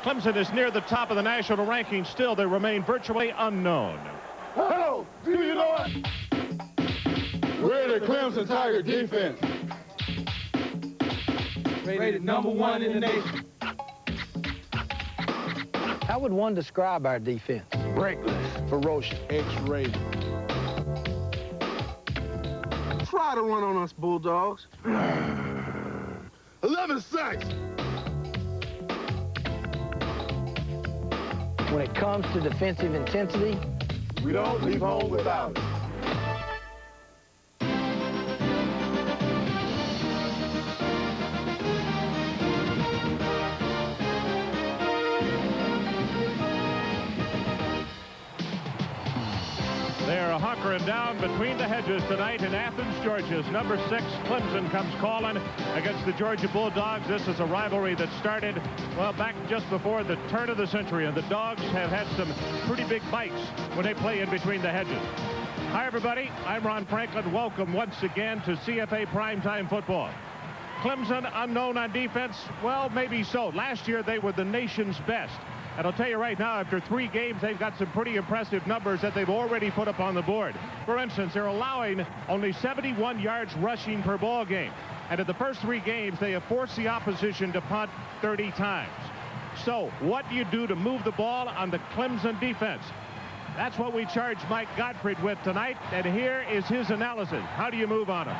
Clemson is near the top of the national rankings. Still, they remain virtually unknown. Hello, do you know us? We're the Clemson Tiger defense. Rated #1 in the nation. How would one describe our defense? Reckless. Ferocious. X-rated. Try to run on us, Bulldogs. 11 sacks. When it comes to defensive intensity, We don't leave home without it. They're hunkering down between the hedges tonight in Athens, Georgia. Number 6, Clemson, comes calling against the Georgia Bulldogs. This is a rivalry that started, well, back just before the turn of the century, and the Dogs have had some pretty big bites when they play in between the hedges. Hi, everybody. I'm Ron Franklin. Welcome once again to CFA Primetime Football. Clemson, unknown on defense? Well, maybe so. Last year, they were the nation's best. And I'll tell you right now, after 3 games, they've got some pretty impressive numbers that they've already put up on the board. For instance, they're allowing only 71 yards rushing per ball game. And in the first 3 games, they have forced the opposition to punt 30 times. So what do you do to move the ball on the Clemson defense? That's what we charge Mike Gottfried with tonight. And here is his analysis. How do you move on them?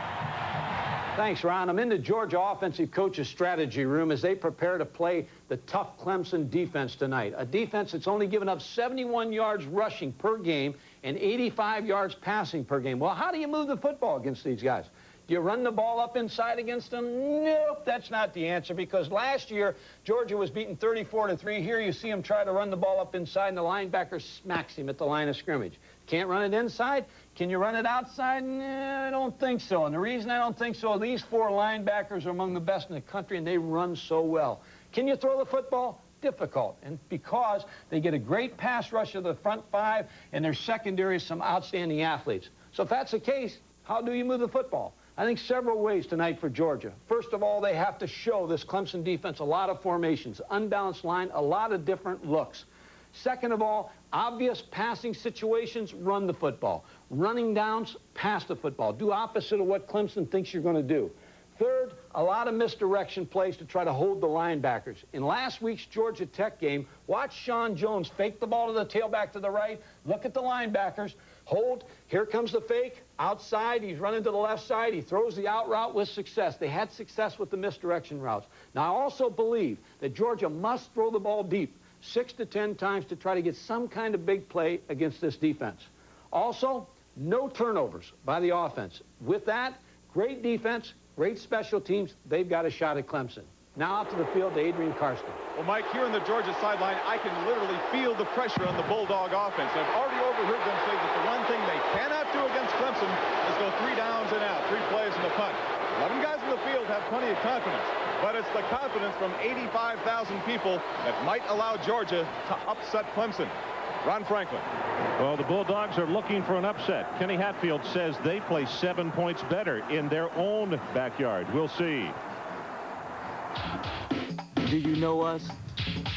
Thanks, Ron. I'm in the Georgia offensive coach's strategy room as they prepare to play the tough Clemson defense tonight. A defense that's only given up 71 yards rushing per game and 85 yards passing per game. Well, how do you move the football against these guys? Do you run the ball up inside against them? Nope, that's not the answer, because last year Georgia was beaten 34-3. Here you see him try to run the ball up inside, and the linebacker smacks him at the line of scrimmage. Can't run it inside? Can you run it outside? Nah, I don't think so. And the reason I don't think so, these 4 linebackers are among the best in the country, and they run so well. Can you throw the football? Difficult. And because they get a great pass rush of the front 5, and their secondary is some outstanding athletes. So if that's the case, how do you move the football? I think several ways tonight for Georgia. First of all, they have to show this Clemson defense a lot of formations, unbalanced line, a lot of different looks. Second of all, obvious passing situations, run the football. Running downs, pass the football. Do opposite of what Clemson thinks you're going to do. Third, a lot of misdirection plays to try to hold the linebackers. In last week's Georgia Tech game, watch Sean Jones fake the ball to the tailback to the right, look at the linebackers, hold, here comes the fake, outside, he's running to the left side, he throws the out route with success. They had success with the misdirection routes. Now, I also believe that Georgia must throw the ball deep 6 to 10 times to try to get some kind of big play against this defense. Also, no turnovers by the offense. With that, great defense, great special teams. They've got a shot at Clemson. Now out to the field to Adrian Karsten. Well, Mike, here on the Georgia sideline, I can literally feel the pressure on the Bulldog offense. I've already overheard them say that the one thing they cannot do against Clemson is go 3 downs and out, 3 plays in the punt. 11 guys in the field have plenty of confidence, but it's the confidence from 85,000 people that might allow Georgia to upset Clemson. Ron Franklin. Well, the Bulldogs are looking for an upset. Kenny Hatfield says they play 7 points better in their own backyard. We'll see. Do you know us?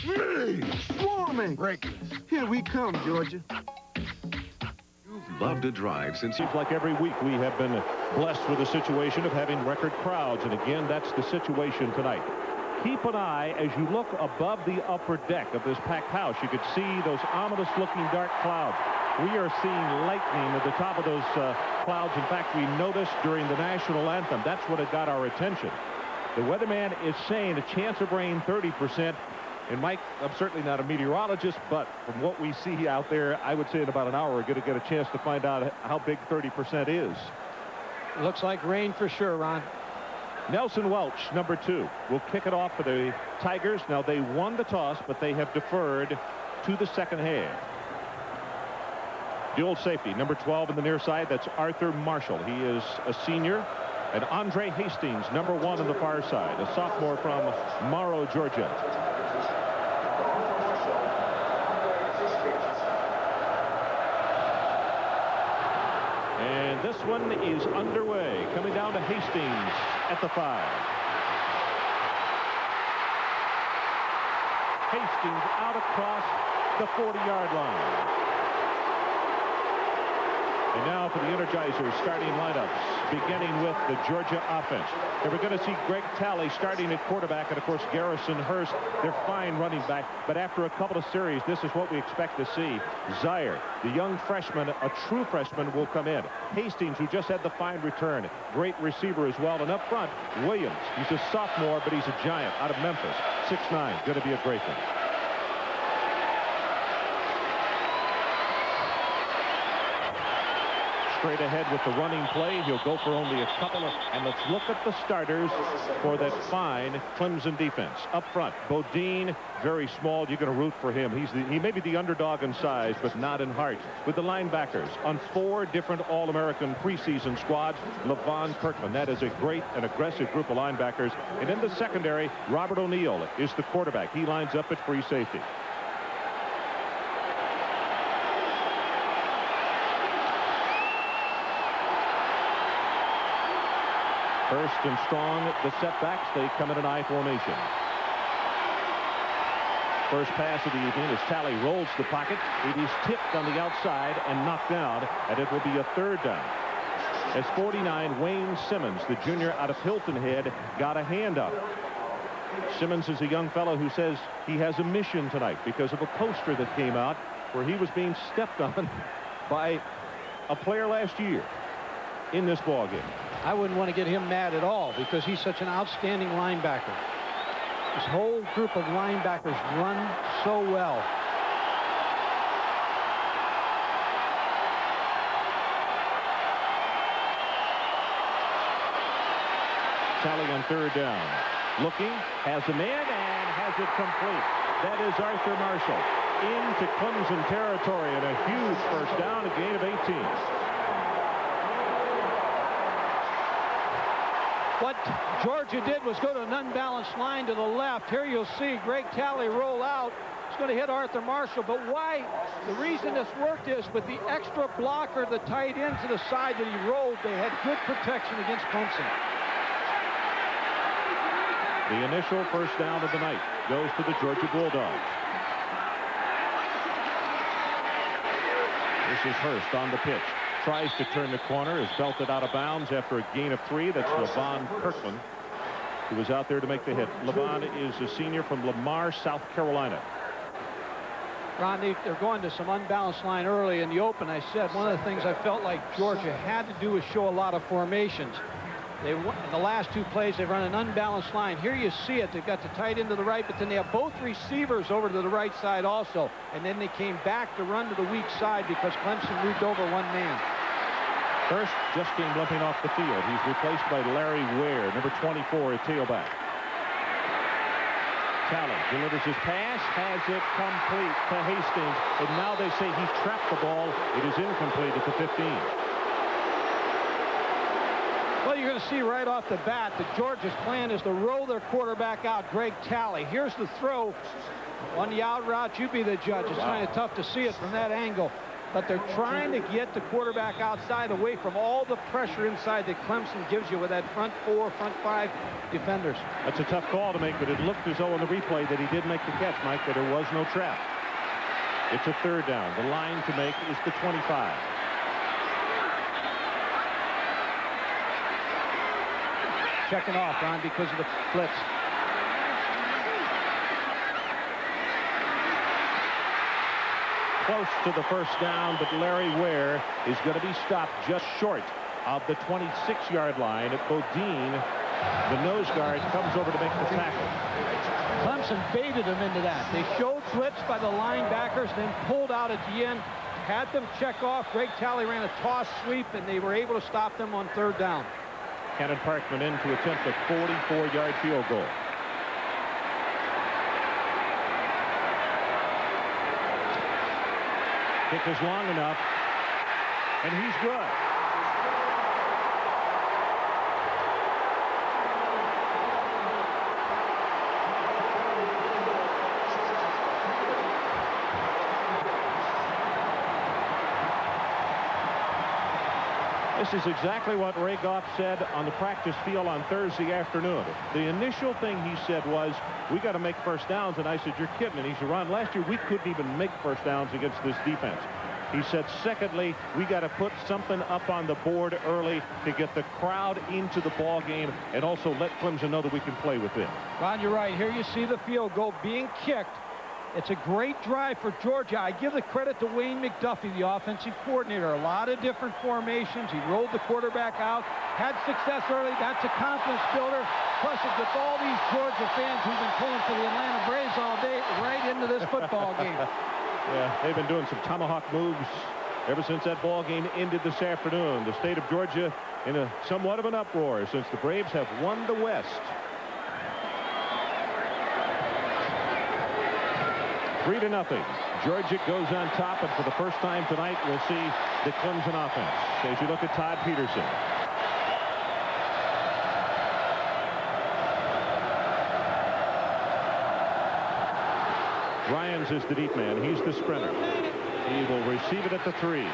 Me! Swarming! Reckless. Here we come, Georgia. You've loved to drive since Seems like every week we have been blessed with a situation of having record crowds, and again, that's the situation tonight. Keep an eye as you look above the upper deck of this packed house. You could see those ominous-looking dark clouds. We are seeing lightning at the top of those clouds. In fact, we noticed during the national anthem. That's what had got our attention. The weatherman is saying a chance of rain 30%. And Mike, I'm certainly not a meteorologist, but from what we see out there, I would say in about an hour we're going to get a chance to find out how big 30% is. looks like rain for sure, Ron. Nelson Welch, number 2, will kick it off for the Tigers. Now, they won the toss, but they have deferred to the second half. The old safety, number 12 in the near side, that's Arthur Marshall. He is a senior. And Andre Hastings, number 1 on the far side, a sophomore from Morrow, Georgia. And this one is underway, coming down to Hastings at the 5. Hastings out across the 40-yard line. And now for the Energizers starting lineups, beginning with the Georgia offense. And we're going to see Greg Talley starting at quarterback, and of course Garrison Hurst, they're fine running back. But after a couple of series, this is what we expect to see. Zeier, the young freshman, a true freshman, will come in. Hastings, who just had the fine return, great receiver as well. And up front, Williams, he's a sophomore, but he's a giant out of Memphis, 6'9", going to be a great one. Straight ahead with the running play. He'll go for only a couple of, and let's look at the starters for that fine Clemson defense. Up front, Bodine, very small. You're going to root for him. He may be the underdog in size, but not in heart. With the linebackers on 4 different All-American preseason squads, LaVon Kirkman. That is a great and aggressive group of linebackers. And in the secondary, Robert O'Neill is the quarterback. He lines up at free safety. First and strong, the setbacks, they come in an I formation. First pass of the evening as Talley rolls the pocket. It is tipped on the outside and knocked down, and it will be a third down. As 49, Wayne Simmons, the junior out of Hilton Head, got a hand up. Simmons is a young fellow who says he has a mission tonight because of a poster that came out where he was being stepped on by a player last year in this ball game. I wouldn't want to get him mad at all because he's such an outstanding linebacker. This whole group of linebackers run so well. Talley on third down. Looking, has a man, and has it complete. That is Arthur Marshall into Clemson territory, and a huge first down, a gain of 18. What Georgia did was go to an unbalanced line to the left. Here you'll see Greg Talley roll out. It's going to hit Arthur Marshall. But why? The reason this worked is with the extra blocker, the tight end to the side that he rolled, they had good protection against Clemson. The initial first down of the night goes to the Georgia Bulldogs. This is Hurst on the pitch. Tries to turn the corner, is belted out of bounds after a gain of 3. That's LaVon Kirkman, who was out there to make the hit. LaVon is a senior from Lamar, South Carolina. Ron, they're going to some unbalanced line early in the open. I said one of the things I felt like Georgia had to do was show a lot of formations. In the last 2 plays, they run an unbalanced line. Here you see it. They've got the tight end to the right, but then they have both receivers over to the right side also. And then they came back to run to the weak side because Clemson moved over 1 man. Hurst just came limping off the field. He's replaced by Larry Ware, number 24 at tailback. Talley delivers his pass, has it complete to Hastings. And now they say he's trapped the ball. It is incomplete at the 15. Well, you're going to see right off the bat that Georgia's plan is to roll their quarterback out, Greg Talley. Here's the throw. On the out route, you be the judge. It's kind of tough to see it from that angle. But they're trying to get the quarterback outside away from all the pressure inside that Clemson gives you with that front 4, front 5 defenders. That's a tough call to make, but it looked as though in the replay that he did make the catch, Mike, that there was no trap. It's a third down. The line to make is the 25. Checking off, Ron, because of the blitz. Close to the first down, but Larry Ware is going to be stopped just short of the 26-yard line. Bodine, the nose guard, comes over to make the tackle. Clemson baited them into that. They showed blitz by the linebackers, then pulled out at the end, had them check off. Greg Talley ran a toss sweep, and they were able to stop them on third down. Cannon Parkman in to attempt a 44-yard field goal. Kick is long enough, and he's good. This is exactly what Ray Goff said on the practice field on Thursday afternoon. The initial thing he said was, we got to make first downs. And I said, you're kidding. And he said, Ron, last year we couldn't even make first downs against this defense. He said, secondly, we got to put something up on the board early to get the crowd into the ball game and also let Clemson know that we can play with it. Ron, you're right. Here you see the field goal being kicked. It's a great drive for Georgia. I give the credit to Wayne McDuffie, the offensive coordinator. A lot of different formations. He rolled the quarterback out, had success early. That's a confidence builder. Plus, it gets all these Georgia fans who've been pulling for the Atlanta Braves all day right into this football game. Yeah, they've been doing some tomahawk moves ever since that ball game ended this afternoon. The state of Georgia in a somewhat of an uproar since the Braves have won the West. 3-0. Georgia goes on top, and for the first time tonight, we'll see the Clemson offense. As you look at Todd Peterson. Ryans is the deep man. He's the sprinter. He will receive it at the 3.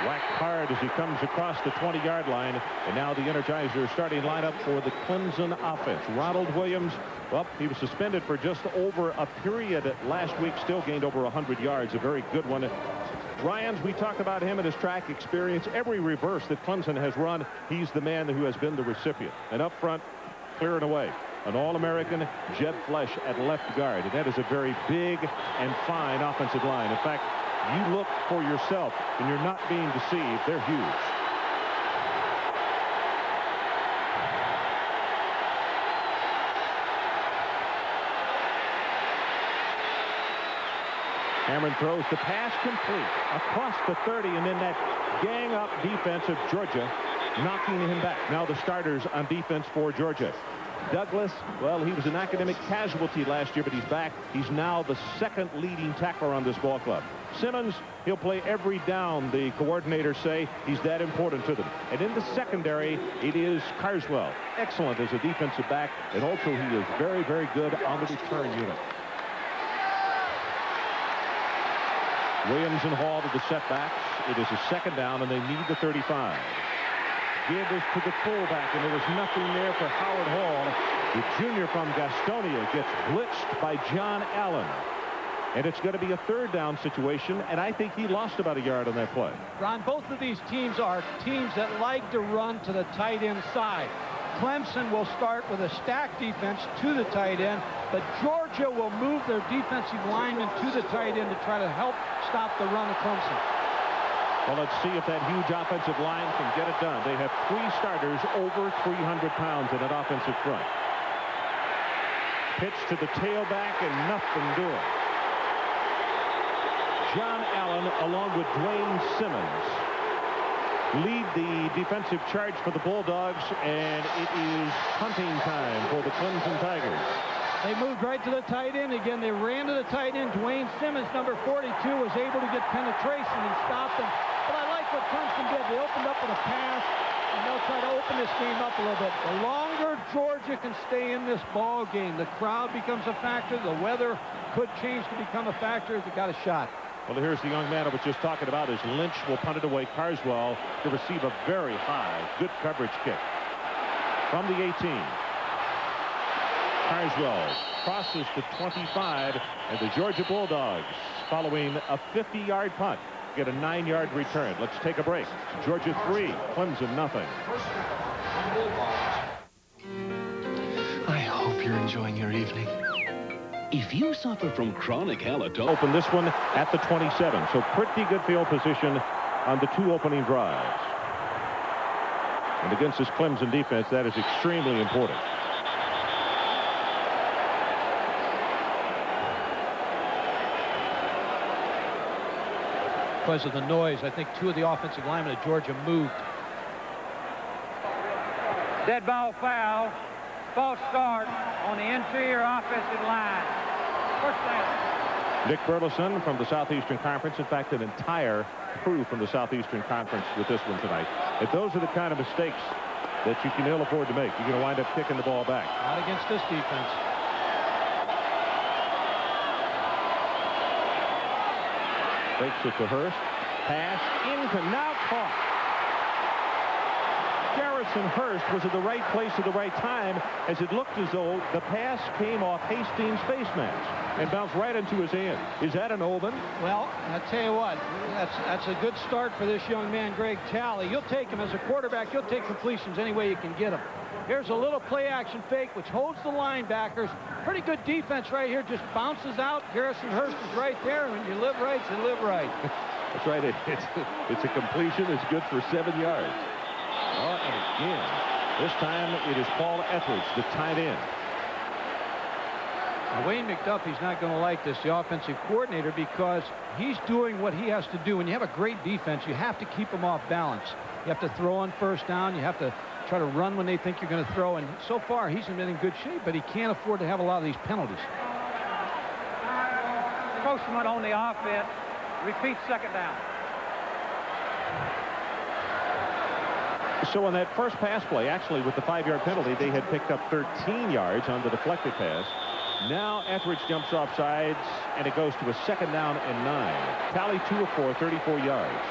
Whacked hard as he comes across the 20-yard line. And now the Energizer starting lineup for the Clemson offense. Ronald Williams, well, he was suspended for just over a period last week. Still gained over 100 yards. A very good one. Ryans, we talked about him and his track experience. Every reverse that Clemson has run, he's the man who has been the recipient. And up front, clearing away. An All-American, Jed Flesh at left guard. And that is a very big and fine offensive line. In fact, you look for yourself, and you're not being deceived. They're huge. Cameron throws the pass complete across the 30, and then that gang-up defense of Georgia knocking him back. Now the starters on defense for Georgia. Douglas, well, he was an academic casualty last year, but he's back. He's now the second leading tackler on this ball club. Simmons, he'll play every down, the coordinators say. He's that important to them. And in the secondary, it is Carswell. Excellent as a defensive back, and also he is very, very good on the return unit. Williams and Hall to the setbacks. It is a second down, and they need the 35. Give this to the fullback, and there was nothing there for Howard Hall. The junior from Gastonia gets blitzed by John Allen. And it's going to be a third down situation, and I think he lost about a yard on that play. Ron, both of these teams are teams that like to run to the tight end side. Clemson will start with a stacked defense to the tight end, but Georgia will move their defensive linemen to the tight end to try to help stop the run of Clemson. Well, let's see if that huge offensive line can get it done. They have 3 starters over 300 pounds in that offensive front. Pitch to the tailback and nothing doing. John Allen, along with Dwayne Simmons, lead the defensive charge for the Bulldogs, and it is hunting time for the Clemson Tigers. They moved right to the tight end. Again, they ran to the tight end. Dwayne Simmons, number 42, was able to get penetration and stop them. But I like what Clemson did. They opened up with a pass, and they'll try to open this game up a little bit. The longer Georgia can stay in this ball game, the crowd becomes a factor. The weather could change to become a factor if they got a shot. Well, here's the young man I was just talking about as Lynch will punt it away. Carswell to receive a very high, good coverage kick from the 18. Carswell crosses to 25, and the Georgia Bulldogs, following a 50-yard punt, get a 9-yard return. Let's take a break. Georgia 3, Clemson nothing. I hope you're enjoying your evening. If you suffer from chronic halitosis... Open this one at the 27, so pretty good field position on the 2 opening drives. And against this Clemson defense, that is extremely important. Because of the noise, I think 2 of the offensive linemen of Georgia moved. Dead ball foul. False start on the interior offensive line. First down. Nick Burleson from the Southeastern Conference. In fact, an entire crew from the Southeastern Conference with this one tonight. If those are the kind of mistakes that you can ill afford to make, you're going to wind up kicking the ball back. Not against this defense. Fakes it to Hurst. Pass now caught. Garrison Hurst was at the right place at the right time, as it looked as though the pass came off Hastings' face mask and bounced right into his hand. Is that an open? Well, I'll tell you what, that's a good start for this young man, Greg Talley. You'll take him as a quarterback. You'll take completions any way you can get them. Here's a little play-action fake, which holds the linebackers. Pretty good defense right here. Just bounces out. Garrison Hurst is right there. And when you live right, you live right. That's right. It's a completion. It's good for 7 yards. Oh, and again, this time it is Paul Etheridge, the tight end. Now, Wayne McDuffie's not going to like this, the offensive coordinator, because he's doing what he has to do. When you have a great defense, you have to keep them off balance. You have to throw on first down. You have to try to run when they think you're going to throw. And so far, he's been in good shape, but he can't afford to have a lot of these penalties. Encroachment on the offense. Repeat second down. So on that first pass play, actually with the 5-yard penalty, they had picked up 13 yards on the deflected pass. Now Etheridge jumps off sides, and it goes to a 2nd down and 9. Tally 2 of 4, 34 yards.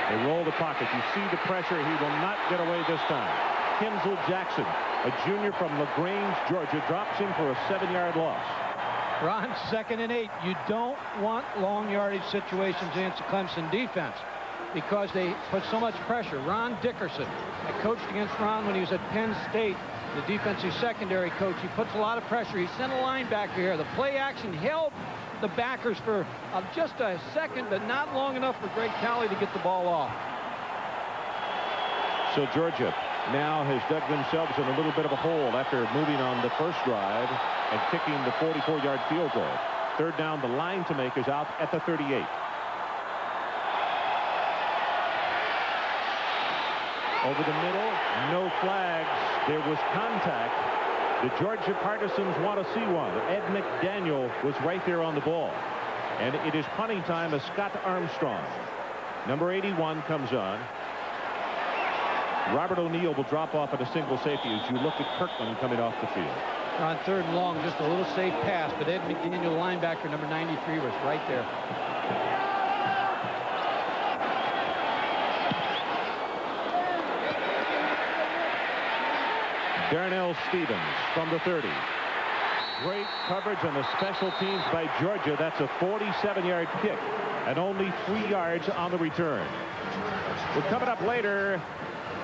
They roll the pocket. You see the pressure. He will not get away this time. Kinzel Jackson, a junior from LaGrange, Georgia, drops in for a 7-yard loss. Ron, 2nd and 8. You don't want long yardage situations against the Clemson defense because they put so much pressure. Ron Dickerson, I coached against Ron when he was at Penn State, the defensive secondary coach. He puts a lot of pressure. He sent a linebacker here. The play action held the backers for just a second, but not long enough for Greg Talley to get the ball off. So Georgia now has dug themselves in a little bit of a hole after moving on the first drive and kicking the 44-yard field goal. 3rd down, the line to make is out at the 38. Over the middle, no flags. There was contact. The Georgia partisans want to see one. Ed McDaniel was right there on the ball. And it is punting time as Scott Armstrong. Number 81 comes on. Robert O'Neill will drop off at a single safety as you look at Kirkland coming off the field. On 3rd and long, just a little safe pass, but Ed McDaniel, linebacker, number 93, was right there. Darnell Stevens from the 30. Great coverage on the special teams by Georgia. That's a 47-yard kick and only 3 yards on the return. Well, coming up later,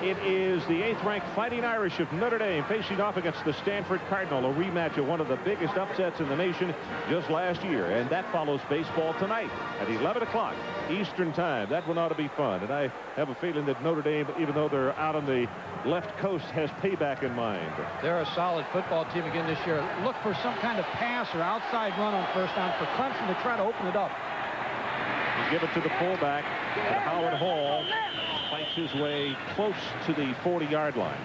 it is the 8th-ranked Fighting Irish of Notre Dame facing off against the Stanford Cardinal, a rematch of one of the biggest upsets in the nation just last year. And that follows baseball tonight at 11 o'clock Eastern time. That one ought to be fun. And I have a feeling that Notre Dame, even though they're out on the left coast, has payback in mind. They're a solid football team again this year. Look for some kind of pass or outside run on first down for Clemson to try to open it up. You give it to the fullback, and Howard Hall fights his way close to the 40-yard line.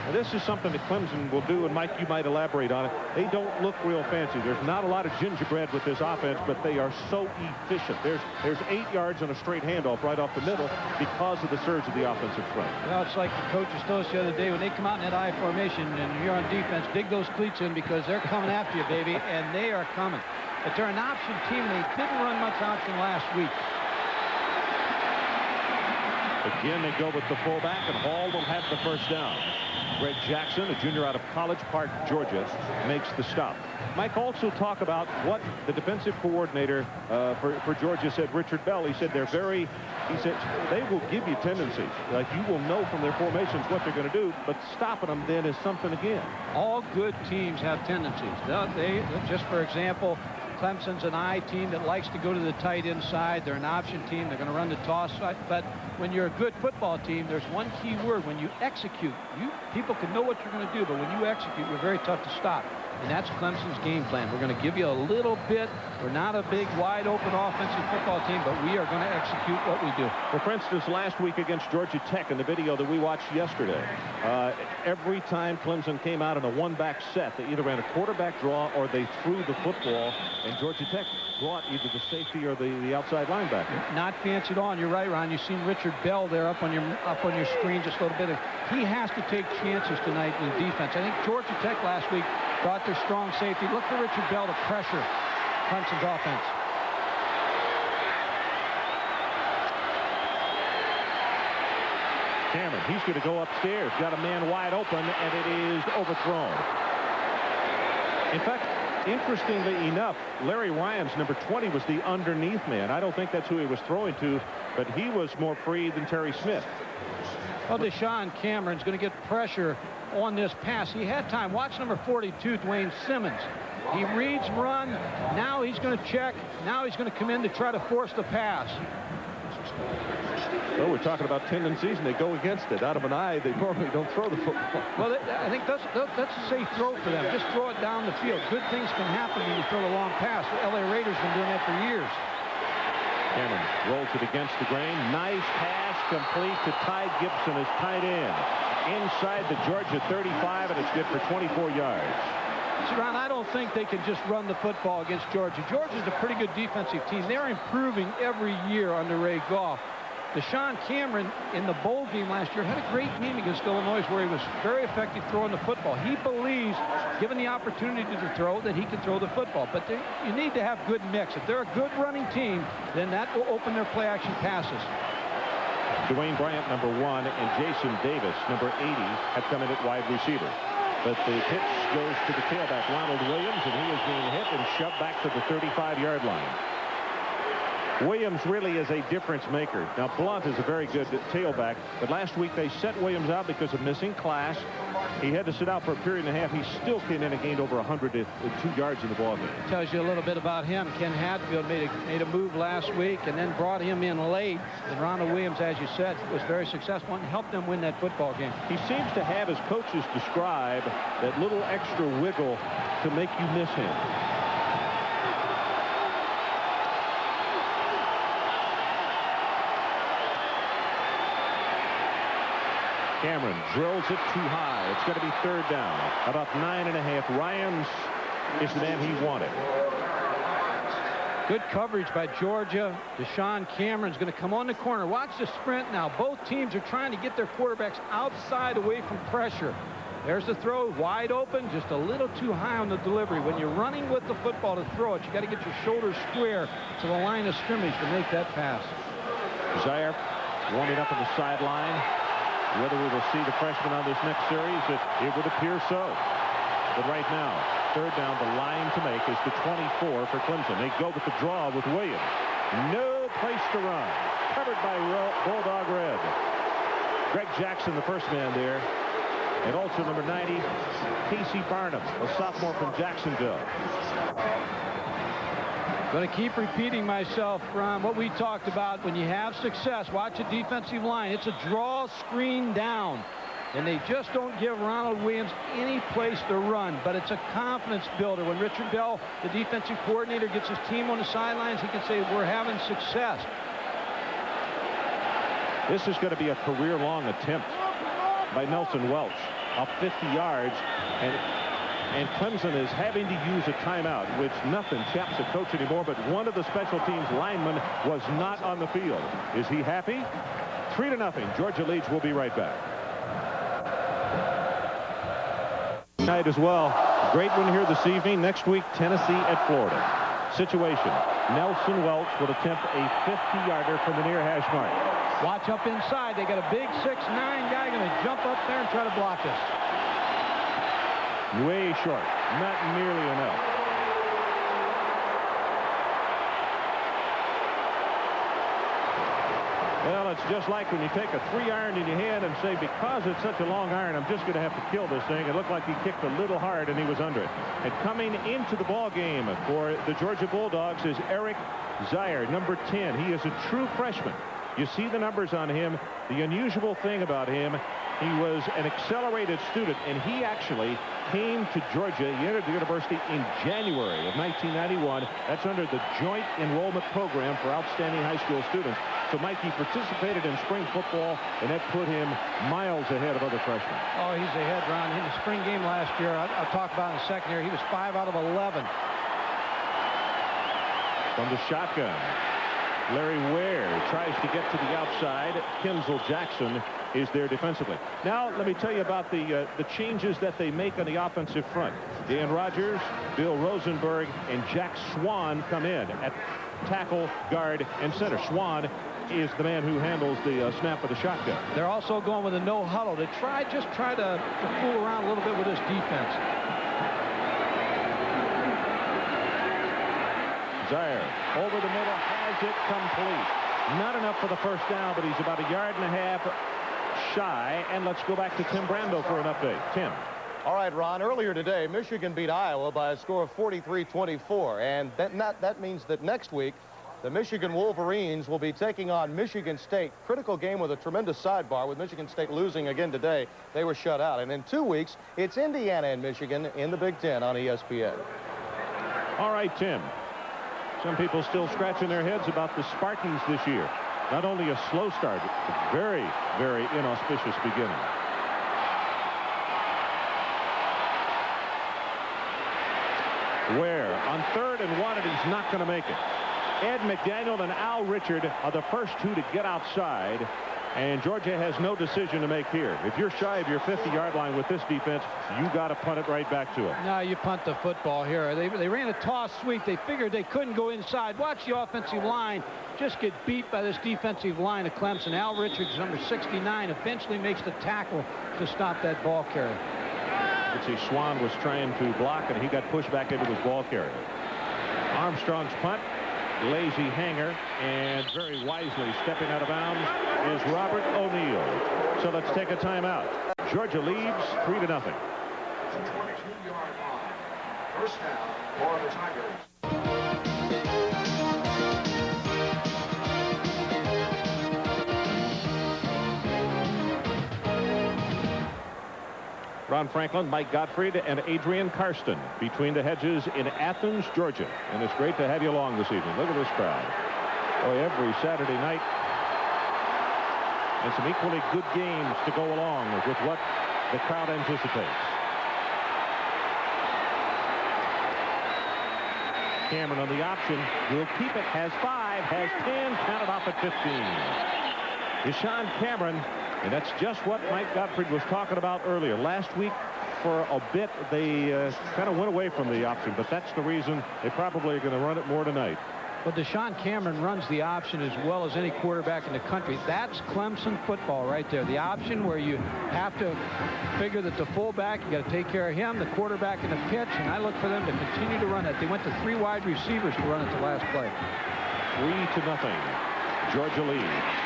Now, this is something that Clemson will do, and Mike, you might elaborate on it. They don't look real fancy. There's not a lot of gingerbread with this offense, but they are so efficient. There's 8 yards on a straight handoff right off the middle because of the surge of the offensive front. Well, it's like the coaches told us the other day, when they come out in that I formation and you're on defense, dig those cleats in because they're coming after you, baby, and they are coming. But they're an option team. They didn't run much option last week. Again, they go with the fullback, and Hall will have the first down. Greg Jackson, a junior out of College Park, Georgia, makes the stop. Mike also talk about what the defensive coordinator for Georgia said, Richard Bell. He said they will give you tendencies. Like, you will know from their formations what they're going to do, but stopping them then is something again. All good teams have tendencies. They just for example, Clemson's an I team that likes to go to the tight end side. They're an option team. They're going to run the toss side. But when you're a good football team, there's one key word. When you execute, people can know what you're going to do, but when you execute, you're very tough to stop. And that's Clemson's game plan. We're going to give you a little bit. We're not a big, wide-open offensive football team, but we are going to execute what we do. Well, for instance, last week against Georgia Tech in the video that we watched yesterday, every time Clemson came out in a one-back set, they either ran a quarterback draw or they threw the football, and Georgia Tech brought either the safety or the outside linebacker. Not fancied on. You're right, Ron. You've seen Richard Bell there up on your screen just a little bit. He has to take chances tonight in defense. I think Georgia Tech last week brought their strong safety. Look for Richard Bell to pressure Clemson's offense. Cameron, he's going to go upstairs. Got a man wide open, and it is overthrown. In fact, interestingly enough, Larry Ryan's number 20 was the underneath man. I don't think that's who he was throwing to, but he was more free than Terry Smith. Well, Deshaun Cameron's going to get pressure on this pass. He had time. Watch number 42, Dwayne Simmons. He reads run. Now he's going to check. Now he's going to come in to try to force the pass. Well, we're talking about tendencies, and they go against it. Out of an eye, they normally don't throw the football. Well, I think that's a safe throw for them. Just throw it down the field. Good things can happen when you throw the long pass. The LA Raiders have been doing that for years. Cameron rolls it against the grain. Nice pass complete to Ty Gibson as tight end. Inside the Georgia 35, and it's good for 24 yards. Ron, I don't think they can just run the football against Georgia. Georgia's a pretty good defensive team. They're improving every year under Ray Goff. Deshaun Cameron in the bowl game last year had a great game against Illinois where he was very effective throwing the football. He believes, given the opportunity to throw, that he can throw the football. But you need to have good mix. If they're a good running team, then that will open their play-action passes. Dwayne Bryant, number 1, and Jason Davis, number 80, have come in at wide receiver. But the pitch goes to the tailback, Ronald Williams, and he is being hit and shoved back to the 35-yard line. Williams really is a difference maker. Now, Blunt is a very good tailback, but last week they set Williams out because of missing class. He had to sit out for a period and a half. He still came in and gained over 102 yards in the ballgame. Tells you a little bit about him. Ken Hadfield made a move last week and then brought him in late. And Ronald Williams, as you said, was very successful and helped them win that football game. He seems to have, as coaches describe, that little extra wiggle to make you miss him. Cameron drills it too high. It's going to be third down. About 9.5. Ryans is the man he wanted. Good coverage by Georgia. Deshaun Cameron's going to come on the corner. Watch the sprint now. Both teams are trying to get their quarterbacks outside away from pressure. There's the throw, wide open, just a little too high on the delivery. When you're running with the football to throw it, you got to get your shoulders square to the line of scrimmage to make that pass. Zeier warming up on the sideline. Whether we will see the freshman on this next series, it would appear so. But right now, third down, the line to make is the 24 for Clemson. They go with the draw with Williams. No place to run. Covered by Bulldog Red. Greg Jackson, the first man there. And also number 90, Casey Barnum, a sophomore from Jacksonville. Going to keep repeating myself, Ron, what we talked about. When you have success, watch a defensive line. It's a draw screen down. And they just don't give Ronald Williams any place to run. But it's a confidence builder. When Richard Bell, the defensive coordinator, gets his team on the sidelines, he can say, we're having success. This is going to be a career-long attempt by Nelson Welch up 50 yards. And Clemson is having to use a timeout, which nothing chaps a coach anymore, but one of the special teams linemen was not on the field. Is he happy? 3-0. Georgia leads. We'll be right back. Night as well. Great one here this evening. Next week, Tennessee at Florida. Situation. Nelson Welch will attempt a 50-yarder from the near hash mark. Watch up inside. They got a big 6'9" guy going to jump up there and try to block this. Way short. Not nearly enough. Well, it's just like when you take a 3-iron in your hand and say, because it's such a long iron, I'm just going to have to kill this thing. It looked like he kicked a little hard, and he was under it. And coming into the ball game for the Georgia Bulldogs is Eric Zeier, number 10. He is a true freshman. You see the numbers on him. The unusual thing about him, he was an accelerated student, and he actually came to Georgia. He entered the university in January of 1991. That's under the Joint Enrollment Program for Outstanding High School Students. So Mikey participated in spring football, and that put him miles ahead of other freshmen. Oh, he's ahead, Ron. In the spring game last year, I'll talk about in a second here, he was 5 out of 11. From the shotgun, Larry Ware tries to get to the outside. Kinzel Jackson is there defensively. Now, let me tell you about the changes that they make on the offensive front. Dan Rogers, Bill Rosenberg, and Jack Swan come in at tackle, guard, and center. Swan is the man who handles the snap of the shotgun. They're also going with a no huddle. They just try to fool around a little bit with this defense. Zeier over the middle, has it complete. Not enough for the first down, but he's about 1.5 yards shy. And let's go back to Tim Brando for an update. Tim. All right, Ron, earlier today, Michigan beat Iowa by a score of 43-24, and that means that next week, the Michigan Wolverines will be taking on Michigan State. Critical game with a tremendous sidebar, with Michigan State losing again today. They were shut out. And in 2 weeks, it's Indiana and Michigan in the Big Ten on ESPN. All right, Tim. Some people still scratching their heads about the Spartans this year. Not only a slow start, but very, very inauspicious beginning. Where on 3rd and 1, and he's not going to make it. Ed McDaniel and Al Richard are the first two to get outside, and Georgia has no decision to make here. If you're shy of your 50-yard line with this defense, you got to punt it right back to them. No, you punt the football here. They ran a toss sweep. They figured they couldn't go inside. Watch the offensive line just get beat by this defensive line of Clemson. Al Richards, number 69, eventually makes the tackle to stop that ball carrier. See, Swan was trying to block, and he got pushed back into his ball carrier. Armstrong's punt, lazy hanger, and very wisely stepping out of bounds is Robert O'Neill. So let's take a timeout. Georgia leads 3-0. 22-yard line. First down for the Tigers. Ron Franklin, Mike Gottfried, and Adrian Karsten between the hedges in Athens, Georgia. And it's great to have you along this evening. Look at this crowd. Boy, every Saturday night. And some equally good games to go along with what the crowd anticipates. Cameron on the option. Will keep it. Has 5. Has 10. Counted off at 15. Deshaun Cameron. And that's just what Mike Gottfried was talking about earlier. Last week, for a bit, they kind of went away from the option, but that's the reason they probably are going to run it more tonight. But Deshaun Cameron runs the option as well as any quarterback in the country. That's Clemson football right there. The option where you have to figure that the fullback, you got to take care of him, the quarterback in the pitch, and I look for them to continue to run it. They went to 3 wide receivers to run it the last play. 3-0. Georgia leads.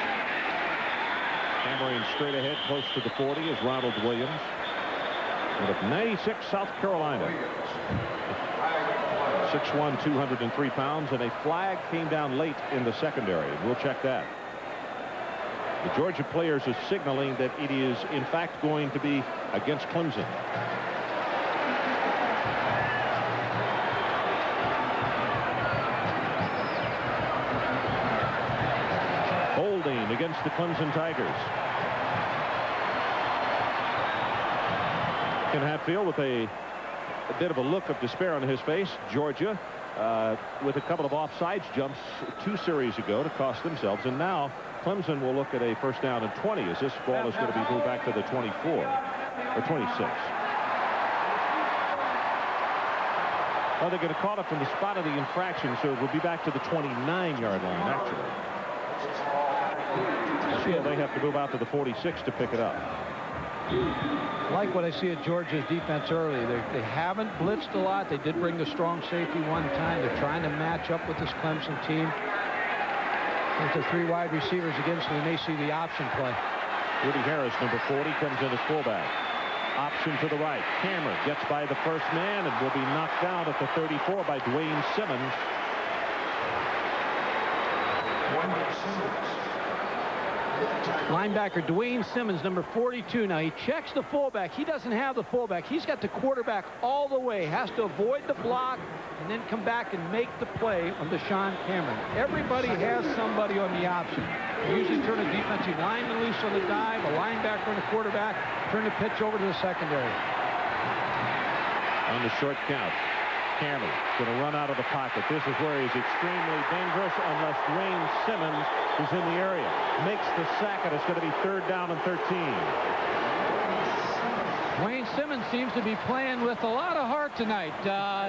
Hammering straight ahead close to the 40 is Ronald Williams. Out of 96, South Carolina. 6'1", 203 pounds, and a flag came down late in the secondary. We'll check that. The Georgia players are signaling that it is, in fact, going to be against Clemson. Holding against the Clemson Tigers. Ken Hatfield with a bit of a look of despair on his face. Georgia with a couple of offsides jumps 2 series ago to cost themselves, and now Clemson will look at a first down and 20 as this ball is going to be moved back to the 24 or 26. Well, they're going to call it from the spot of the infraction, so it will be back to the 29-yard line actually. So they have to move out to the 46 to pick it up. Like what I see at Georgia's defense early. They haven't blitzed a lot. They did bring the strong safety one time. They're trying to match up with this Clemson team. There's the 3 wide receivers again, so we may see the option play. Woody Harris, number 40, comes in as fullback. Option to the right. Cameron gets by the first man and will be knocked down at the 34 by Dwayne Simmons. Linebacker Dwayne Simmons, number 42. Now he checks the fullback. He doesn't have the fullback. He's got the quarterback all the way. Has to avoid the block and then come back and make the play on Deshaun Cameron. Everybody has somebody on the option. They usually turn a defensive lineman loose on the dive, a linebacker and a quarterback, turn the pitch over to the secondary. On the short count, Cameron going to run out of the pocket. This is where he's extremely dangerous unless Dwayne Simmons is in the area. Makes the sack, and it's going to be 3rd down and 13. Wayne Simmons seems to be playing with a lot of heart tonight.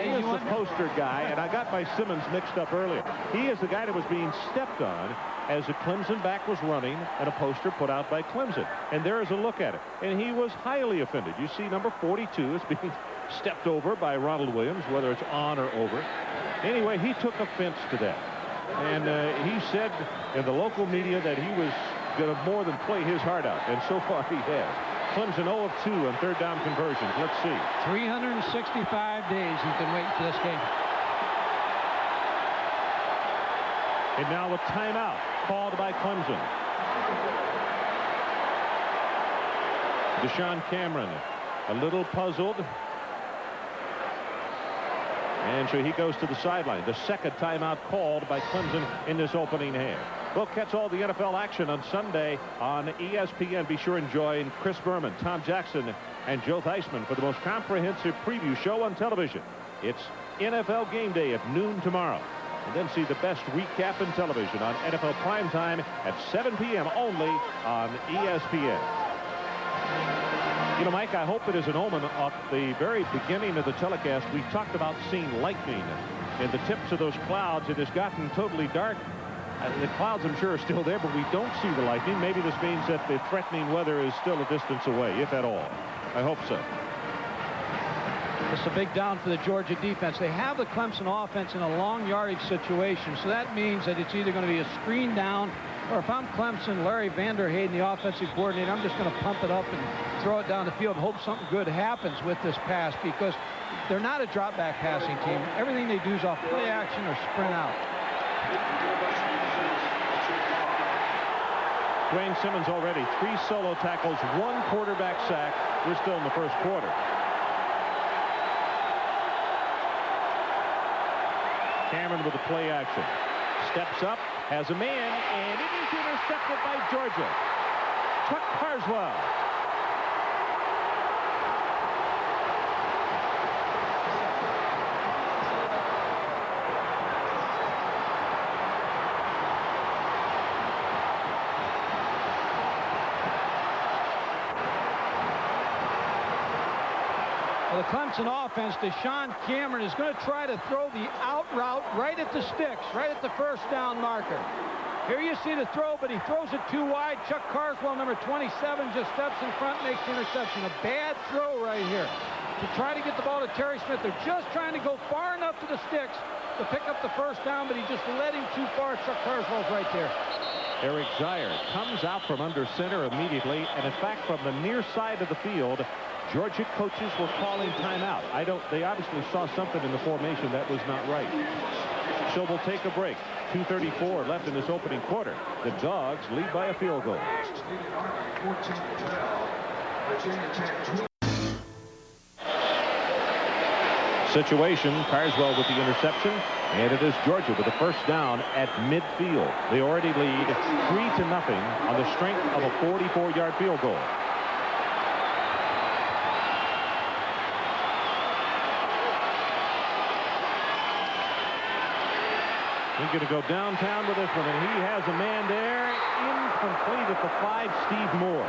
He is the poster guy, and I got my Simmons mixed up earlier. He is the guy that was being stepped on as the Clemson back was running and a poster put out by Clemson. And there is a look at it. And he was highly offended. You see number 42 is being stepped over by Ronald Williams, whether it's on or over. Anyway, he took offense to that. And he said in the local media that he was going to more than play his heart out. And so far he has. Clemson 0 of 2 on third down conversions. Let's see. 365 days he's been waiting for this game. And now a timeout called by Clemson. Deshaun Cameron a little puzzled. And so he goes to the sideline. The second timeout called by Clemson in this opening half. We'll catch all the NFL action on Sunday on ESPN. Be sure and join Chris Berman, Tom Jackson, and Joe Theismann for the most comprehensive preview show on television. It's NFL Game Day at noon tomorrow. And then see the best recap in television on NFL Primetime at 7 p.m. only on ESPN. You know, Mike, I hope it is an omen. Of the very beginning of the telecast, we talked about seeing lightning in the tips of those clouds. It has gotten totally dark. The clouds, I'm sure, are still there, but we don't see the lightning. Maybe this means that the threatening weather is still a distance away, if at all. I hope so. It's a big down for the Georgia defense. They have the Clemson offense in a long yardage situation, so that means that it's either going to be a screen down, or if I'm Clemson, Larry Vanderheyden, the offensive coordinator, I'm just going to pump it up and throw it down the field and hope something good happens with this pass, because they're not a drop-back passing team. Everything they do is off play action or sprint out. Dwayne Simmons already 3 solo tackles, 1 quarterback sack. We're still in the first quarter. Cameron with the play action. Steps up, has a man, and it is intercepted by Georgia. Chuck Carswell. The Clemson offense, Deshaun Cameron is going to try to throw the out route right at the sticks, right at the first down marker. Here you see the throw, but he throws it too wide. Chuck Carswell, number 27, just steps in front, makes the interception. A bad throw right here. To try to get the ball to Terry Smith, they're just trying to go far enough to the sticks to pick up the first down, but he just led him too far. Chuck Carswell's right there. Eric Zeier comes out from under center immediately, and in fact, from the near side of the field, Georgia coaches were calling timeout. They obviously saw something in the formation that was not right. So we'll take a break. 2:34 left in this opening quarter. The Dogs lead by a field goal. Situation, Carswell with the interception, and it is Georgia with the first down at midfield. They already lead 3-0 on the strength of a 44-yard field goal. He's going to go downtown with this one, and he has a man there. Incomplete at the 5, Steve Moore.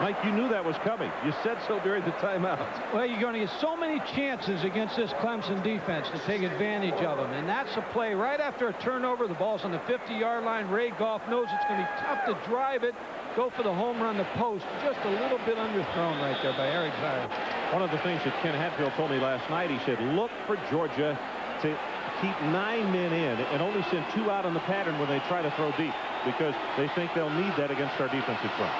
Mike, you knew that was coming. You said so during the timeout. Well, you're going to get so many chances against this Clemson defense to take advantage of them, and that's a play right after a turnover. The ball's on the 50-yard line. Ray Goff knows it's going to be tough to drive it, go for the home run, the post. Just a little bit underthrown right there by Eric Zeier. One of the things that Ken Hatfield told me last night, he said, look for Georgia to keep 9 men in and only send 2 out on the pattern when they try to throw deep, because they think they'll need that against our defensive front.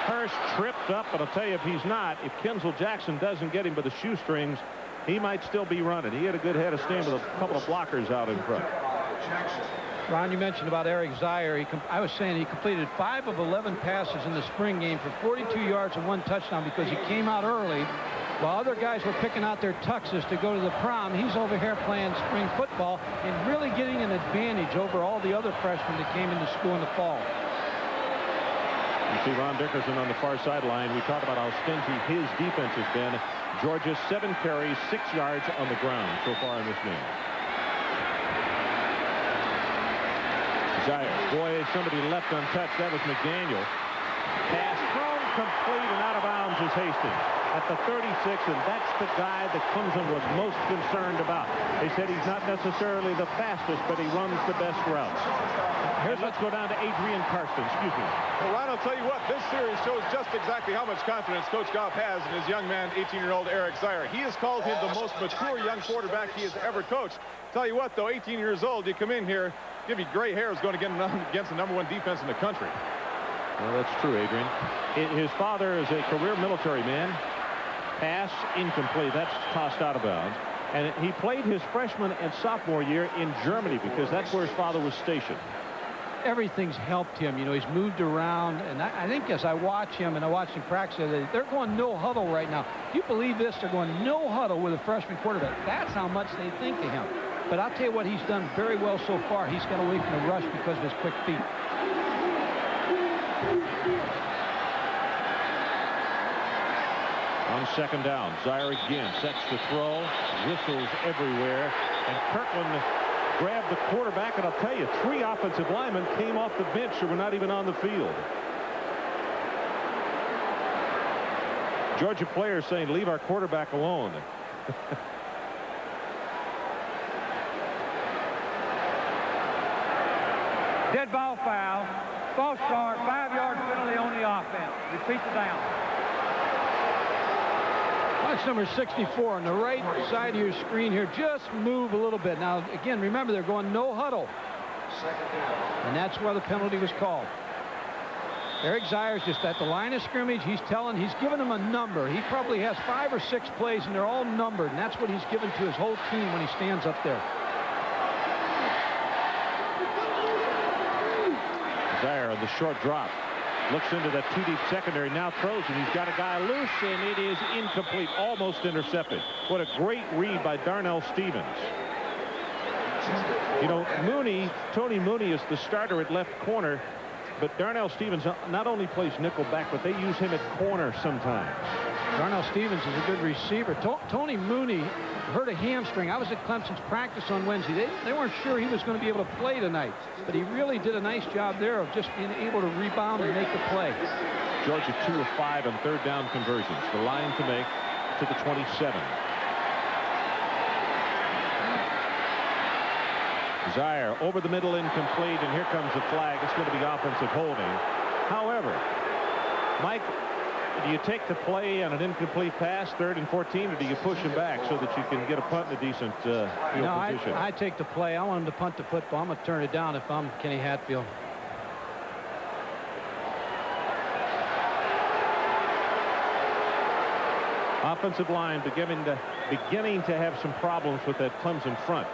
Hurst tripped up, but I'll tell you, if he's not, if Kenzel Jackson doesn't get him by the shoestrings, he might still be running. He had a good head of steam with a couple of blockers out in front. Ron, you mentioned about Eric Zeier. I was saying he completed 5 of 11 passes in the spring game for 42 yards and 1 touchdown because he came out early. While other guys were picking out their tuxes to go to the prom, he's over here playing spring football and really getting an advantage over all the other freshmen that came into school in the fall. You see Ron Dickerson on the far sideline. We talked about how stingy his defense has been. Georgia 7 carries, 6 yards on the ground so far in this game. Zeier. Boy, somebody left untouched. That was McDaniel. Pass thrown complete and out of bounds is Hastings at the 36, and that's the guy that Clemson was most concerned about. They said he's not necessarily the fastest, but he runs the best routes. Let's go down to Adrian Karsten. Excuse me. Well, Ron, I'll tell you what, this series shows just exactly how much confidence Coach Goff has in his young man, 18-year-old Eric Zeier. He has called him the most mature young quarterback he has ever coached. Tell you what, though, 18 years old, you come in here, give you gray hairs going against the #1 defense in the country. Well, that's true, Adrian. His father is a career military man. Pass incomplete. That's tossed out of bounds. And he played his freshman and sophomore year in Germany because that's where his father was stationed. Everything's helped him. You know, he's moved around. And I think as I watch him and I watch him practice, they're going no huddle right now. Do you believe this? They're going no huddle with a freshman quarterback. That's how much they think of him. But I'll tell you what, he's done very well so far. He's got away from the rush because of his quick feet. On second down, Zeier again sets the throw, whistles everywhere, and Kirkland grabbed the quarterback, and I'll tell you, 3 offensive linemen came off the bench or were not even on the field. Georgia players saying, leave our quarterback alone. Dead ball foul. False start. 5-yard penalty on the offense. Repeat the down. Watch number 64 on the right side of your screen here. Just move a little bit. Now, again, remember, they're going no huddle. And that's where the penalty was called. Eric Zeier's just at the line of scrimmage. He's giving them a number. He probably has 5 or 6 plays, and they're all numbered. And that's what he's given to his whole team when he stands up there. Zeier on the short drop. Looks into that 2-deep secondary, now throws, and he's got a guy loose, and it is incomplete, almost intercepted. What a great read by Darnell Stevens. You know, Tony Mooney is the starter at left corner, but Darnell Stevens not only plays nickel back, but they use him at corner sometimes. Darnell Stevens is a good receiver. Tony Mooney hurt a hamstring. I was at Clemson's practice on Wednesday. They weren't sure he was going to be able to play tonight, but he really did a nice job there of just being able to rebound and make the play. Georgia 2 of 5 on third down conversions. The line to make to the 27. Zeier over the middle, incomplete, and here comes the flag. It's going to be offensive holding. However, Mike, do you take the play on an incomplete pass, 3rd and 14, or do you push him back so that you can get a punt in a decent field position? I take the play. I want him to punt the football. I'm going to turn it down if I'm Kenny Hatfield. Offensive line beginning to have some problems with that Clemson front.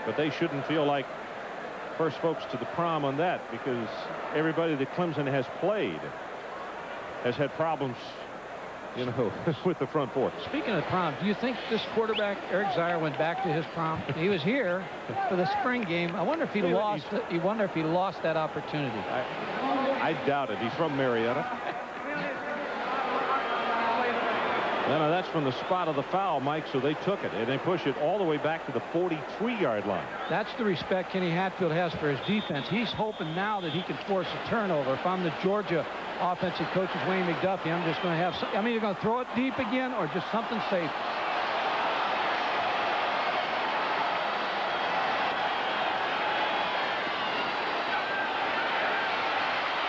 But they shouldn't feel like first folks to the prom on that, because everybody that Clemson has played has had problems, you know, with the front four. Speaking of prom, do you think this quarterback, Eric Zeier, went back to his prom? He was here for the spring game. I wonder if he lost it. You wonder if he lost that opportunity. I doubt it. He's from Marietta. No, that's from the spot of the foul, Mike, so they took it, and they push it all the way back to the 43-yard line. That's the respect Kenny Hatfield has for his defense. He's hoping now that he can force a turnover. If I'm the Georgia offensive coach, is Wayne McDuffie, I'm just going to have some, you're going to throw it deep again or just something safe.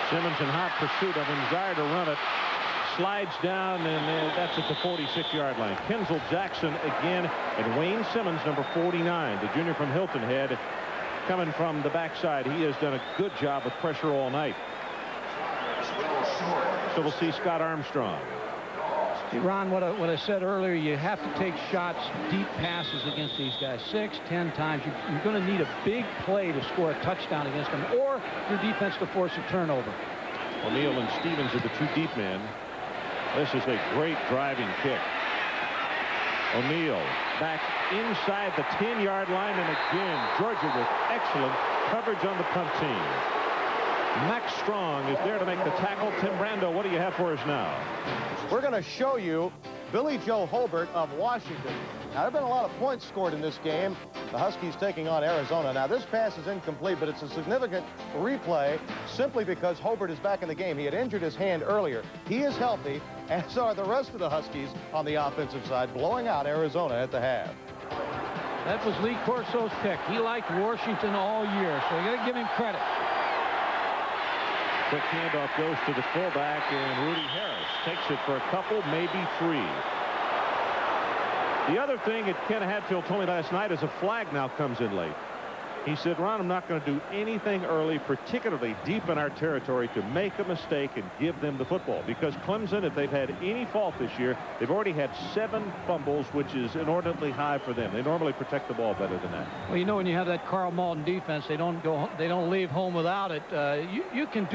Simmons in hot pursuit of him. Zeier to run it. Slides down, and that's at the 46-yard line. Kenzel Jackson again, and Wayne Simmons, number 49, the junior from Hilton Head, coming from the backside. He has done a good job with pressure all night. So we'll see Scott Armstrong. Hey, Ron, what I said earlier, you have to take shots, deep passes against these guys 6, 10 times. You're going to need a big play to score a touchdown against them, or your defense to force a turnover. O'Neal and Stevens are the 2 deep men. This is a great driving kick. O'Neal back inside the 10-yard line, and again, Georgia with excellent coverage on the punt team. Max Strong is there to make the tackle. Tim Brando, what do you have for us now? We're going to show you Billy Joe Hobart of Washington. Now, there have been a lot of points scored in this game. The Huskies taking on Arizona. Now, this pass is incomplete, but it's a significant replay simply because Hobart is back in the game. He had injured his hand earlier. He is healthy, as are the rest of the Huskies on the offensive side, blowing out Arizona at the half. That was Lee Corso's pick. He liked Washington all year, so you got to give him credit. Quick handoff goes to the fullback, and Rudy Harris takes it for a couple, maybe 3. The other thing that Ken Hadfield told me last night is a flag now comes in late. He said, Ron, I'm not going to do anything early, particularly deep in our territory, to make a mistake and give them the football. Because Clemson, if they've had any fault this year, they've already had 7 fumbles, which is inordinately high for them. They normally protect the ball better than that. Well, you know, when you have that Carl Malden defense, they don't leave home without it. You can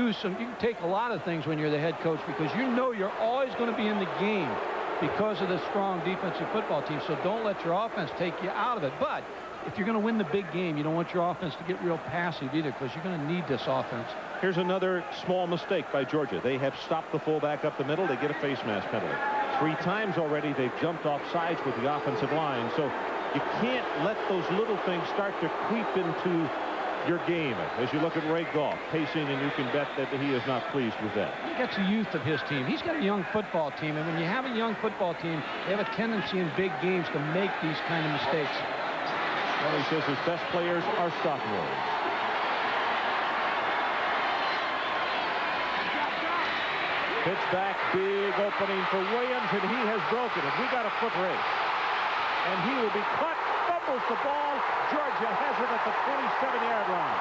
take a lot of things when you're the head coach, because you know you're always going to be in the game because of the strong defensive football team. So don't let your offense take you out of it. But if you're going to win the big game, you don't want your offense to get real passive either, because you're going to need this offense. Here's another small mistake by Georgia. They have stopped the fullback up the middle. They get a face mask penalty. 3 times already they've jumped off sides with the offensive line. So you can't let those little things start to creep into your game. As you look at Ray Goff pacing, and you can bet that he is not pleased with that. That's the youth of his team. He's got a young football team, and when you have a young football team, they have a tendency in big games to make these kind of mistakes. Well, he says his best players are sophomores. Pitch back, big opening for Williams, and he has broken it. We got a foot race. And he will be caught, fumbles the ball. Georgia has it at the 27-yard line.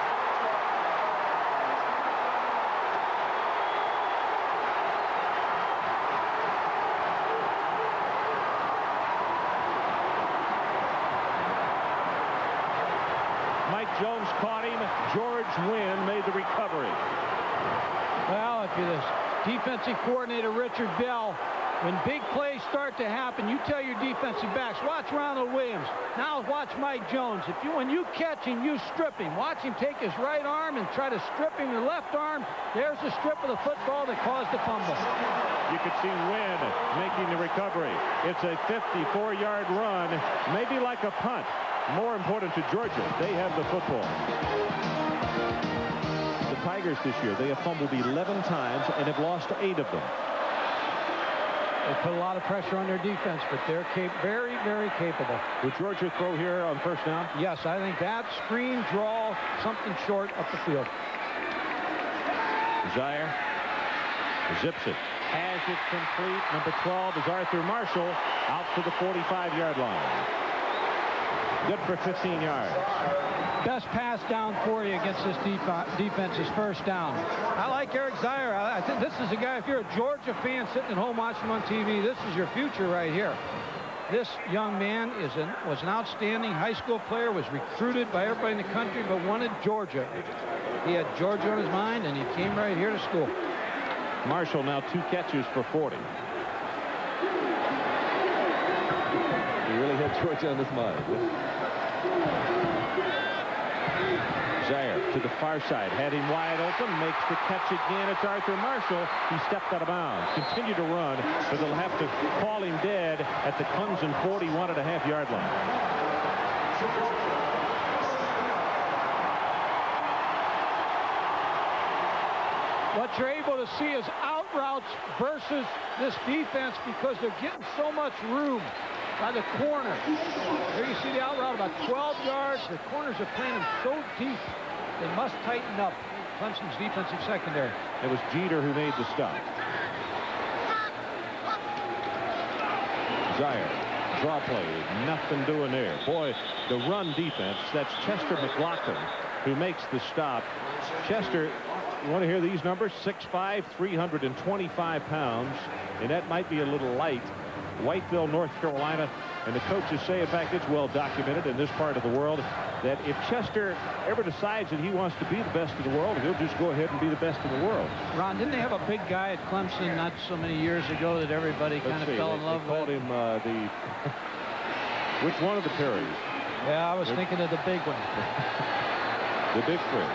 Mike Jones caught him. George Wynn made the recovery. Well, if you're the defensive coordinator, Richard Bell, when big plays start to happen, you tell your defensive backs, watch Ronald Williams. Now watch Mike Jones. When you catch him, you strip him. Watch him take his right arm and try to strip him with left arm. There's the strip of the football that caused the fumble. You can see Wynn making the recovery. It's a 54-yard run, maybe like a punt. More important to Georgia, they have the football. The Tigers this year, they have fumbled 11 times and have lost 8 of them. They put a lot of pressure on their defense, but they're very, very capable. Would Georgia throw here on first down? Yes, I think that screen, draw, something short up the field. Zeier zips it. Has it complete. Number 12 is Arthur Marshall out to the 45-yard line. Good for 15 yards. Best pass down for you against this defense is first down. I like Eric Zeier. I think this is a guy, if you're a Georgia fan sitting at home watching him on TV, this is your future right here. This young man was an outstanding high school player, was recruited by everybody in the country, but wanted Georgia. He had Georgia on his mind, and he came right here to school. Marshall now 2 catches for 40. He really had Georgia on his mind. Zeier to the far side, had him wide open, makes the catch again. It's Arthur Marshall. He stepped out of bounds. Continue to run, but they'll have to call him dead at the Clemson 41.5-yard line. What you're able to see is out routes versus this defense, because they're getting so much room by the corner. Here you see the out route about 12 yards. The corners are playing them so deep. They must tighten up Clemson's defensive secondary. It was Jeter who made the stop. Zeier, draw play, nothing doing there. Boy, the run defense, that's Chester McLaughlin who makes the stop. Chester, you want to hear these numbers? 6'5", 325 pounds, and that might be a little light. Whiteville, North Carolina, and the coaches say, in fact, it's well documented in this part of the world, that if Chester ever decides that he wants to be the best in the world, he'll just go ahead and be the best in the world. Ron, didn't they have a big guy at Clemson not so many years ago that everybody kind of fell in love with? They called him which one of the Perrys? Yeah, I was thinking of the big one. The Big Three.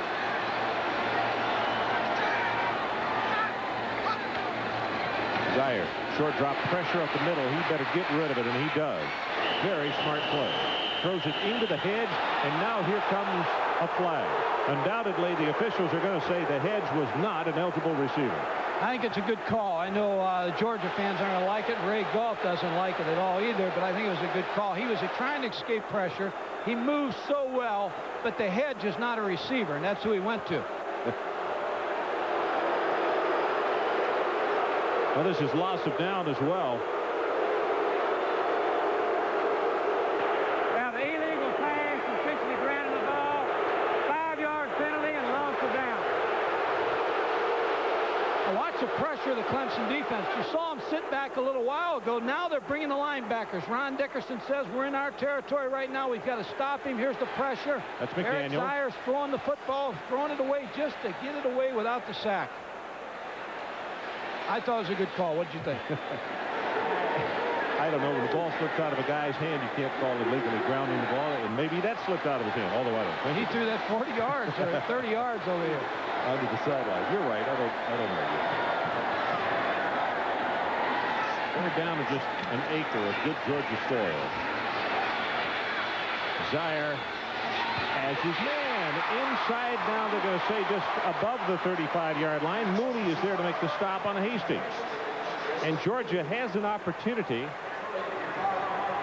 Zeier Short drop pressure up the middle. He better get rid of it, and he does. Very smart play. Throws it into the hedge, and now here comes a flag. Undoubtedly, the officials are going to say the hedge was not an eligible receiver. I think it's a good call. I know the Georgia fans aren't going to like it. Ray Goff doesn't like it at all either, but I think it was a good call. He was trying to escape pressure. He moves so well, but the hedge is not a receiver, and that's who he went to. Well, this is loss of down as well. Now, the illegal pass, officially grounding the ball, 5-yard penalty, and loss of down. Watch the pressure of the Clemson defense. You saw them sit back a little while ago. Now they're bringing the linebackers. Ron Dickerson says we're in our territory right now. We've got to stop him. Here's the pressure. That's McDaniel. Eric Zeier's throwing the football, throwing it away just to get it away without the sack. I thought it was a good call. What did you think? I don't know. When the ball slips out of a guy's hand, you can't call illegally grounding the ball, and maybe that slipped out of his hand. Although I don't think he threw that 40 yards or 30 yards over here. Under the sideline. You're right. I don't know. We're down to just an acre of good Georgia soil. Zeier has his man inside. Now they're going to say just above the 35-yard line. Mooney is there to make the stop on Hastings. And Georgia has an opportunity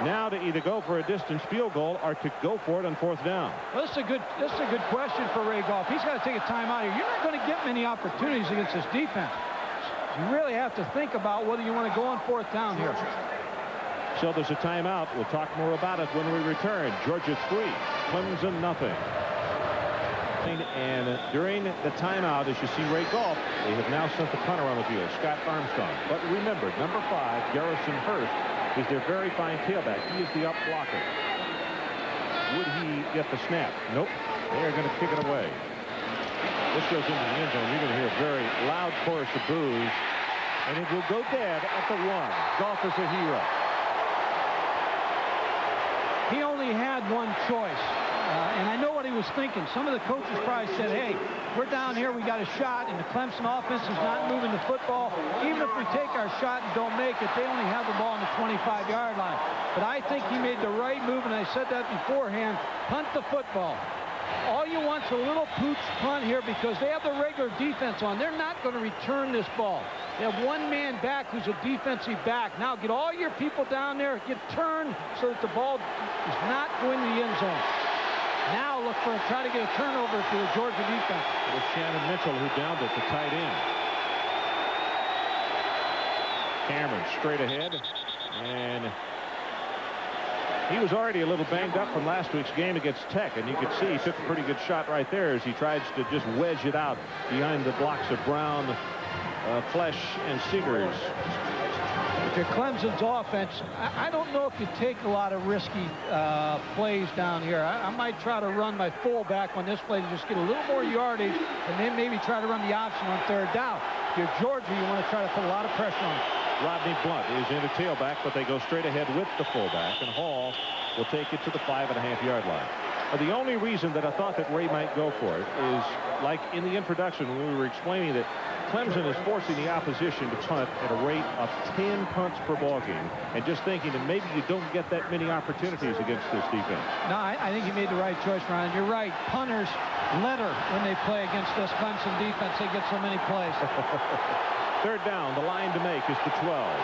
now to either go for a distance field goal or to go for it on 4th down. Well, this is a good question for Ray Goff. He's got to take a timeout here. You're not going to get many opportunities against this defense. You really have to think about whether you want to go on 4th down here. So there's a timeout. We'll talk more about it when we return. Georgia 3, Clemson nothing. And during the timeout, as you see Ray Goff, they have now sent the punter on the field, Scott Armstrong. But remember, number 5, Garrison Hurst, is their very fine tailback. He is the up blocker. Would he get the snap? Nope. They are going to kick it away. This goes into the end zone. You're going to hear a very loud chorus of boos, and it will go dead at the 1. Goff is a hero. He only had one choice. And I know what he was thinking. Some of the coaches probably said, hey, we're down here, we got a shot, and the Clemson offense is not moving the football. Even if we take our shot and don't make it, they only have the ball on the 25-yard line. But I think he made the right move, and I said that beforehand, punt the football. All you want is a little pooch punt here because they have the regular defense on. They're not going to return this ball. They have one man back who's a defensive back. Now get all your people down there, get turned so that the ball is not going to the end zone. Now look for try to get a turnover to the Georgia defense. It was Shannon Mitchell who downed it, the tight end. Cameron straight ahead, and he was already a little banged up from last week's game against Tech, and you could see he took a pretty good shot right there as he tries to just wedge it out behind the blocks of Brown, Flesh, and Seegers. If you're Clemson's offense, I don't know if you take a lot of risky plays down here. I might try to run my fullback on this play to just get a little more yardage, and then maybe try to run the option on 3rd down. If you're Georgia, you want to try to put a lot of pressure on it. Rodney Blunt is in the tailback, but they go straight ahead with the fullback, and Hall will take it to the 5.5-yard line. The only reason that I thought that Ray might go for it is, like in the introduction when we were explaining that Clemson is forcing the opposition to punt at a rate of 10 punts per ball game, and just thinking that maybe you don't get that many opportunities against this defense. No, I think you made the right choice, Ryan. You're right. Punters litter when they play against this Clemson defense. They get so many plays. 3rd down, the line to make is the 12.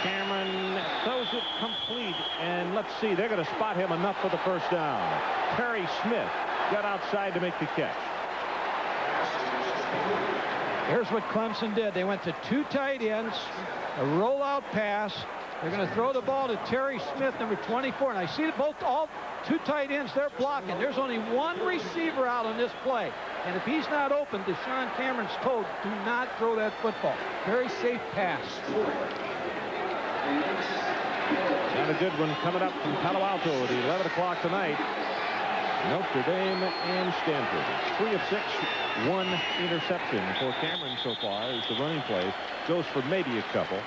Cameron throws it complete, and let's see, they're going to spot him enough for the 1st down. Terry Smith got outside to make the catch. Here's what Clemson did. They went to 2 tight ends, a rollout pass. They're going to throw the ball to Terry Smith, number 24. And I see all 2 tight ends, they're blocking. There's only one receiver out on this play. And if he's not open, Deshaun Cameron's told, do not throw that football. Very safe pass. And a good one coming up from Palo Alto at 11 o'clock tonight. Notre Dame and Stanford. 3 of 6, 1 interception for Cameron so far as the running play goes for maybe a couple.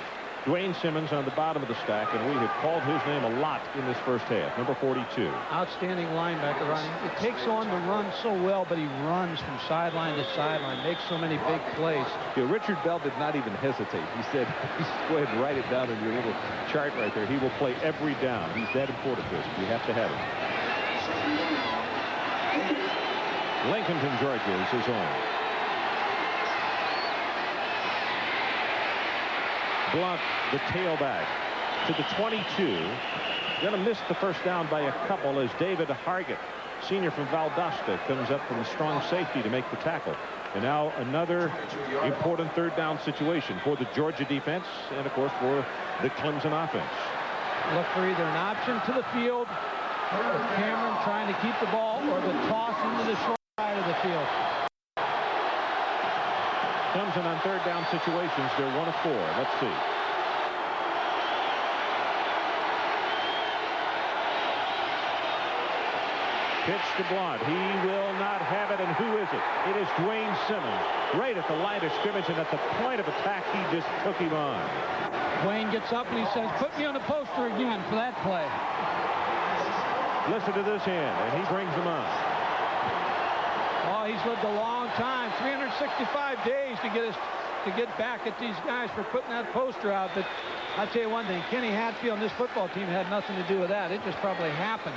Dwayne Simmons on the bottom of the stack, and we have called his name a lot in this first half. Number 42. Outstanding linebacker, Ronnie. It takes on the run so well, but he runs from sideline to sideline, makes so many big plays. Yeah, Richard Bell did not even hesitate. He said, go ahead and write it down in your little chart right there. He will play every down. He's that important to us. You have to have him. Lincolnton, Georgia is his own. Blunt, the tailback, to the 22. Going to miss the first down by a couple as David Hargett, senior from Valdosta, comes up from the strong safety to make the tackle. And now another important third down situation for the Georgia defense and, of course, for the Clemson offense. Look for either an option to the field, or Cameron trying to keep the ball, or the toss into the short side of the field. Clemson on third down situations, they're 1 of 4. Let's see. Pitch to Blunt. He will not have it, and who is it? It is Dwayne Simmons, right at the line of scrimmage, and at the point of attack, he just took him on. Dwayne gets up and he says, put me on the poster again for that play. Listen to this hand, and he brings him on. Oh, he's lived a long time, 365 days to get back at these guys for putting that poster out. But I'll tell you one thing, Kenny Hatfield and this football team had nothing to do with that. It just probably happened.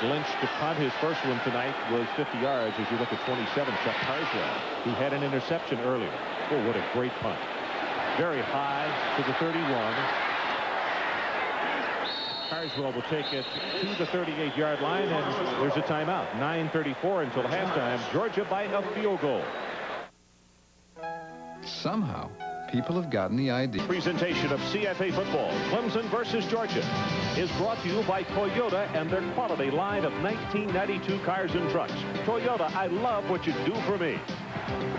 Lynch to punt his first one tonight was 50 yards. As you look at 27, Chuck Carswell, who had an interception earlier. Oh, what a great punt. Very high to the 31. Carswell will take it to the 38-yard line, and there's a timeout. 9:34 until halftime. Georgia by a field goal. Somehow, people have gotten the idea. Presentation of CFA football, Clemson versus Georgia, is brought to you by Toyota and their quality line of 1992 cars and trucks. Toyota, I love what you do for me.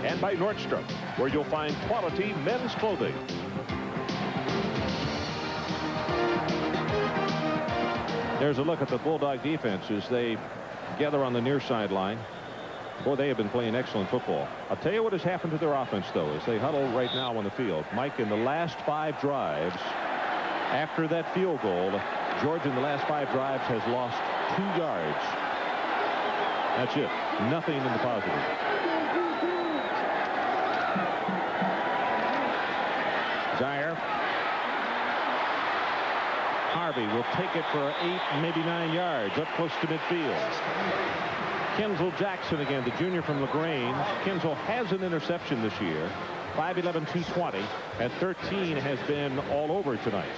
And by Nordstrom, where you'll find quality men's clothing. There's a look at the Bulldog defense as they gather on the near sideline. Boy, they have been playing excellent football. I'll tell you what has happened to their offense, though, as they huddle right now on the field. Mike, in the last 5 drives, after that field goal, Georgia in the last 5 drives has lost 2 yards. That's it. Nothing in the positive. Zeier. Harvey will take it for 8, maybe 9 yards, up close to midfield. Kenzel Jackson again, the junior from LaGrange. Kenzel has an interception this year. 5'11", 220. At 13 has been all over tonight.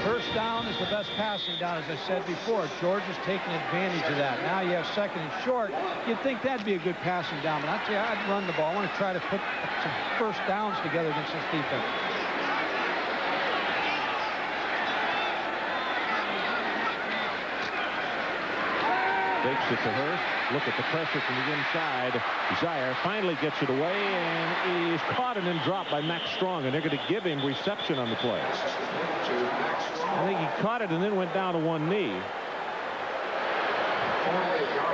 First down is the best passing down, as I said before. Georgia's taking advantage of that. Now you have second and short. You'd think that'd be a good passing down, but I'd say I'd run the ball. I want to try to put some first downs together against this defense. Takes it to Hurst. Look at the pressure from the inside. Zeier finally gets it away, and he's caught and then dropped by Max Strong, and they're going to give him reception on the play. I think he caught it and then went down to one knee.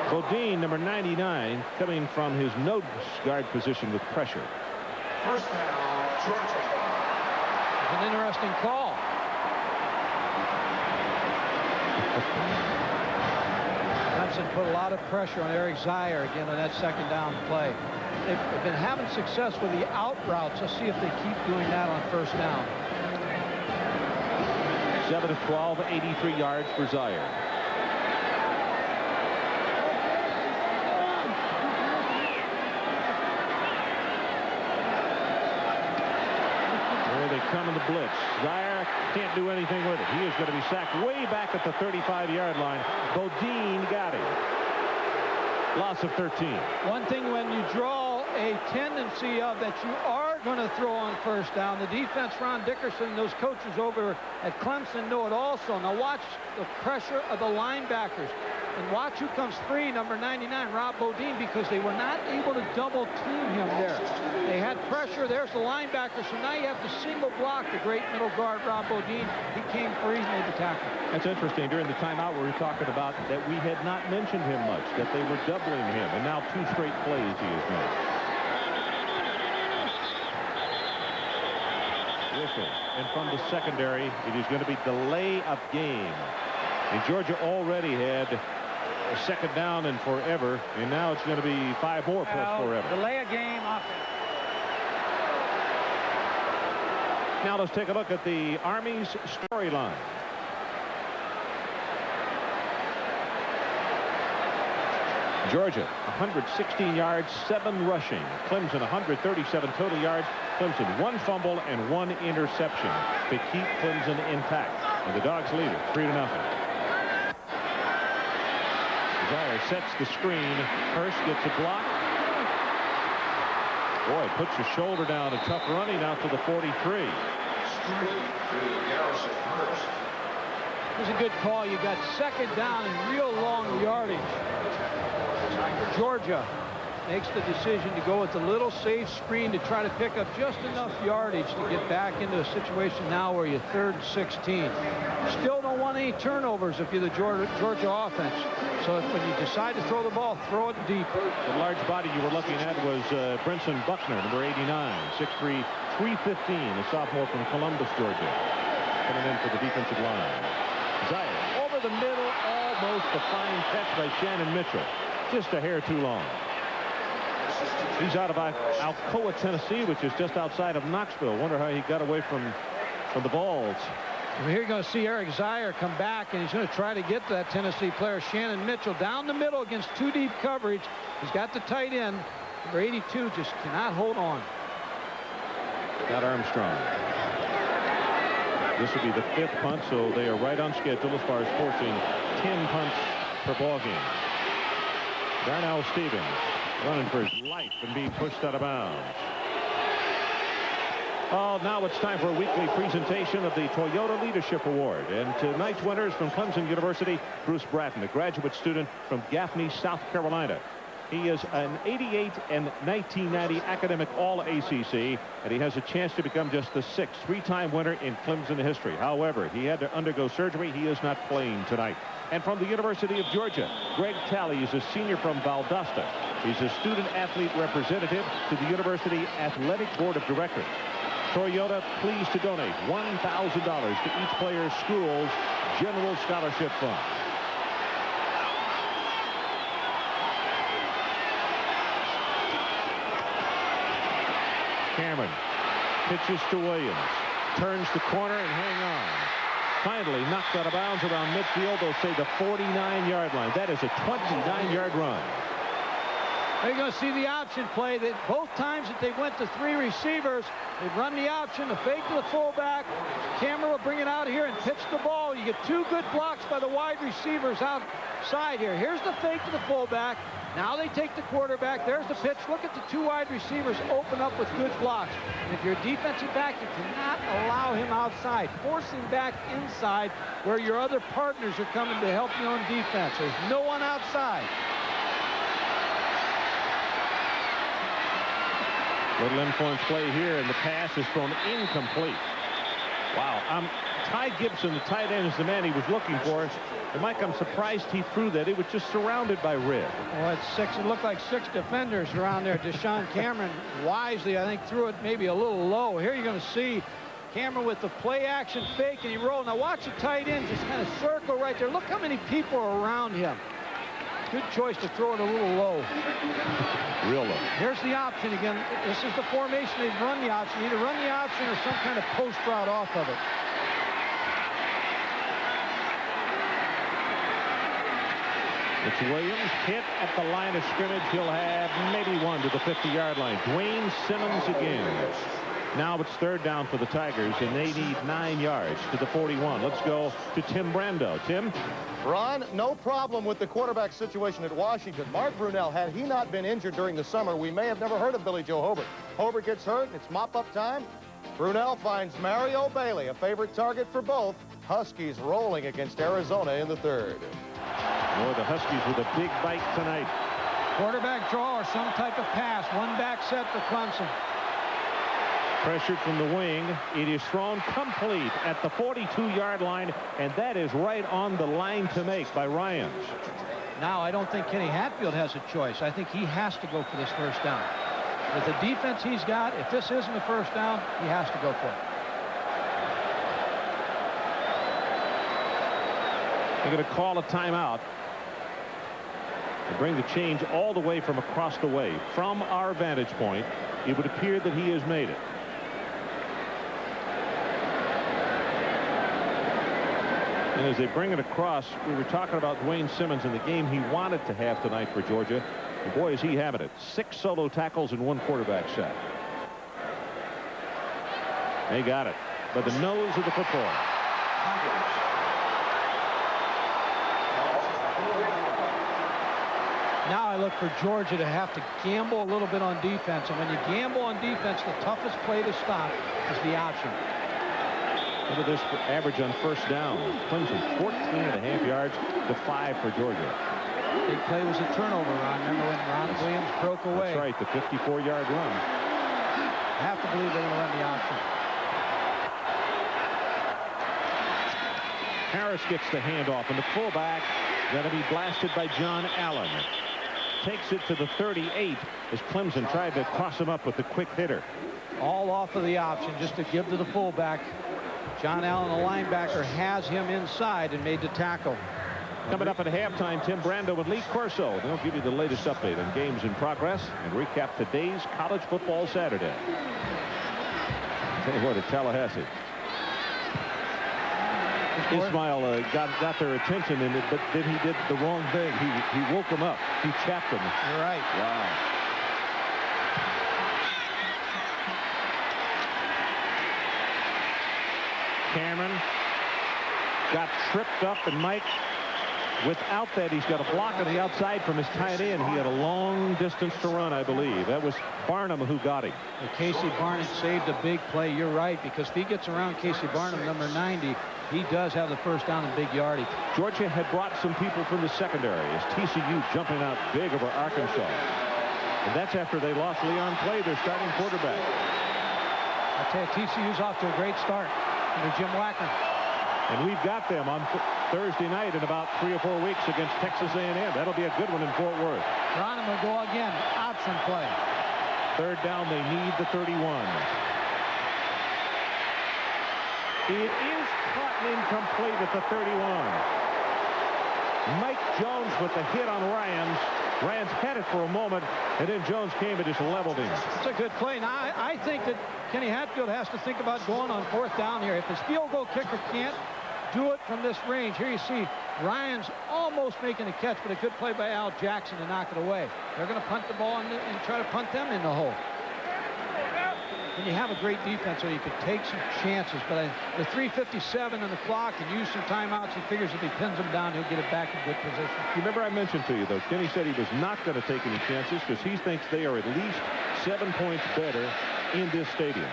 Bodine, number 99, coming from his nose guard position with pressure. First down, Georgia. An interesting call. Clemson put a lot of pressure on Eric Zeier again on that second down play. They've been having success with the out routes. Let's see if they keep doing that on first down. 7 of 12, 83 yards for Zeier. There they come in the blitz. Zeier can't do anything with it. He is going to be sacked way back at the 35-yard line. Bodine got him. Loss of 13. One thing when you draw a tendency of that you are going to throw on first down, the defense, Ron Dickerson, those coaches over at Clemson know it also. Now watch the pressure of the linebackers. And watch who comes free, number 99, Rob Bodine, because they were not able to double team him there. They had pressure. There's the linebacker. So now you have to single block the great middle guard, Rob Bodine. He came free, made the tackle. That's interesting. During the timeout, we were talking about that we had not mentioned him much, that they were doubling him, and now 2 straight plays he has made. Whistle. And from the secondary, it is going to be delay of game. And Georgia already had a second down and forever, and now it's going to be 5 more plus forever. Delay a game offense. Now let's take a look at the Army's storyline. Georgia 116 yards, 7 rushing. Clemson 137 total yards. Clemson 1 fumble and 1 interception to keep Clemson intact. And the Dogs lead it 3-0. Zeier sets the screen. Hurst gets a block. Boy, puts your shoulder down. A tough running out to the 43. It was a good call. You got second down and real long yardage. Georgia makes the decision to go with the little safe screen to try to pick up just enough yardage to get back into a situation now where you're 3rd and 16. Still don't want any turnovers if you're the Georgia offense. So when you decide to throw the ball, throw it deep. The large body you were looking at was Brinson Buckner, number 89, 6'3", 315, a sophomore from Columbus, Georgia, coming in for the defensive line. Zeier over the middle, almost a fine catch by Shannon Mitchell. Just a hair too long. He's out of Alcoa, Tennessee, which is just outside of Knoxville. Wonder how he got away from the balls. Well, here you're going to see Eric Zeier come back, and he's going to try to get that Tennessee player, Shannon Mitchell, down the middle against 2 deep coverage. He's got the tight end. Number 82 just cannot hold on. Got Armstrong. This will be the 5th punt, so they are right on schedule as far as forcing 10 punts per ball game. Darnell Stevens running for his life and being pushed out of bounds. Oh, now it's time for a weekly presentation of the Toyota Leadership Award. And tonight's winner is from Clemson University, Bruce Bratton, a graduate student from Gaffney, South Carolina. He is an 88 and 1990 academic All-ACC, and he has a chance to become just the 6th 3-time winner in Clemson history. However, he had to undergo surgery. He is not playing tonight. And from the University of Georgia, Greg Talley is a senior from Valdosta. He's a student-athlete representative to the University Athletic Board of Directors. Toyota pleased to donate $1,000 to each player's school's general scholarship fund. Cameron pitches to Williams, turns the corner and hang on. Finally knocked out of bounds around midfield. They'll say the 49-yard line. That is a 29-yard run. You're going to see the option play that both times that they went to 3 receivers, they've run the option, the fake to the fullback. Cameron will bring it out here and pitch the ball. You get 2 good blocks by the wide receivers outside here. Here's the fake to the fullback. Now they take the quarterback. There's the pitch. Look at the 2 wide receivers open up with good blocks. And if you're a defensive back, you cannot allow him outside. Force him back inside where your other partners are coming to help you on defense. There's no one outside. Little influence play here, and the pass is thrown incomplete. Wow. Ty Gibson, the tight end, is the man he was looking for. And Mike, I'm surprised he threw that. He was just surrounded by red. Well, it's 6. It looked like 6 defenders around there. Deshaun Cameron wisely, I think, threw it maybe a little low. Here you're going to see Cameron with the play action fake, and he rolled. Now watch the tight end just kind of circle right there. Look how many people are around him. Good choice to throw it a little low. Real low. Here's the option again. This is the formation. They've run the option. Either run the option or some kind of post route off of it. It's Williams hit at the line of scrimmage. He'll have maybe 1 to the 50-yard line. Dwayne Simmons again. Now it's 3rd down for the Tigers, and they need 9 yards to the 41. Let's go to Tim Brando. Tim? Ron, no problem with the quarterback situation at Washington. Mark Brunell, had he not been injured during the summer, we may have never heard of Billy Joe Hobart. Hobart gets hurt, and it's mop-up time. Brunell finds Mario Bailey, a favorite target for both. Huskies rolling against Arizona in the 3rd. Boy, the Huskies with a big bite tonight. Quarterback draw or some type of pass. 1 back set for Clemson. Pressured from the wing. It is thrown complete at the 42-yard line, and that is right on the line to make by Ryans. Now, I don't think Kenny Hatfield has a choice. I think he has to go for this 1st down. With the defense he's got, if this isn't a 1st down, he has to go for it. They're going to call a timeout and bring the change all the way from across the way. From our vantage point, it would appear that he has made it. And as they bring it across, we were talking about Dwayne Simmons in the game he wanted to have tonight for Georgia. And boy, is he having it. 6 solo tackles and 1 quarterback sack. They got it by the nose of the football. Now I look for Georgia to have to gamble a little bit on defense. And when you gamble on defense, the toughest play to stop is the option. Look at this average on first down. Clemson 14.5 yards to 5 for Georgia. Big play was a turnover, Ron. Remember when Ron Williams broke away? That's right, the 54-yard run. I have to believe they're going to run the option. Harris gets the handoff, and the fullback going to be blasted by John Allen. Takes it to the 38 as Clemson tried to cross him up with the quick hitter. All off of the option just to give to the fullback. John Allen, the linebacker, has him inside and made the tackle. Coming up at halftime, Tim Brando with Lee Corso. They'll give you the latest update on games in progress and recap today's college football Saturday. Tell you what, at Tallahassee. Ismail got their attention, but then he did the wrong thing. He woke them up. He chapped them. You're right. Wow. Cameron got tripped up, and Mike, without that, he's got a block on the outside from his tight end. He had a long distance to run, I believe. That was Barnum who got him. And Casey Barnum saved a big play. You're right, because if he gets around Casey Barnum, number 90, he does have the first down in big yardage. Georgia had brought some people from the secondary as TCU jumping out big over Arkansas. And that's after they lost Leon Clay, their starting quarterback. I tell you, TCU's off to a great start under Jim Wacker. And we've got them on Thursday night in about 3 or 4 weeks against Texas A&M. That'll be a good one in Fort Worth. Ronham will go again. Option play. Third down, they need the 31. It is caught and incomplete at the 31. Mike Jones with the hit on Ryans. Ryans had it for a moment, and then Jones came and just leveled him. It's a good play. Now, I think that Kenny Hatfield has to think about going on 4th down here. If his field goal kicker can't do it from this range, here you see Ryans almost making a catch, but a good play by Al Jackson to knock it away. They're going to punt the ball and try to punt them in the hole. When you have a great defense, so you could take some chances, but the 3:57 on the clock and use some timeouts, he figures if he pins them down, he'll get it back in good position. You remember I mentioned to you, though, Kenny said he was not going to take any chances because he thinks they are at least 7 points better in this stadium.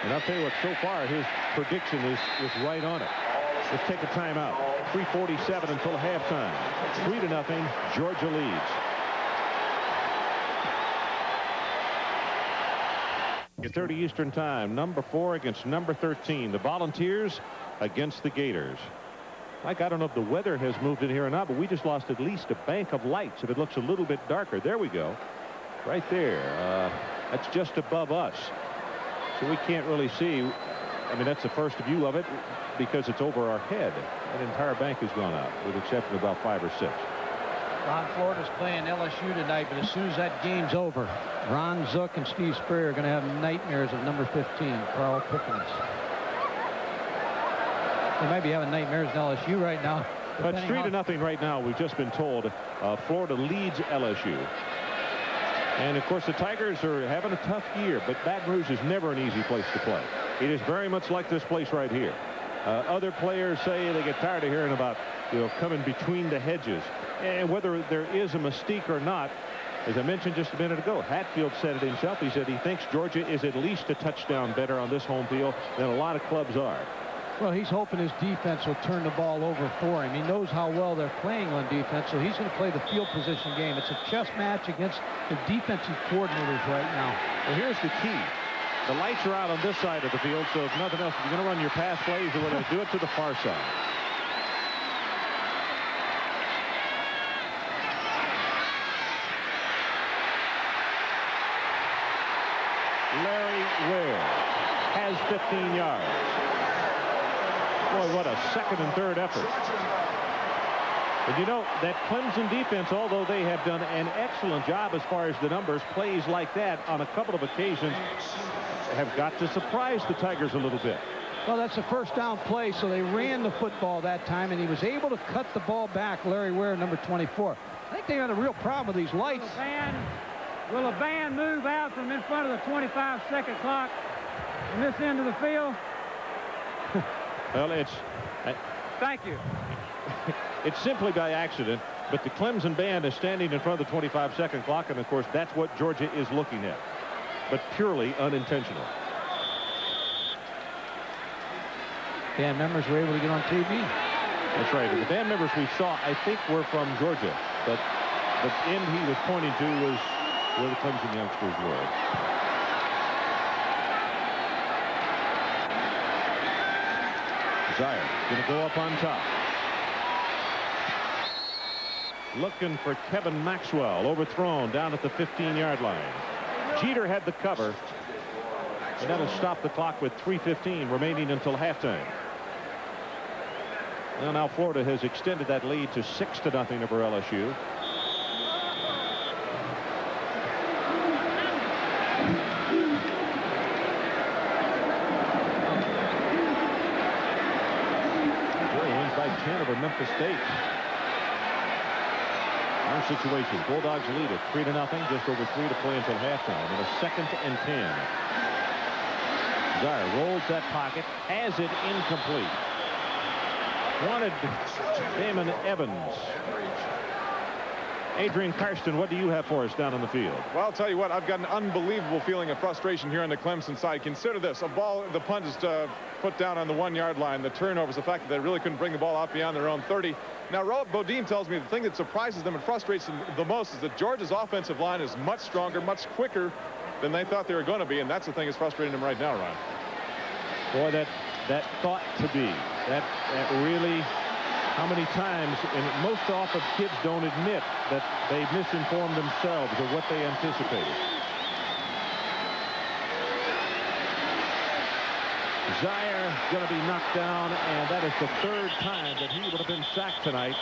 And I'll tell you what, so far his prediction is right on it. Let's take a timeout. 3:47 until halftime. 3-0, Georgia leads. At 30 Eastern time, number 4 against number 13. The Volunteers against the Gators. Mike, I don't know if the weather has moved in here or not, but we just lost at least a bank of lights. If it looks a little bit darker, there we go. Right there. That's just above us. So we can't really see. I mean, that's the first view of it because it's over our head. That entire bank has gone out, with the exception of about 5 or 6. Ron Florida's playing LSU tonight, but as soon as that game's over, Ron Zook and Steve Spurrier are going to have nightmares of number 15, Carl Pickens. They might be having nightmares in LSU right now. But it's 3-0 right now. We've just been told Florida leads LSU. And, of course, the Tigers are having a tough year, but Baton Rouge is never an easy place to play. It is very much like this place right here. Other players say they get tired of hearing about, coming between the hedges. And whether there is a mystique or not, as I mentioned just a minute ago, Hatfield said it himself. He said he thinks Georgia is at least a touchdown better on this home field than a lot of clubs are. Well, he's hoping his defense will turn the ball over for him. He knows how well they're playing on defense, so he's going to play the field position game. It's a chess match against the defensive coordinators right now. Well, here's the key. The lights are out on this side of the field, so if nothing else, if you're going to run your pass plays, you're going to do it to the far side. Larry Ware has 15 yards. Boy, what a second and third effort. And you know, that Clemson defense, although they have done an excellent job as far as the numbers, plays like that on a couple of occasions have got to surprise the Tigers a little bit. Well, that's a first down play, so they ran the football that time, and he was able to cut the ball back, Larry Ware, number 24. I think they had a real problem with these lights. Will a band move out from in front of the 25-second clock from this end of the field? Well, it's... Thank you. It's simply by accident, but the Clemson band is standing in front of the 25-second clock, and of course that's what Georgia is looking at, but purely unintentional. Band members were able to get on TV. That's right. And the band members we saw, I think, were from Georgia, but the end he was pointing to was where the Clemson youngsters were. Zeier going to go up on top. Looking for Kevin Maxwell, overthrown down at the 15-yard line. Jeter had the cover, and that'll stop the clock with 3:15 remaining until halftime. Well, now Florida has extended that lead to 6-0 over LSU. Georgia wins by 10 over Memphis State. Our situation, Bulldogs lead it 3-0, just over 3 to play until halftime, and a 2nd and 10. Zeier rolls that pocket, has it incomplete. Wanted Damon Evans. Adrian Karsten, what do you have for us down on the field? Well, I'll tell you what, I've got an unbelievable feeling of frustration here on the Clemson side. Consider this, a ball, the punt is put down on the 1-yard line. The turnovers, the fact that they really couldn't bring the ball out beyond their own 30. Now, Rob Bodine tells me the thing that surprises them and frustrates them the most is that Georgia's offensive line is much stronger, much quicker than they thought they were going to be, and that's the thing that's frustrating them right now, Ron. Boy, that thought to be, that really, how many times, and most often kids don't admit that they misinformed themselves of what they anticipated. Zeier going to be knocked down, and that is the 3rd time that he would have been sacked tonight.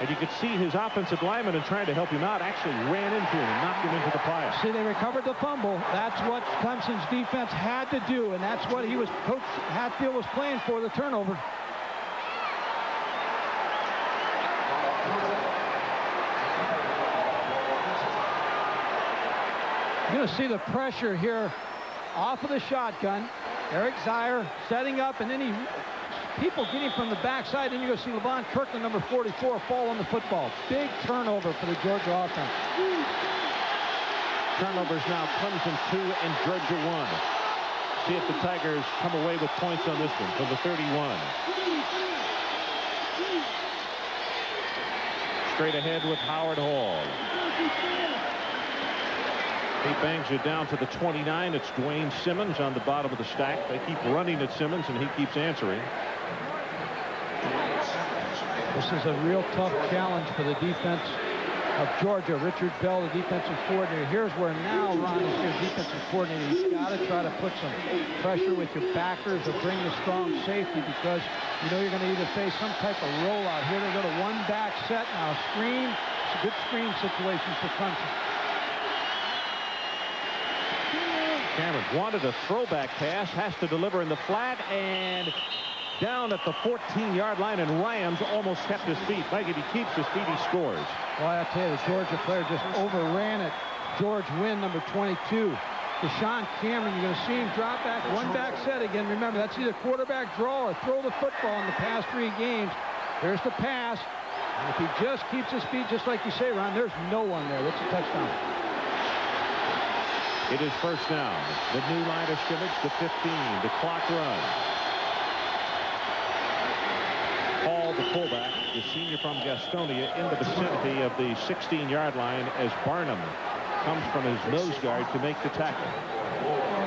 And you could see his offensive lineman, in trying to help him out, actually ran into him and knocked him into the pile. See, they recovered the fumble. That's what Clemson's defense had to do, and that's what Coach Hatfield was playing for, the turnover. You're going to see the pressure here off of the shotgun. Eric Zeier setting up, and then people getting from the backside, and you're going to see LeVon Kirkland, number 44, fall on the football. Big turnover for the Georgia offense. Turnovers now, Clemson 2 and Georgia 1. See if the Tigers come away with points on this one from the 31. Straight ahead with Howard Hall. He bangs it down to the 29. It's Dwayne Simmons on the bottom of the stack. They keep running at Simmons, and he keeps answering. This is a real tough challenge for the defense of Georgia. Richard Bell, the defensive coordinator. Here's where now Ron is their defensive coordinator. He's got to try to put some pressure with your backers or bring the strong safety, because you know you're going to either face some type of rollout. Here they go to 1-back set now. Screen. It's a good screen situation for Clemson. Cameron wanted a throwback pass, has to deliver in the flat, and down at the 14-yard line, and Rams almost kept his feet. Mike, if he keeps his feet, he scores. Well, I tell you, the Georgia player just overran it. George Wynn, number 22. Deshaun Cameron, you're going to see him drop back, 1-back set again. Remember, that's either quarterback draw or throw the football in the past 3 games. There's the pass. And if he just keeps his feet, just like you say, Ron, there's no one there. That's a touchdown. It is first down. The new line of scrimmage, the 15. The clock runs. Paul, the fullback, the senior from Gastonia, in the vicinity of the 16-yard line as Barnum comes from his nose guard to make the tackle.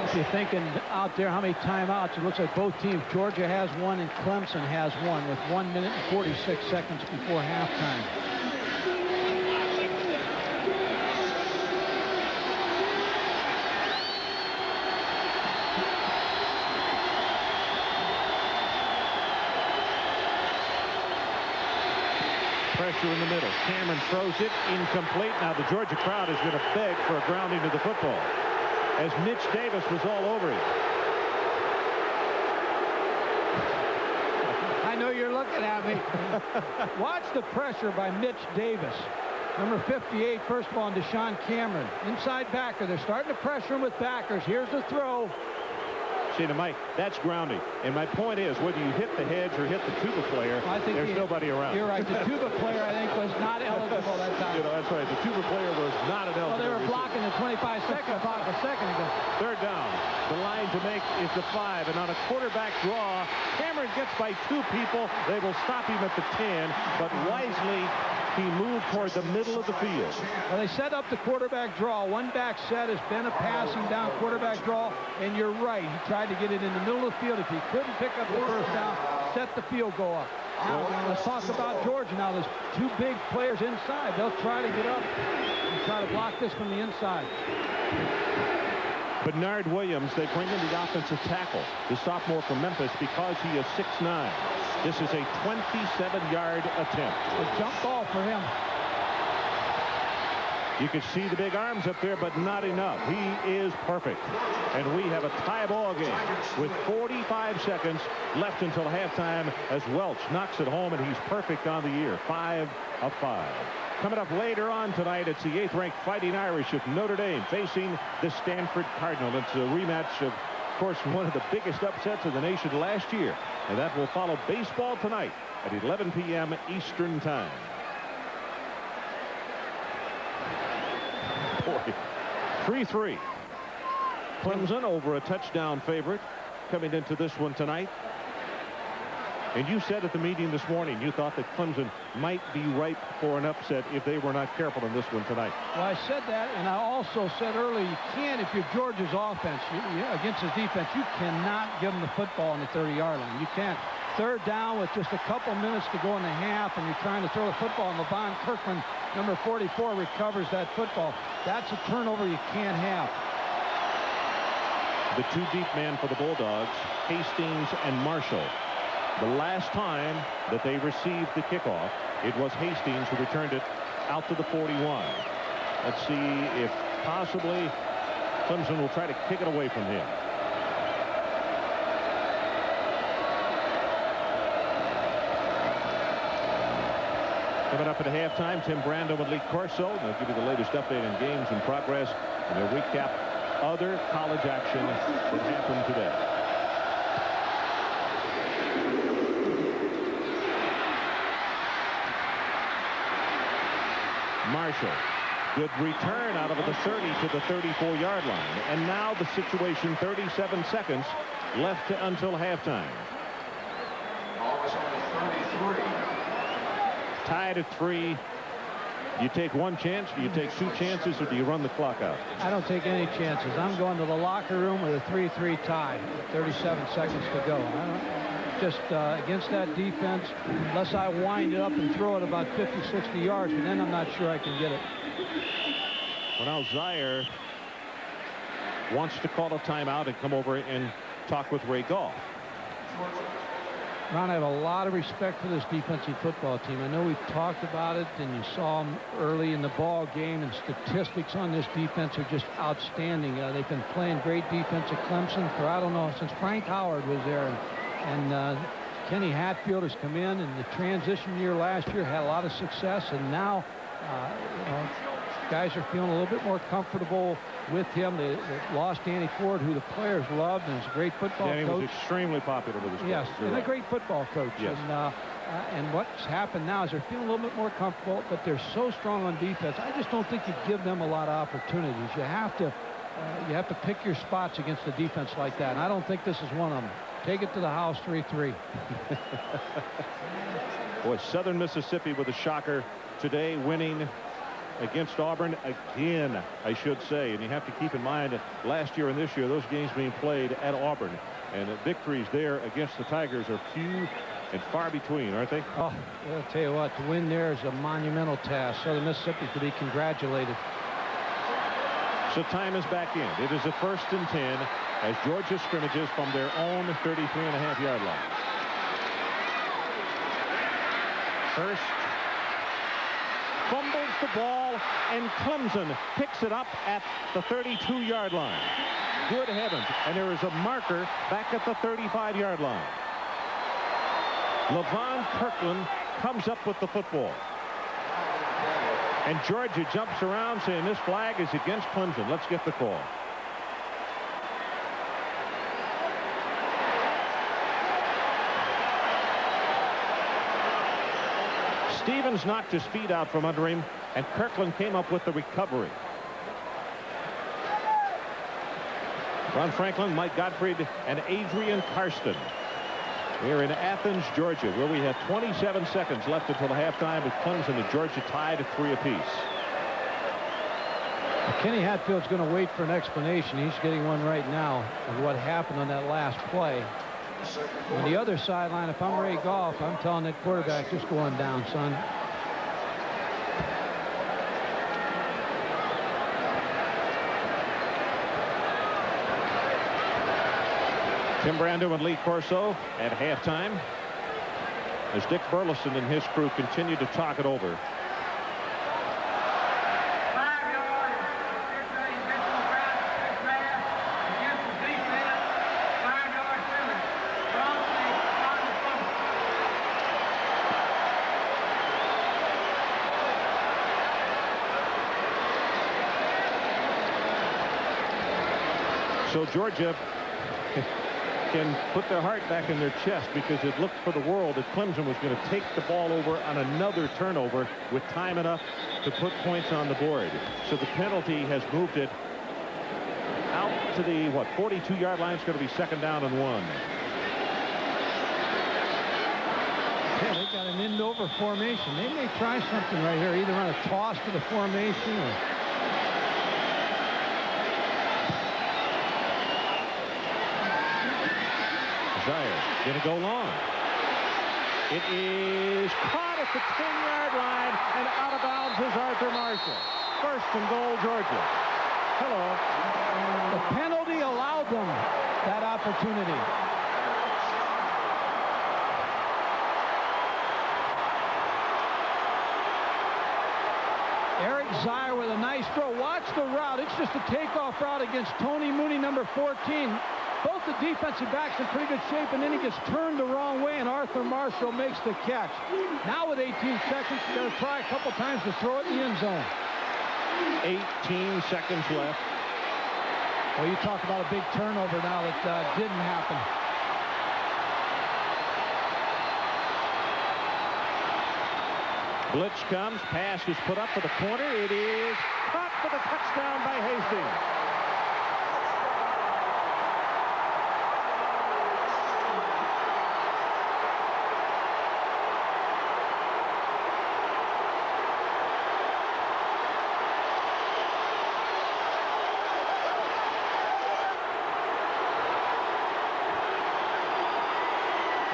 If you're thinking out there how many timeouts, it looks like both teams, Georgia has one and Clemson has one, with 1 minute and 46 seconds before halftime. pressure in the middle. Cameron throws it incomplete. Now the Georgia crowd is going to beg for a grounding to the football, as Mitch Davis was all over it. I know you're looking at me. Watch the pressure by Mitch Davis. Number 58, first of all, on Deshaun Cameron. Inside backer. They're starting to pressure him with backers. Here's the throw. See, now, Mike, that's grounding. And my point is, whether you hit the hedge or hit the tuba player, there's nobody around. You're right. The tuba player, I think, was not eligible that time. You know, that's right. The tuba player was not an eligible. Well, they were blocking the 25-second clock a second ago. Third down. The line to make is the 5. And on a quarterback draw, Cameron gets by 2 people. They will stop him at the 10. But wisely, he moved toward the middle of the field. Well, they set up the quarterback draw. One back set has been a passing down quarterback draw. And you're right. He tried to get it in the middle of the field. If he couldn't pick up the first down, set the field goal up. Now, let's talk about Georgia. Now, there's 2 big players inside. They'll try to get up and try to block this from the inside. Bernard Williams, they bring in the offensive tackle, the sophomore from Memphis, because he is 6'9". This is a 27-yard attempt. A jump ball for him. You can see the big arms up there, but not enough. He is perfect. And we have a tie ball game with 45 seconds left until halftime as Welch knocks it home, and he's perfect on the year. 5 of 5. Coming up later on tonight, it's the 8th-ranked Fighting Irish of Notre Dame facing the Stanford Cardinal. It's a rematch of course, one of the biggest upsets of the nation last year. And that will follow baseball tonight at 11 p.m. Eastern Time. Boy, 3-3. Clemson over a touchdown favorite coming into this one tonight. And you said at the meeting this morning you thought that Clemson might be ripe for an upset if they were not careful in this one tonight. Well, I said that, and I also said earlier, you can't, if you're Georgia's offense, against his defense, you cannot give them the football on the 30-yard line. You can't. Third down with just a couple minutes to go in the half, and you're trying to throw the football, and LeVon Kirkman, number 44, recovers that football. That's a turnover you can't have. The 2 deep man for the Bulldogs, Hastings and Marshall. The last time that they received the kickoff, it was Hastings who returned it out to the 41. Let's see if possibly Clemson will try to kick it away from him. Coming up at halftime, Tim Brando and Lee Corso. They'll give you the latest update on games in progress, and they'll recap other college action that happened today. Marshall, good return out of the 30 to the 34-yard line. And now the situation, 37 seconds left until halftime. Tied at 3. You take one chance, do you take 2 chances, or do you run the clock out? I don't take any chances. I'm going to the locker room with a 3-3 tie. 37 seconds to go. Just against that defense, unless I wind it up and throw it about 50, 60 yards, but then I'm not sure I can get it. Well, now Zeier wants to call a timeout and come over and talk with Ray Goff. Ron, I have a lot of respect for this defensive football team. I know we've talked about it, and you saw them early in the ball game, and statistics on this defense are just outstanding. They've been playing great defense at Clemson for, I don't know, since Frank Howard was there. And Kenny Hatfield has come in, and the transition year last year had a lot of success, and now guys are feeling a little bit more comfortable with him. They lost Danny Ford, who the players loved, and is a great football coach. Danny was extremely popular with his players. Yes, and a great football coach. Yes. And what's happened now is they're feeling a little bit more comfortable, but they're so strong on defense. I just don't think you give them a lot of opportunities. You have to pick your spots against a defense like that, and I don't think this is one of them. Take it to the house, 3-3. Boy, Southern Mississippi with a shocker today, winning against Auburn again, I should say. And you have to keep in mind last year and this year, those games being played at Auburn. And the victories there against the Tigers are few and far between, aren't they? Oh, I'll tell you what, to win there is a monumental task. Southern Mississippi to be congratulated. So time is back in. It is a 1st and 10 as Georgia scrimmages from their own 33.5-yard line. 1st the ball, and Clemson picks it up at the 32-yard line. Good heavens. And there is a marker back at the 35-yard line. LaVon Kirkland comes up with the football. And Georgia jumps around saying this flag is against Clemson. Let's get the call. Stevens knocked his feet out from under him, and Kirkland came up with the recovery. Ron Franklin, Mike Gottfried, and Adrian Karsten. We're in Athens, Georgia, where we have 27 seconds left until the halftime with Clemson and Georgia tied at 3 apiece. Kenny Hatfield's going to wait for an explanation. He's getting one right now of what happened on that last play. On the other sideline, if I'm Ray Goff, I'm telling that quarterback, just go on down, son. Tim Brando and Lee Corso at halftime as Dick Burleson and his crew continue to talk it over. So Georgia can put their heart back in their chest because it looked for the world that Clemson was going to take the ball over on another turnover with time enough to put points on the board. So the penalty has moved it out to the, 42-yard line. It's going to be 2nd down and 1. Yeah, they got an end-over formation. They may try something right here, either run a toss to the formation or... Zeier going to go long. It is caught at the 10-yard line, and out of bounds is Arthur Marshall. 1st and goal, Georgia. Hello. The penalty allowed them that opportunity. Eric Zeier with a nice throw. Watch the route. It's just a takeoff route against Tony Mooney, number 14. Both the defensive backs in pretty good shape, and then he gets turned the wrong way, and Arthur Marshall makes the catch. Now with 18 seconds, you got to try a couple times to throw it in the end zone. 18 seconds left. Well, you talk about a big turnover now that didn't happen. Blitz comes. Pass is put up for the corner. It is caught for the touchdown by Hastings.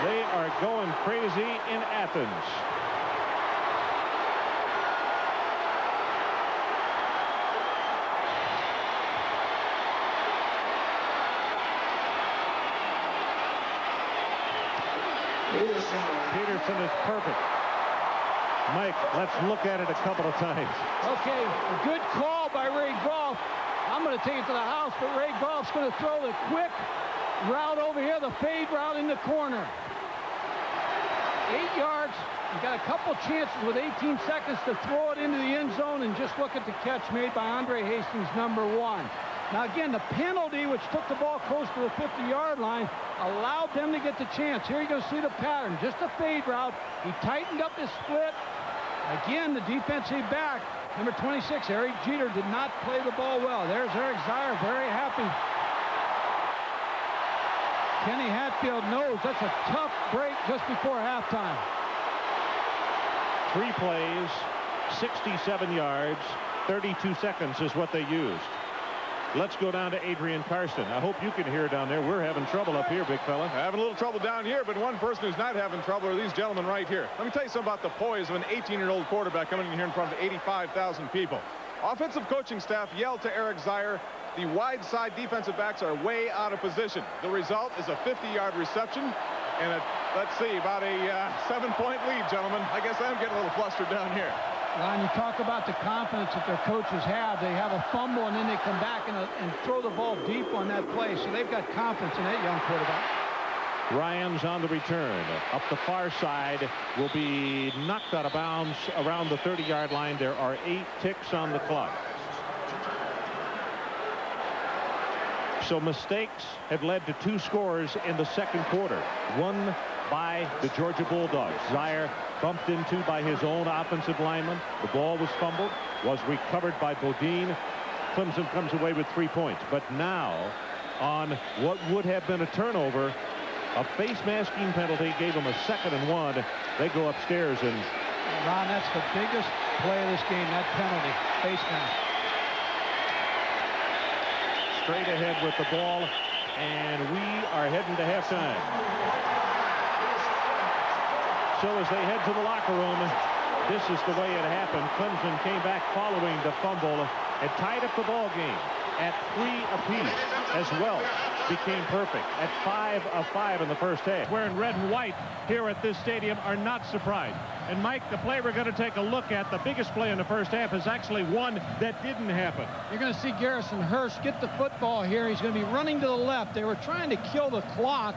They are going crazy in Athens. Peterson is perfect. Mike, let's look at it a couple of times. Okay, a good call by Ray Goff. I'm going to take it to the house, but Ray Goff's going to throw the quick route over here, the fade route in the corner. 8 yards. You got a couple chances with 18 seconds to throw it into the end zone, and just look at the catch made by Andre Hastings, number 1. Now again, the penalty, which took the ball close to the 50-yard line, allowed them to get the chance. Here you're going to see the pattern. Just a fade route. He tightened up his split. Again, the defensive back, number 26, Eric Jeter, did not play the ball well. There's Eric Zeier, very happy. Kenny Hatfield knows that's a tough break just before halftime. 3 plays, 67 yards, 32 seconds is what they used. Let's go down to Adrian Karsten. I hope you can hear down there. We're having trouble up here, big fella. Having a little trouble down here, but one person who's not having trouble are these gentlemen right here. Let me tell you something about the poise of an 18-year-old quarterback coming in here in front of 85,000 people. Offensive coaching staff yelled to Eric Zeier, the wide side defensive backs are way out of position. The result is a 50-yard reception and let's see, about a 7-point lead, gentlemen. I guess I'm getting a little flustered down here. Ron, you talk about the confidence that their coaches have. They have a fumble, and then they come back and throw the ball deep on that play. So they've got confidence in that young quarterback. Ryan's on the return. Up the far side, will be knocked out of bounds around the 30-yard line. There are 8 ticks on the clock. So mistakes have led to 2 scores in the second quarter. One by the Georgia Bulldogs. Zeier bumped into by his own offensive lineman. The ball was fumbled, was recovered by Bodine. Clemson comes away with 3 points. But now, on what would have been a turnover, a face masking penalty gave them a 2nd and 1. They go upstairs, and Ron, that's the biggest play of this game, that penalty, face mask. Straight ahead with the ball, and we are heading to halftime. So as they head to the locker room, this is the way it happened. Clemson came back following the fumble and tied up the ball game at 3 apiece as well. Became perfect at 5 of 5 in the first half. Wearing red and white here at this stadium are not surprised. And Mike, the play we're going to take a look at, the biggest play in the first half, is actually one that didn't happen. You're going to see Garrison Hurst get the football here. He's going to be running to the left. They were trying to kill the clock,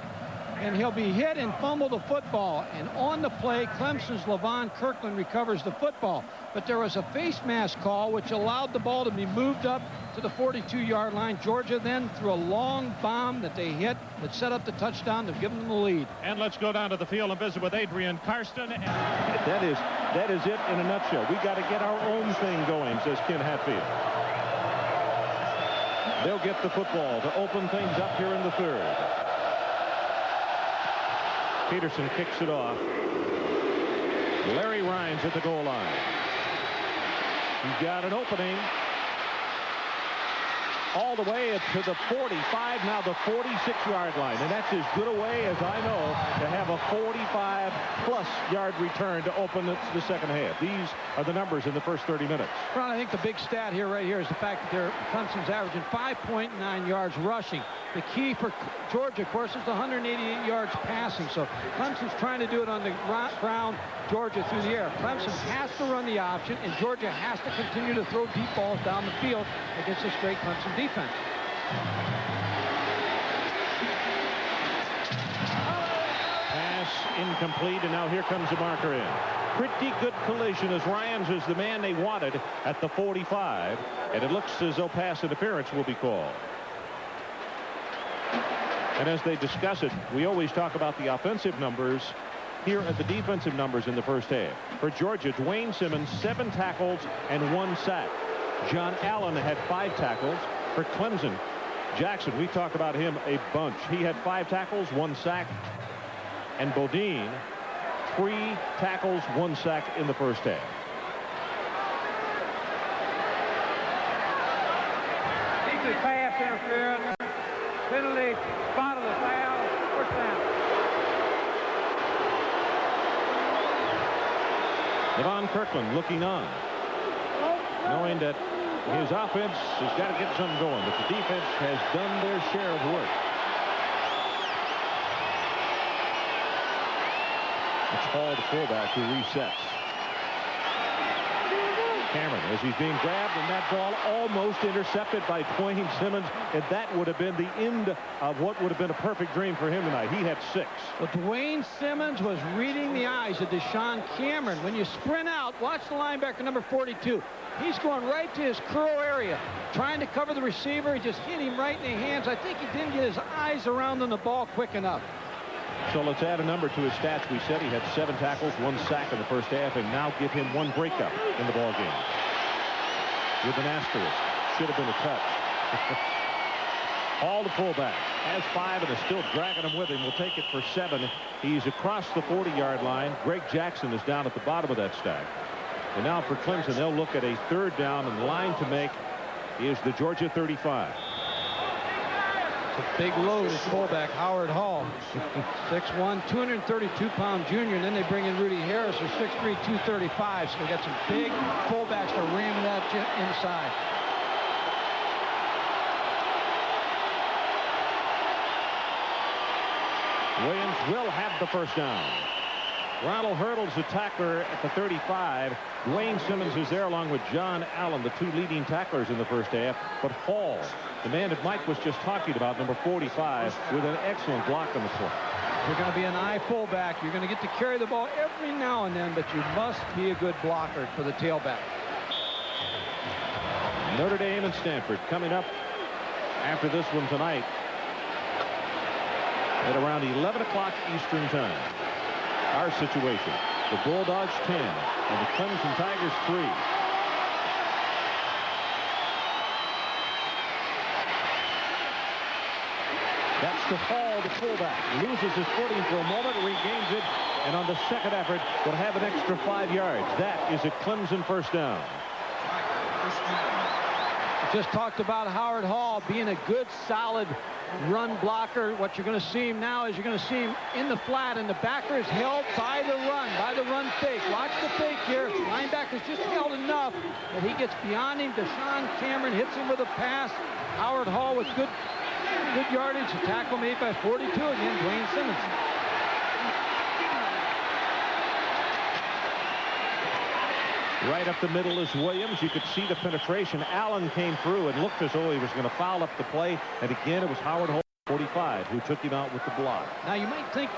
and he'll be hit and fumble the football. And on the play, Clemson's Levon Kirkland recovers the football. But there was a face mask call which allowed the ball to be moved up to the 42-yard line. Georgia then threw a long bomb that they hit that set up the touchdown to give them the lead. And let's go down to the field and visit with Adrian Karsten. That is it in a nutshell. We got to get our own thing going, says Ken Hatfield. They'll get the football to open things up here in the third. Peterson kicks it off. Larry Rhines at the goal line. He's got an opening all the way to the 45, now the 46-yard line. And that's as good a way as I know to have a 45-plus yard return to open the second half. These are the numbers in the first 30 minutes. Ron, I think the big stat here right here is the fact that Clemson's averaging 5.9 yards rushing. The key for Georgia, of course, is the 188 yards passing. So Clemson's trying to do it on the ground, Georgia through the air. Clemson has to run the option, and Georgia has to continue to throw deep balls down the field against this great Clemson defense. Pass incomplete, and now here comes the marker in. Pretty good collision as Ryans is the man they wanted at the 45, and it looks as though pass interference will be called. And as they discuss it, we always talk about the offensive numbers. Here are the defensive numbers in the first half. For Georgia, Dwayne Simmons, 7 tackles and 1 sack. John Allen had 5 tackles. For Clemson, Jackson, we talk about him a bunch. He had 5 tackles, 1 sack. And Bodine, 3 tackles, 1 sack in the first half. Easy pass interference. Penalty, spot of the foul, first down. Levon Kirkland looking on, knowing that his offense has got to get something going, but the defense has done their share of work. It's Hall, the fullback, who resets. Cameron, as he's being grabbed, and that ball almost intercepted by Dwayne Simmons, and that would have been the end of what would have been a perfect dream for him tonight. He had 6. But Dwayne Simmons was reading the eyes of Deshaun Cameron. When you sprint out, watch the linebacker number 42. He's going right to his curl area, trying to cover the receiver. He just hit him right in the hands. I think he didn't get his eyes around on the ball quick enough. So let's add a number to his stats. We said he had 7 tackles, 1 sack in the first half, and now give him 1 breakup in the ball game. With an asterisk. Should have been a touch. Hall, the fullback, has 5 and is still dragging him with him. We'll take it for 7. He's across the 40-yard line. Greg Jackson is down at the bottom of that stack. And now for Clemson, they'll look at a 3rd down, and the line to make is the Georgia 35. It's a big load at fullback, Howard Hall. 6'1", 232-pound junior, and then they bring in Rudy Harris, who's 6'3", 235. So they got some big fullbacks to ram that inside. Williams will have the first down. Ronald Hurdle's the tackler at the 35. Dwayne Simmons is there along with John Allen, the two leading tacklers in the first half. But Hall, the man that Mike was just talking about, number 45, with an excellent block on the play. You're going to be an eye fullback. You're going to get to carry the ball every now and then, but you must be a good blocker for the tailback. Notre Dame and Stanford coming up after this one tonight at around 11 o'clock Eastern time. Our situation, the Bulldogs 10 and the Clemson Tigers 3. That's to Hall, the fullback. Loses his footing for a moment, regains it, and on the second effort will have an extra 5 yards. That is a Clemson first down. Just talked about Howard Hall being a good, solid run blocker. What you're going to see him now is you're going to see him in the flat, and the backer is held by the run fake. Watch the fake here. Linebacker's just held enough that he gets beyond him. Deshaun Cameron hits him with a pass. Howard Hall with good yardage. A tackle made by 42 again, Dwayne Simmons. Right up the middle is Williams. You could see the penetration. Allen came through and looked as though he was going to foul up the play. And again, it was Howard Hall, 45, who took him out with the block. Now, you might think,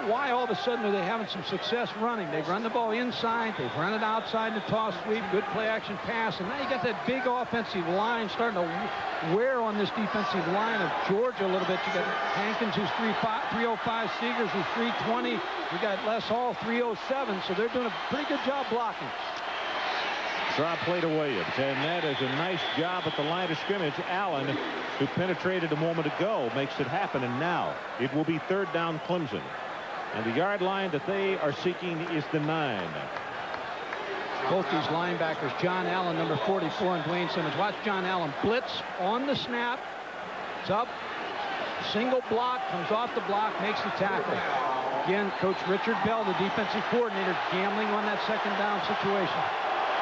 why all of a sudden are they having some success running? They've run the ball inside. They've run it outside in the toss sweep. Good play-action pass. And now you got that big offensive line starting to wear on this defensive line of Georgia a little bit. You got Hankins, who's 305, Seegers, who's 320. You got Les Hall, 307. So they're doing a pretty good job blocking. Draw play to Williams, and that is a nice job at the line of scrimmage. Allen, who penetrated a moment ago, makes it happen, and now it will be third down Clemson. And the yard line that they are seeking is the 9. Both these linebackers, John Allen, number 44, and Dwayne Simmons. Watch John Allen blitz on the snap. It's up. Single block, comes off the block, makes the tackle. Again, Coach Richard Bell, the defensive coordinator, gambling on that second down situation.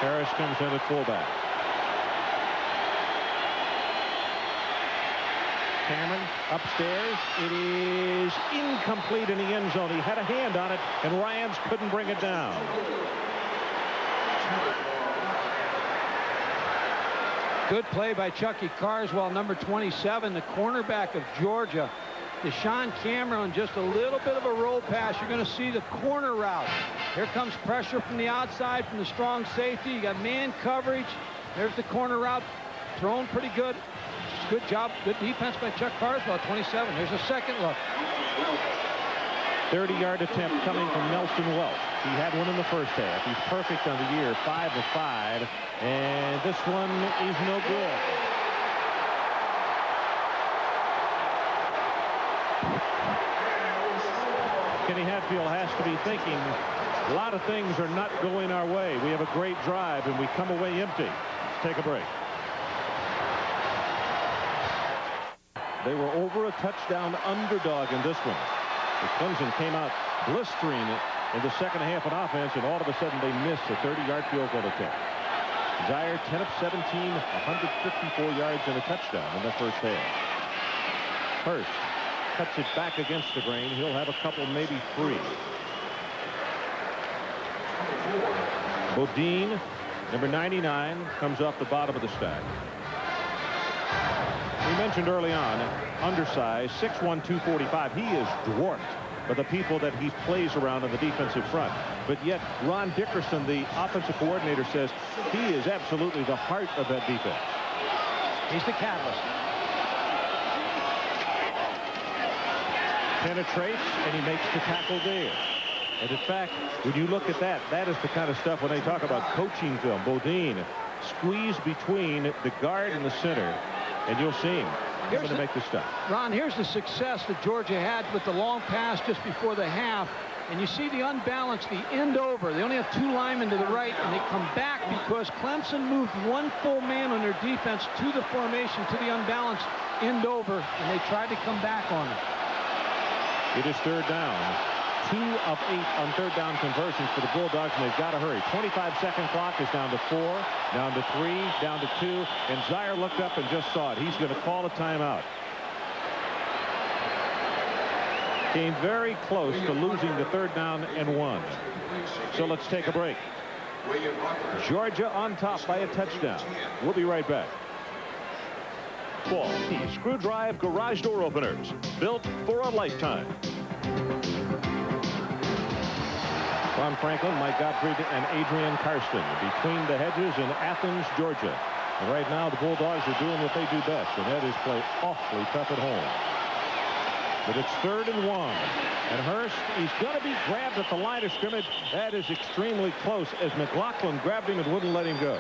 Harris comes in at fullback. Cameron upstairs. It is incomplete in the end zone. He had a hand on it, and Ryans couldn't bring it down. Good play by Chucky Carswell, number 27, the cornerback of Georgia. Deshaun Cameron, just a little bit of a roll pass. You're going to see the corner route. Here comes pressure from the outside from the strong safety. You got man coverage. There's the corner route. Thrown pretty good. Good job. Good defense by Chuck Carswell, 27. There's a second look. 30-yard attempt coming from Nelson Welch. He had one in the first half. He's perfect on the year, 5 of 5. And this one is no good. Kenny Hatfield has to be thinking, a lot of things are not going our way. We have a great drive, and we come away empty. Let's take a break. They were over a touchdown underdog in this one. The Clemson came out blistering in the second half on offense, and all of a sudden they missed a 30-yard field goal attempt. Zeier, 10 of 17, 154 yards and a touchdown in the first half. Hurst cuts it back against the grain. He'll have a couple, maybe 3. Bodine, number 99, comes off the bottom of the stack. We mentioned early on, undersized, 6'1", 245. He is dwarfed by the people that he plays around on the defensive front. But yet, Ron Dickerson, the offensive coordinator, says he is absolutely the heart of that defense. He's the catalyst. Penetrates, and he makes the tackle there. And in fact, when you look at that, that is the kind of stuff when they talk about coaching film. Bodine squeezed between the guard and the center, and you'll see him coming to make the stop. Ron, here's the success that Georgia had with the long pass just before the half. And you see the unbalance, the end over. They only have 2 linemen to the right, and they come back because Clemson moved 1 full man on their defense to the formation, to the unbalanced end over, and they tried to come back on it. It is third down. 2 of 8 on third down conversions for the Bulldogs, and they've got to hurry. 25-second clock is down to 4, down to 3, down to 2, and Zeier looked up and just saw it. He's going to call a timeout. Came very close to losing the third down and 1. So let's take a break. Georgia on top by a touchdown. We'll be right back. Key screw drive garage door openers, built for a lifetime. Ron Franklin, Mike Gottfried, and Adrian Karsten between the hedges in Athens, Georgia. And right now the Bulldogs are doing what they do best, and that is play awfully tough at home. But it's 3rd and 1. And Hurst, he's going to be grabbed at the line of scrimmage. That is extremely close as McLaughlin grabbed him and wouldn't let him go.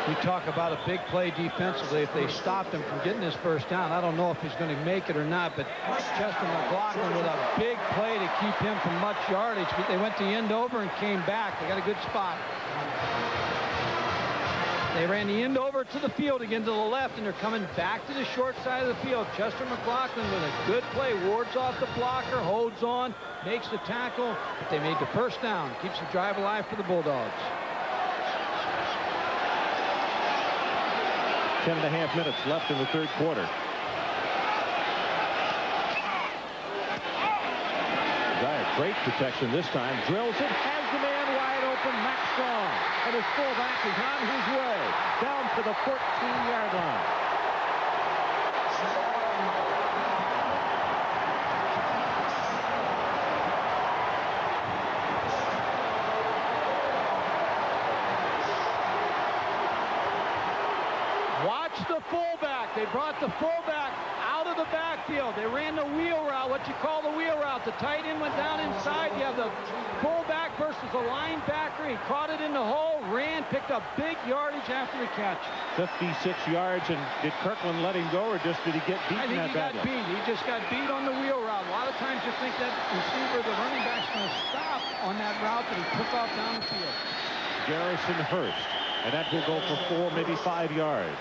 You talk about a big play defensively. If they stopped him from getting his first down, I don't know if he's going to make it or not, but Chester McLaughlin with a big play to keep him from much yardage. They went the end over and came back. They got a good spot. They ran the end over to the field again to the left, and they're coming back to the short side of the field. Chester McLaughlin with a good play, wards off the blocker, holds on, makes the tackle, but they made the first down. Keeps the drive alive for the Bulldogs. 10.5 minutes left in the 3rd quarter. Zeier, great protection this time. Drills it, has the man wide open, Max Strong. And his fullback is on his way down to the 14-yard line. Watch the fullback. They brought the fullback out of the backfield. They ran the wheel route, what you call the wheel route. The tight end went down inside. You have the fullback versus the linebacker. He caught it in the hole, ran, picked up big yardage after the catch. 56 yards, and did Kirkland let him go, or just did he get beaten that badly? I think he got beat. He just got beat on the wheel route. A lot of times you think that receiver, the running back's going to stop on that route that he took off down the field. Garrison Hurst, and that will go for 4, maybe 5 yards.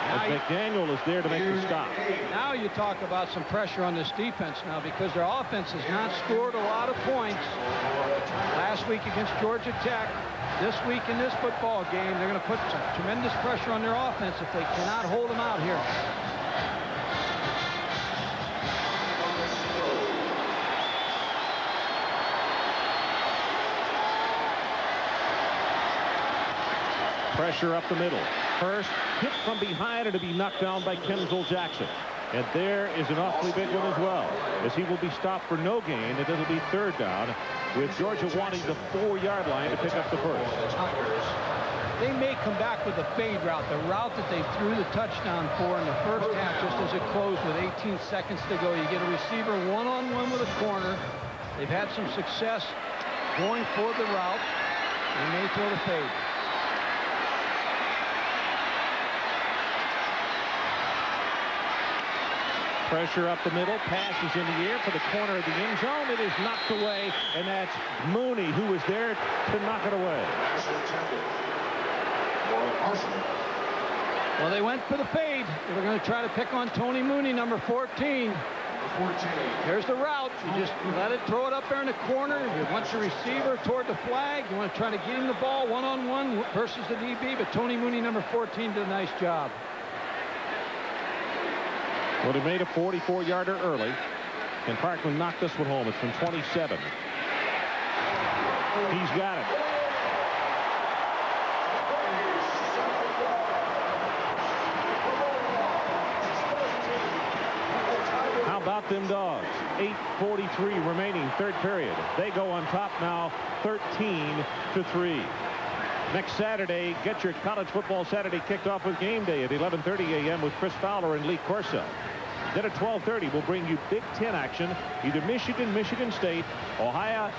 As McDaniel is there to make the stop. Now you talk about some pressure on this defense now, because their offense has not scored a lot of points. Last week against Georgia Tech, this week in this football game, they're going to put some tremendous pressure on their offense if they cannot hold them out here. Pressure up the middle. Hurst hit from behind and to be knocked down by Kenzel Jackson. And there is an awfully big one as well, as he will be stopped for no gain, and it'll be 3rd down, with Georgia wanting the 4-yard line to pick up the first. They may come back with a fade route, the route that they threw the touchdown for in the first half, just as it closed with 18 seconds to go. You get a receiver one-on-one with a corner. They've had some success going for the route. They may throw the fade. Pressure up the middle, passes in the air for the corner of the end zone. It is knocked away, and that's Mooney who was there to knock it away. Well, they went for the fade. They were going to try to pick on Tony Mooney, number 14. Here's the route. You just let it, throw it up there in the corner. You want your receiver toward the flag. You want to try to get him the ball one-on-one versus the DB, but Tony Mooney, number 14, did a nice job. Well, he made a 44-yarder early, and Parkland knocked this one home. It's from 27. He's got it. How about them Dogs? 8:43 remaining, 3rd period. They go on top now, 13-3. Next Saturday, get your college football Saturday kicked off with Game Day at 11:30 a.m. with Chris Fowler and Lee Corso. Then at 12:30, we'll bring you Big Ten action, either Michigan, Michigan State, Ohio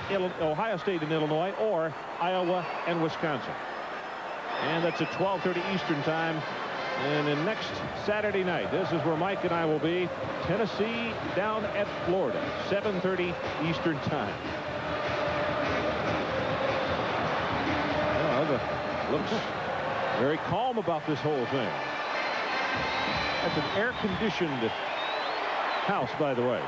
State and Illinois, or Iowa and Wisconsin. And that's at 12:30 Eastern time. And then next Saturday night, this is where Mike and I will be, Tennessee down at Florida, 7:30 Eastern time. Looks very calm about this whole thing. That's an air-conditioned house, by the way.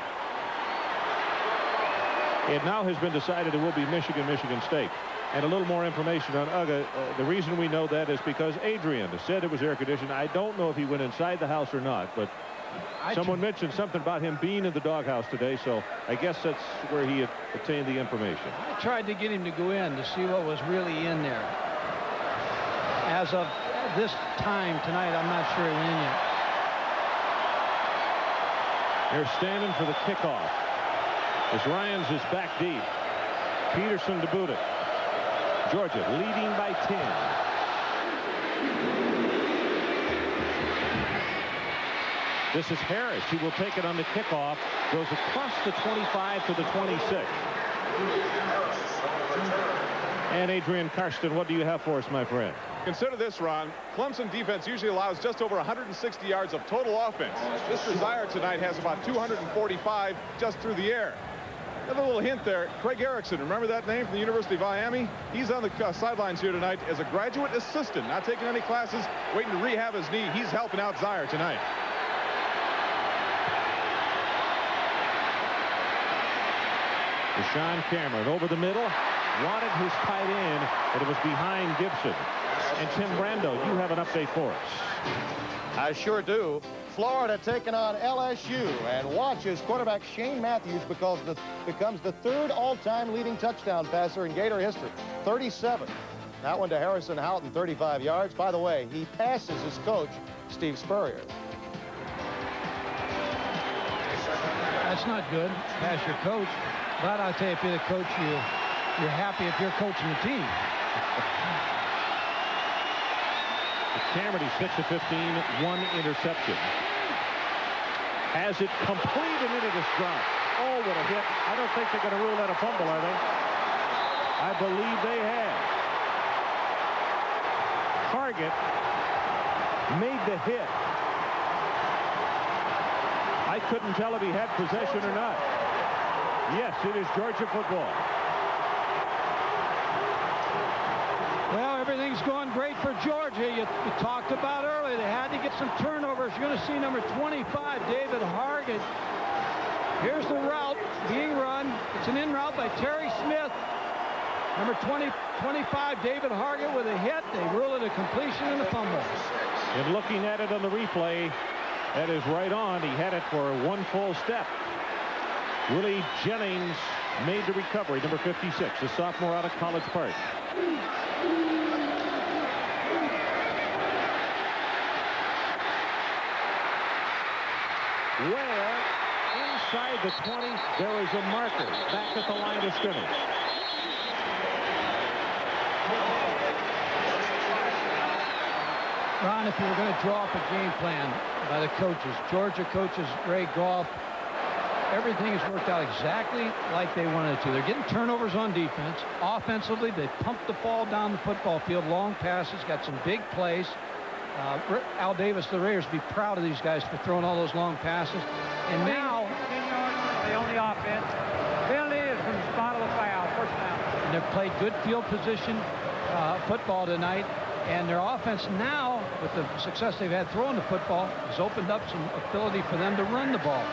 It now has been decided it will be Michigan, Michigan State. And a little more information on Uga. The reason we know that is because Adrian said it was air-conditioned. I don't know if he went inside the house or not, but Someone mentioned something about him being in the doghouse today, so I guess that's where he had obtained the information. I tried to get him to go in to see what was really in there. As of this time tonight, I'm not sure he went in yet. They're standing for the kickoff. As Ryans is back deep. Peterson to boot it. Georgia leading by 10. This is Harris. He will take it on the kickoff. Goes across the 25 to the 26. And Adrian Karsten, what do you have for us, my friend? Consider this, Ron. Clemson defense usually allows just over 160 yards of total offense. Mr. Zeier tonight has about 245 just through the air. Another little hint there. Craig Erickson, remember that name from the University of Miami? He's on the sidelines here tonight as a graduate assistant, not taking any classes, waiting to rehab his knee. He's helping out Zeier tonight. Deshaun Cameron over the middle. Wanted his tight end, but it was behind Gibson. And Tim Brando, you have an update for us. I sure do. Florida taking on LSU, and watch as quarterback Shane Matthews becomes the third all-time leading touchdown passer in Gator history. 37. That one to Harrison Houghton, 35 yards. By the way, he passes his coach, Steve Spurrier. That's not good. Pass your coach. But I'll tell you, if you're the coach, you're happy if you're coaching the team. Cameron, he's 6 of 15, 1 interception. Has it complete and into the drop. Oh, what a hit. I don't think they're going to rule that a fumble, are they? I believe they have. Target made the hit. I couldn't tell if he had possession or not. Yes, it is Georgia football. Well, everything's going great for Georgia. You talked about earlier. They had to get some turnovers. You're going to see number 25, David Hargett. Here's the route being run. It's an in route by Terry Smith. Number 25, David Hargett with a hit. They rule it a completion and a fumble. And looking at it on the replay, that is right on. He had it for one full step. Willie Jennings made the recovery, number 56, a sophomore out of College Park. Where inside the 20 there is a marker back at the line of scrimmage. Ron, if you were going to draw up a game plan by the coaches, Georgia coaches Ray Goff, everything has worked out exactly like they wanted to. They're getting turnovers on defense. Offensively, they pumped the ball down the football field. Long passes, got some big plays. Al Davis, the Raiders, be proud of these guys for throwing all those long passes. And now, on the offense. Penalty is from the spot of the foul. First down. And they've played good field position football tonight. And their offense now, with the success they've had throwing the football, has opened up some ability for them to run the ball.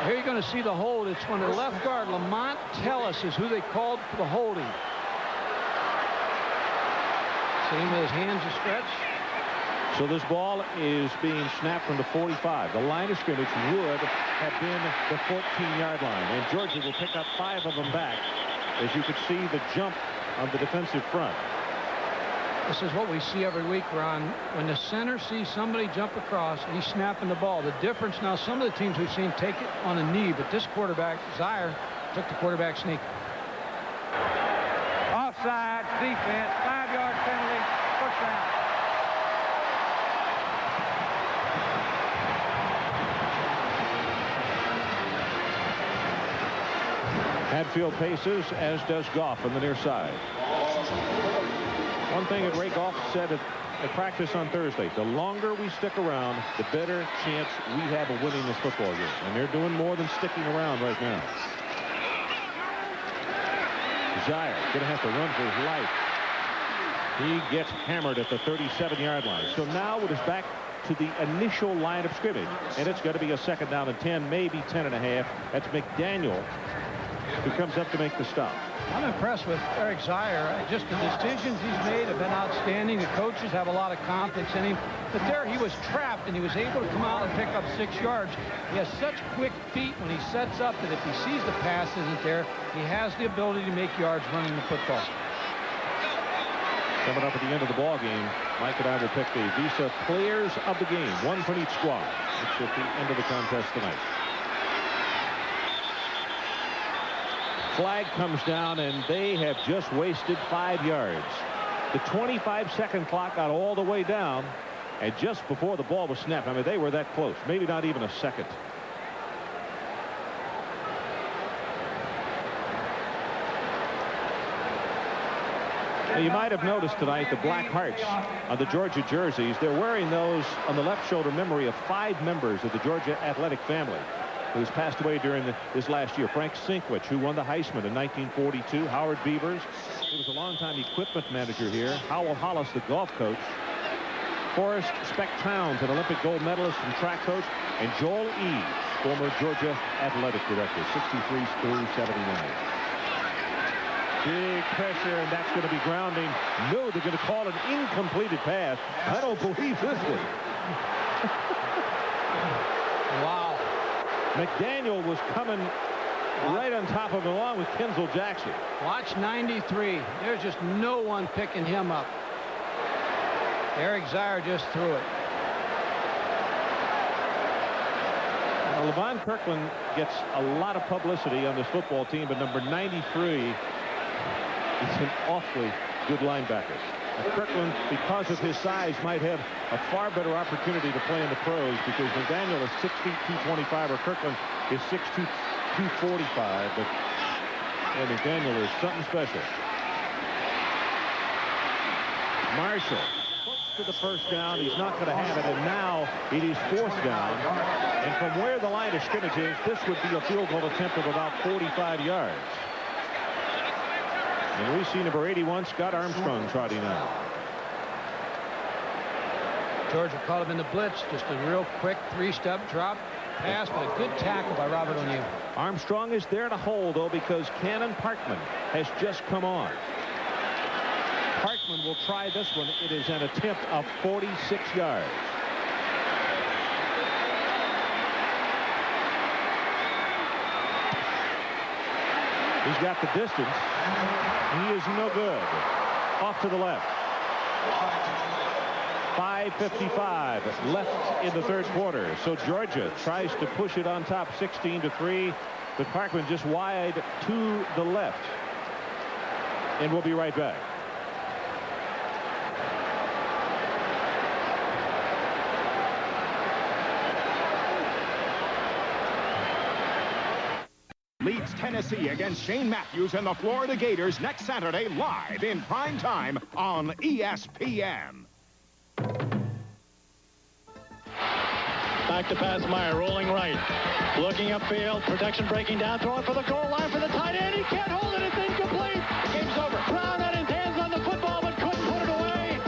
Here you're going to see the hold. It's when the left guard, Lamont Tellis, is who they called for the holding. Sitting with his hands stretched. So this ball is being snapped from the 45. The line of scrimmage would have been the 14-yard line. And Georgia will pick up 5 of them back. As you could see, the jump on the defensive front. This is what we see every week, Ron. When the center sees somebody jump across, he's snapping the ball. The difference now, some of the teams we've seen take it on a knee, but this quarterback, Zeier, took the quarterback sneak. Offside, defense, 5-yard penalty, first down. Hadfield paces, as does Goff on the near side. One thing that Ray Goff said at practice on Thursday, the longer we stick around, the better chance we have of winning this football game. And they're doing more than sticking around right now. Zeier going to have to run for his life. He gets hammered at the 37-yard line. So now it is back to the initial line of scrimmage. And it's going to be a second down and 10, maybe 10 and a half. That's McDaniel who comes up to make the stop. I'm impressed with Eric Zeier. Just the decisions he's made have been outstanding. The coaches have a lot of confidence in him. But there he was trapped, and he was able to come out and pick up 6 yards. He has such quick feet when he sets up that if he sees the pass isn't there, he has the ability to make yards running the football. Coming up at the end of the ball game, Mike and I will pick the Visa players of the game, one from each squad. It's at the end of the contest tonight. Flag comes down, and they have just wasted 5 yards. The 25-second clock got all the way down, and just before the ball was snapped, I mean, they were that close, maybe not even a second. Now, you might have noticed tonight the black hearts on the Georgia jerseys. They're wearing those on the left shoulder, memory of 5 members of the Georgia athletic family who's passed away during this last year. Frank Sinkwich, who won the Heisman in 1942. Howard Beavers, who was a longtime equipment manager here. Howell Hollis, the golf coach. Forrest Speck-Towns, an Olympic gold medalist and track coach. And Joel Eves, former Georgia athletic director, 63 through 79. Big pressure, and that's going to be grounding. No, they're going to call an incompleted pass. I don't believe this one. Wow. McDaniel was coming right on top of him along with Kenzel Jackson. Watch 93. There's just no one picking him up. Eric Zeier just threw it. Now, Levon Kirkland gets a lot of publicity on this football team, but number 93 is an awfully good linebacker. Kirkland, because of his size, might have a far better opportunity to play in the pros because McDaniel is 6 feet 225, or Kirkland is 6'2", 245. But McDaniel is something special. Marshall puts to the first down. He's not going to have it, and now it is 4th down. And from where the line of scrimmage is, this would be a field goal attempt of about 45 yards. And we see number 81, Scott Armstrong, trotting out. Georgia caught him in the blitz. Just a real quick 3-step drop pass, but a good tackle by Robert O'Neill. Armstrong is there to hold, though, because Cannon Parkman has just come on. Parkman will try this one. It is an attempt of 46 yards. He's got the distance. He is no good. Off to the left. 5:55 left in the 3rd quarter. So Georgia tries to push it on top 16-3, but Parkman just wide to the left. And we'll be right back. Leads Tennessee against Shane Matthews and the Florida Gators next Saturday live in prime time on ESPN. Back to pass Meyer, rolling right. Looking upfield, protection breaking down, throwing for the goal line for the tight end. He can't hold it, it's incomplete. Game's over. Brown had his hands on the football but couldn't put it away.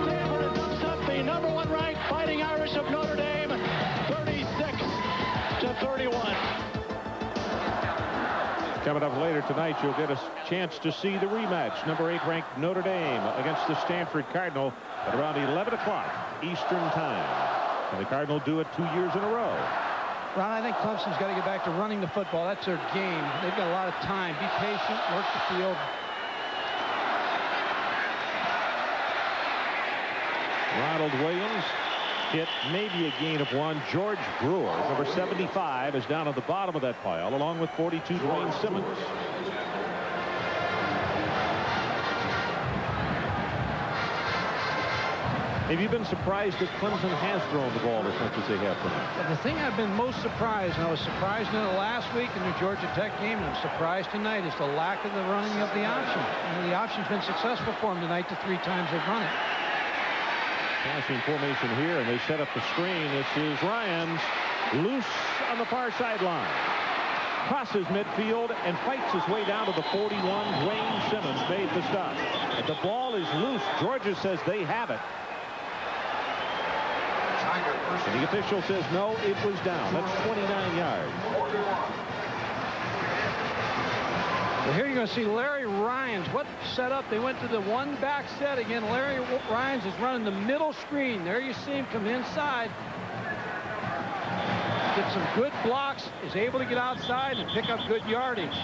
Stanford dumps up the #1 ranked Fighting Irish of Notre Dame, 36-31. Coming up later tonight, you'll get a chance to see the rematch. Number 8 ranked Notre Dame against the Stanford Cardinal at around 11 o'clock Eastern time. And the Cardinal do it 2 years in a row. Ron, I think Clemson's got to get back to running the football. That's their game. They've got a lot of time. Be patient, work the field. Ronald Williams hit maybe a gain of 1. George Brewer, number 75, is down at the bottom of that pile, along with 42, Dwayne Simmons. Have you been surprised that Clemson has thrown the ball as much as they have tonight? The thing I've been most surprised, and I was surprised in the last week in the Georgia Tech game, and I'm surprised tonight, is the lack of the running of the option. The option's been successful for them tonight. The 3 times they've run it. Passing formation here, and they set up the screen. This is Ryans, loose on the far sideline. Crosses midfield and fights his way down to the 41. Dwayne Simmons made the stop. But the ball is loose. Georgia says they have it. And the official says no, it was down. That's 29 yards. Well, here you're going to see Larry Ryans. What set up? They went to the one back set again. Larry Ryans is running the middle screen. There you see him come inside. Get some good blocks. Is able to get outside and pick up good yardage.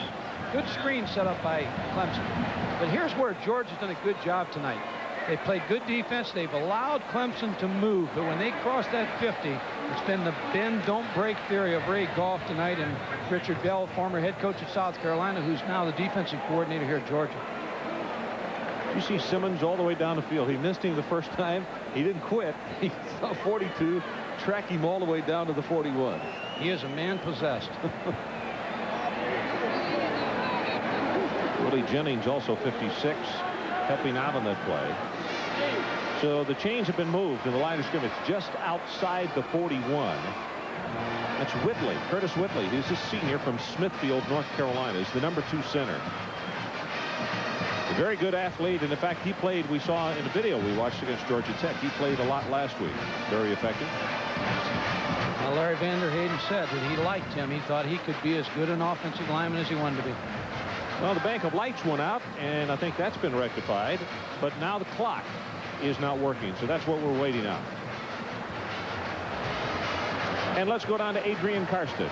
Good screen set up by Clemson. But here's where Georgia's done a good job tonight. They played good defense. They've allowed Clemson to move. But when they cross that 50, it's been the bend, don't break theory of Ray Goff tonight and Richard Bell, former head coach of South Carolina, who's now the defensive coordinator here at Georgia. You see Simmons all the way down the field. He missed him the first time. He didn't quit. He saw 42, track him all the way down to the 41. He is a man possessed. Willie Jennings, also 56, helping out on that play. So the chains have been moved in the line of scrimmage just outside the 41. That's Whitley, Curtis Whitley. He's a senior from Smithfield, North Carolina. He's the #2 center. A very good athlete, and in fact, he played, we saw in the video we watched against Georgia Tech, he played a lot last week. Very effective. Well, Larry Vanderheyden said that he liked him. He thought he could be as good an offensive lineman as he wanted to be. Well, the bank of lights went out, and I think that's been rectified. But now the clock is not working, so that's what we're waiting on. And let's go down to Adrian Karsten.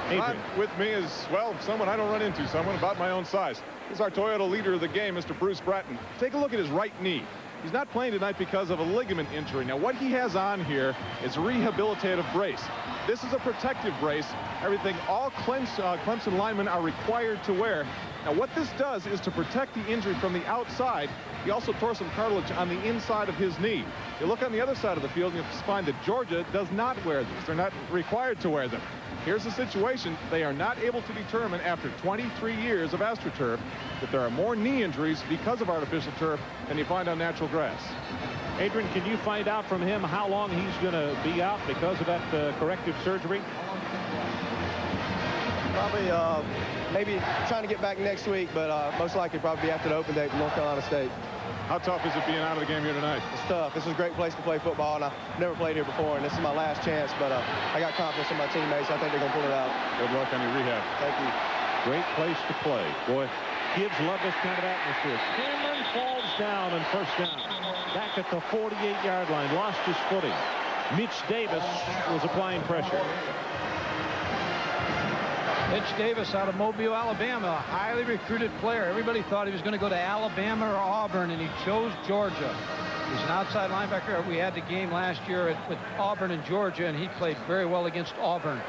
Adrian. With me is, well, someone I don't run into, someone about my own size. This is our Toyota leader of the game, Mr. Bruce Bratton. Take a look at his right knee. He's not playing tonight because of a ligament injury. Now, what he has on here is a rehabilitative brace. This is a protective brace. Everything all Clemson linemen are required to wear. Now, what this does is to protect the injury from the outside. He also tore some cartilage on the inside of his knee. You look on the other side of the field, and you'll find that Georgia does not wear these. They're not required to wear them. Here's the situation. They are not able to determine after 23 years of AstroTurf that there are more knee injuries because of artificial turf than you find on natural grass. Adrian, can you find out from him how long he's going to be out because of that corrective surgery? Probably maybe trying to get back next week, but most likely probably be after the open day from North Carolina State. How tough is it being out of the game here tonight? It's tough. This is a great place to play football, and I've never played here before, and this is my last chance, but I got confidence in my teammates. I think they're going to pull it out. Good luck on your rehab. Thank you. Great place to play. Boy, kids love this kind of atmosphere. Cameron falls down on first down. Back at the 48-yard line, lost his footing. Mitch Davis was applying pressure. Mitch Davis out of Mobile, Alabama, a highly recruited player. Everybody thought he was going to go to Alabama or Auburn, and he chose Georgia. He's an outside linebacker. We had the game last year with Auburn and Georgia, and he played very well against Auburn.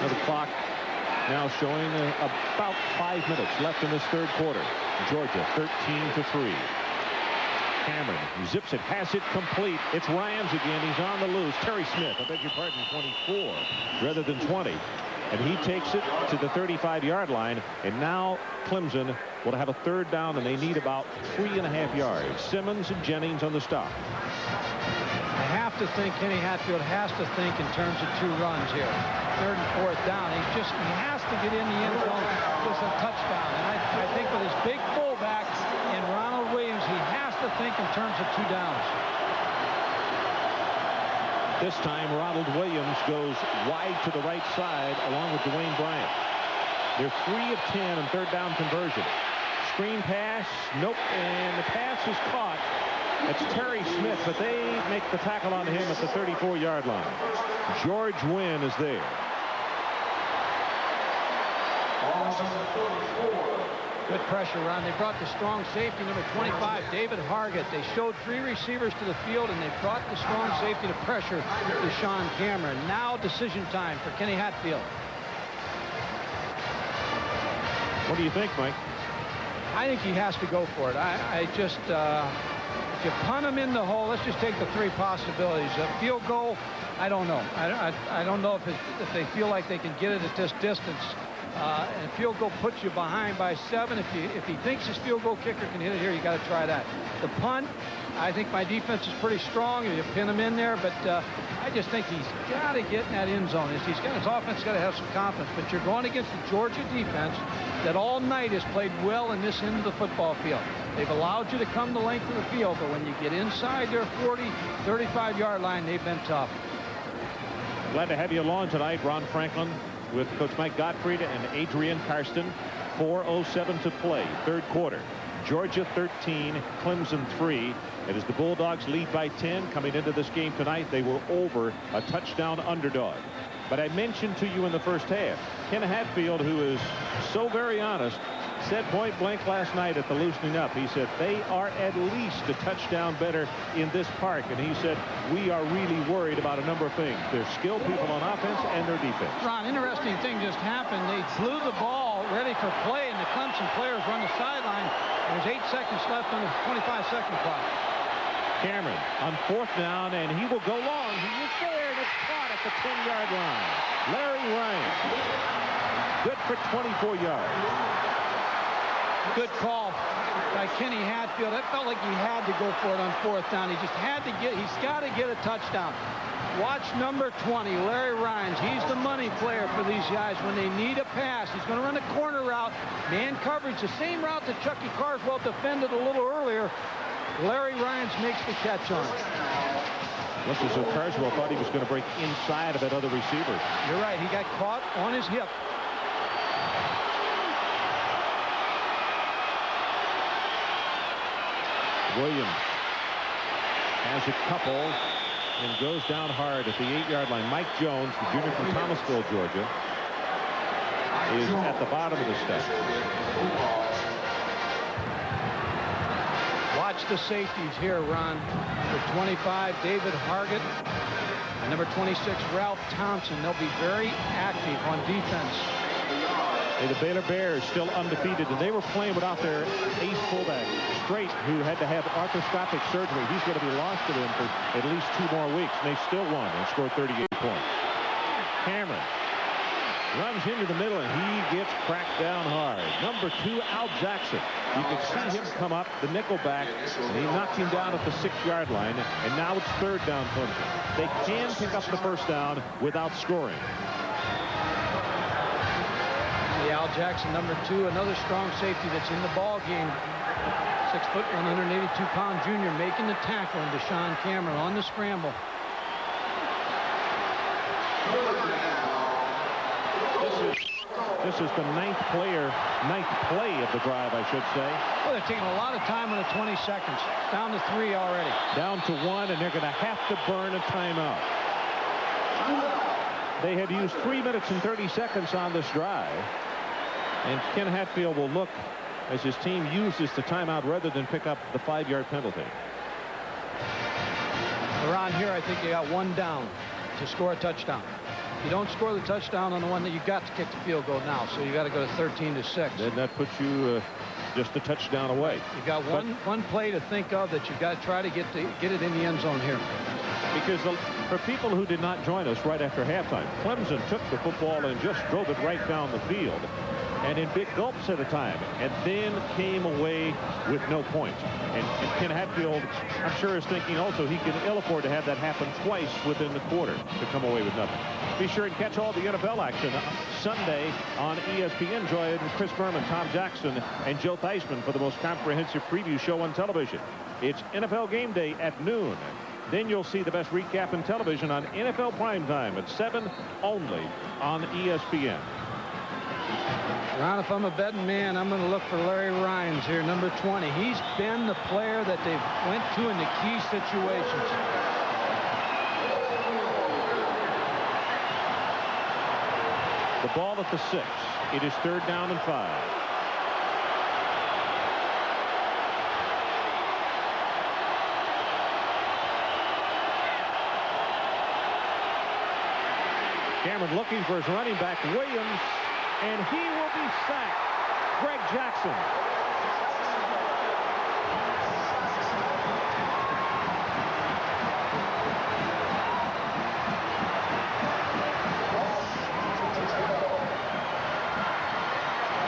Now the clock now showing about 5 minutes left in this third quarter. Georgia 13-3. Cameron zips it, has it complete. It's Ryans again. He's on the loose. Terry Smith, I beg your pardon, 24 rather than 20. And he takes it to the 35-yard line. And now Clemson will have a third down, and they need about 3.5 yards. Simmons and Jennings on the stop. I have to think Kenny Hatfield has to think in terms of 2 runs here. Third and fourth down. He has to get in the end zone with a touchdown. And I think with his big fullback in Ronald Williams, he has to think in terms of 2 downs. This time Ronald Williams goes wide to the right side along with Dwayne Bryant. They're 3 of 10 on third down conversion. Screen pass, nope, and the pass is caught. It's Terry Smith, but they make the tackle on him at the 34-yard line. George Wynn is there. Good pressure, Ron. They brought the strong safety, number 25, David Hargett. They showed 3 receivers to the field, and they brought the strong safety to pressure Deshaun Cameron. Now decision time for Kenny Hatfield. What do you think, Mike? I think he has to go for it. I just, if you punt him in the hole, let's just take the 3 possibilities. A field goal, I don't know. I don't know if they feel like they can get it at this distance. And field goal puts you behind by 7. If he thinks his field goal kicker can hit it here, you got to try that. The punt, I think my defense is pretty strong. You pin him in there, but I just think he's got to get in that end zone. His offense got to have some confidence. But you're going against the Georgia defense that all night has played well in this end of the football field. They've allowed you to come the length of the field, but when you get inside their 40, 35-yard line, they've been tough. Glad to have you along tonight, Ron Franklin, with Coach Mike Gottfried and Adrian Karsten. 4:07 to play, third quarter. Georgia 13, Clemson 3. It is the Bulldogs lead by 10. Coming into this game tonight, they were over a touchdown underdog. But I mentioned to you in the first half, Ken Hatfield, who is so very honest, said point blank last night at the loosening up. He said they are at least a touchdown better in this park. And he said we are really worried about a number of things. Their skilled people on offense and their defense. Ron, interesting thing just happened. They flew the ball ready for play, and the Clemson players run the sideline. There's 8 seconds left on the 25-second clock. Cameron on 4th down, and he will go long. He is there, and it's caught at the 10-yard line. Larry Ryan, good for 24 yards. Good call by Kenny Hatfield. I felt like he had to go for it on 4th down. He just had to he's got to get a touchdown. Watch number 20, Larry Rhines. He's the money player for these guys when they need a pass. He's going to run a corner route, man coverage, the same route that Chucky Carswell defended a little earlier. Larry Rhines makes the catch on it. Looks as though Carswell thought he was going to break inside of that other receiver. You're right. He got caught on his hip. Williams has a couple and goes down hard at the 8-yard line. Mike Jones, the junior from Thomasville, Georgia, is at the bottom of the steps. Watch the safeties here, Ron. Number 25, David Hargett. And number 26, Ralph Thompson. They'll be very active on defense. The Baylor Bears still undefeated, and they were playing without their ace fullback, Strait, who had to have arthroscopic surgery. He's going to be lost to them for at least 2 more weeks, and they still won and scored 38 points. Cameron runs into the middle, and he gets cracked down hard. Number 2, Al Jackson. You can see him come up, the nickel back, and he knocked him down at the 6-yard line, and now it's 3rd down Clemson. They can pick up the 1st down without scoring. Al Jackson, number 2, another strong safety that's in the ball game. 6 foot, 182-pound junior making the tackle, and Deshaun Cameron on the scramble. This is the ninth play of the drive, I should say. Well, they're taking a lot of time on the 20 seconds. Down to 3 already. Down to 1, and they're going to have to burn a timeout. They had used 3 minutes and 30 seconds on this drive. And Ken Hatfield will look as his team uses the timeout rather than pick up the 5-yard penalty. Around here, I think they got 1 down to score a touchdown. If you don't score the touchdown on the one that you got to kick the field goal now, so you got to go to 13-6. Then that puts you just a touchdown away. You got one play to think of that you've got to try to get it in the end zone here. Because for people who did not join us right after halftime, Clemson took the football and just drove it right down the field, and in big gulps at a time, and then came away with no points. And Ken Hatfield, I'm sure, is thinking also he can ill afford to have that happen twice within the quarter to come away with nothing. Be sure and catch all the NFL action Sunday on ESPN. Join Chris Berman, Tom Jackson, and Joe Theismann for the most comprehensive preview show on television. It's NFL Game Day at noon. Then you'll see the best recap in television on NFL Primetime at 7 only on ESPN. Ron, if I'm a betting man, I'm going to look for Larry Rhines here, number 20. He's been the player that they went to in the key situations. The ball at the 6. It is 3rd down and 5. Cameron looking for his running back, Williams, and he will be sacked. Greg Jackson.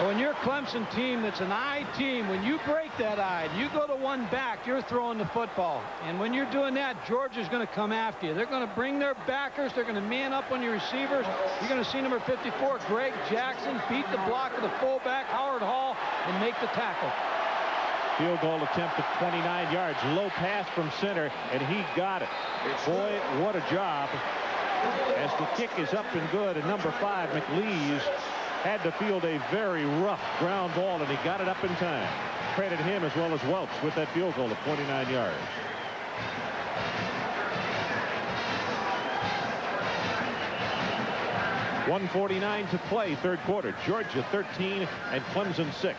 When you're a Clemson team that's an I team, when you break that I, you go to 1 back, you're throwing the football. And when you're doing that, Georgia's going to come after you. They're going to bring their backers. They're going to man up on your receivers. You're going to see number 54, Greg Jackson, beat the block of the fullback, Howard Hall, and make the tackle. Field goal attempt at 29 yards. Low pass from center, and he got it. Boy, what a job as the kick is up and good, and number 5, McLeese, had to field a very rough ground ball, and he got it up in time. Credit him as well as Welch with that field goal of 29 yards. .149 to play, third quarter. Georgia 13 and Clemson 6.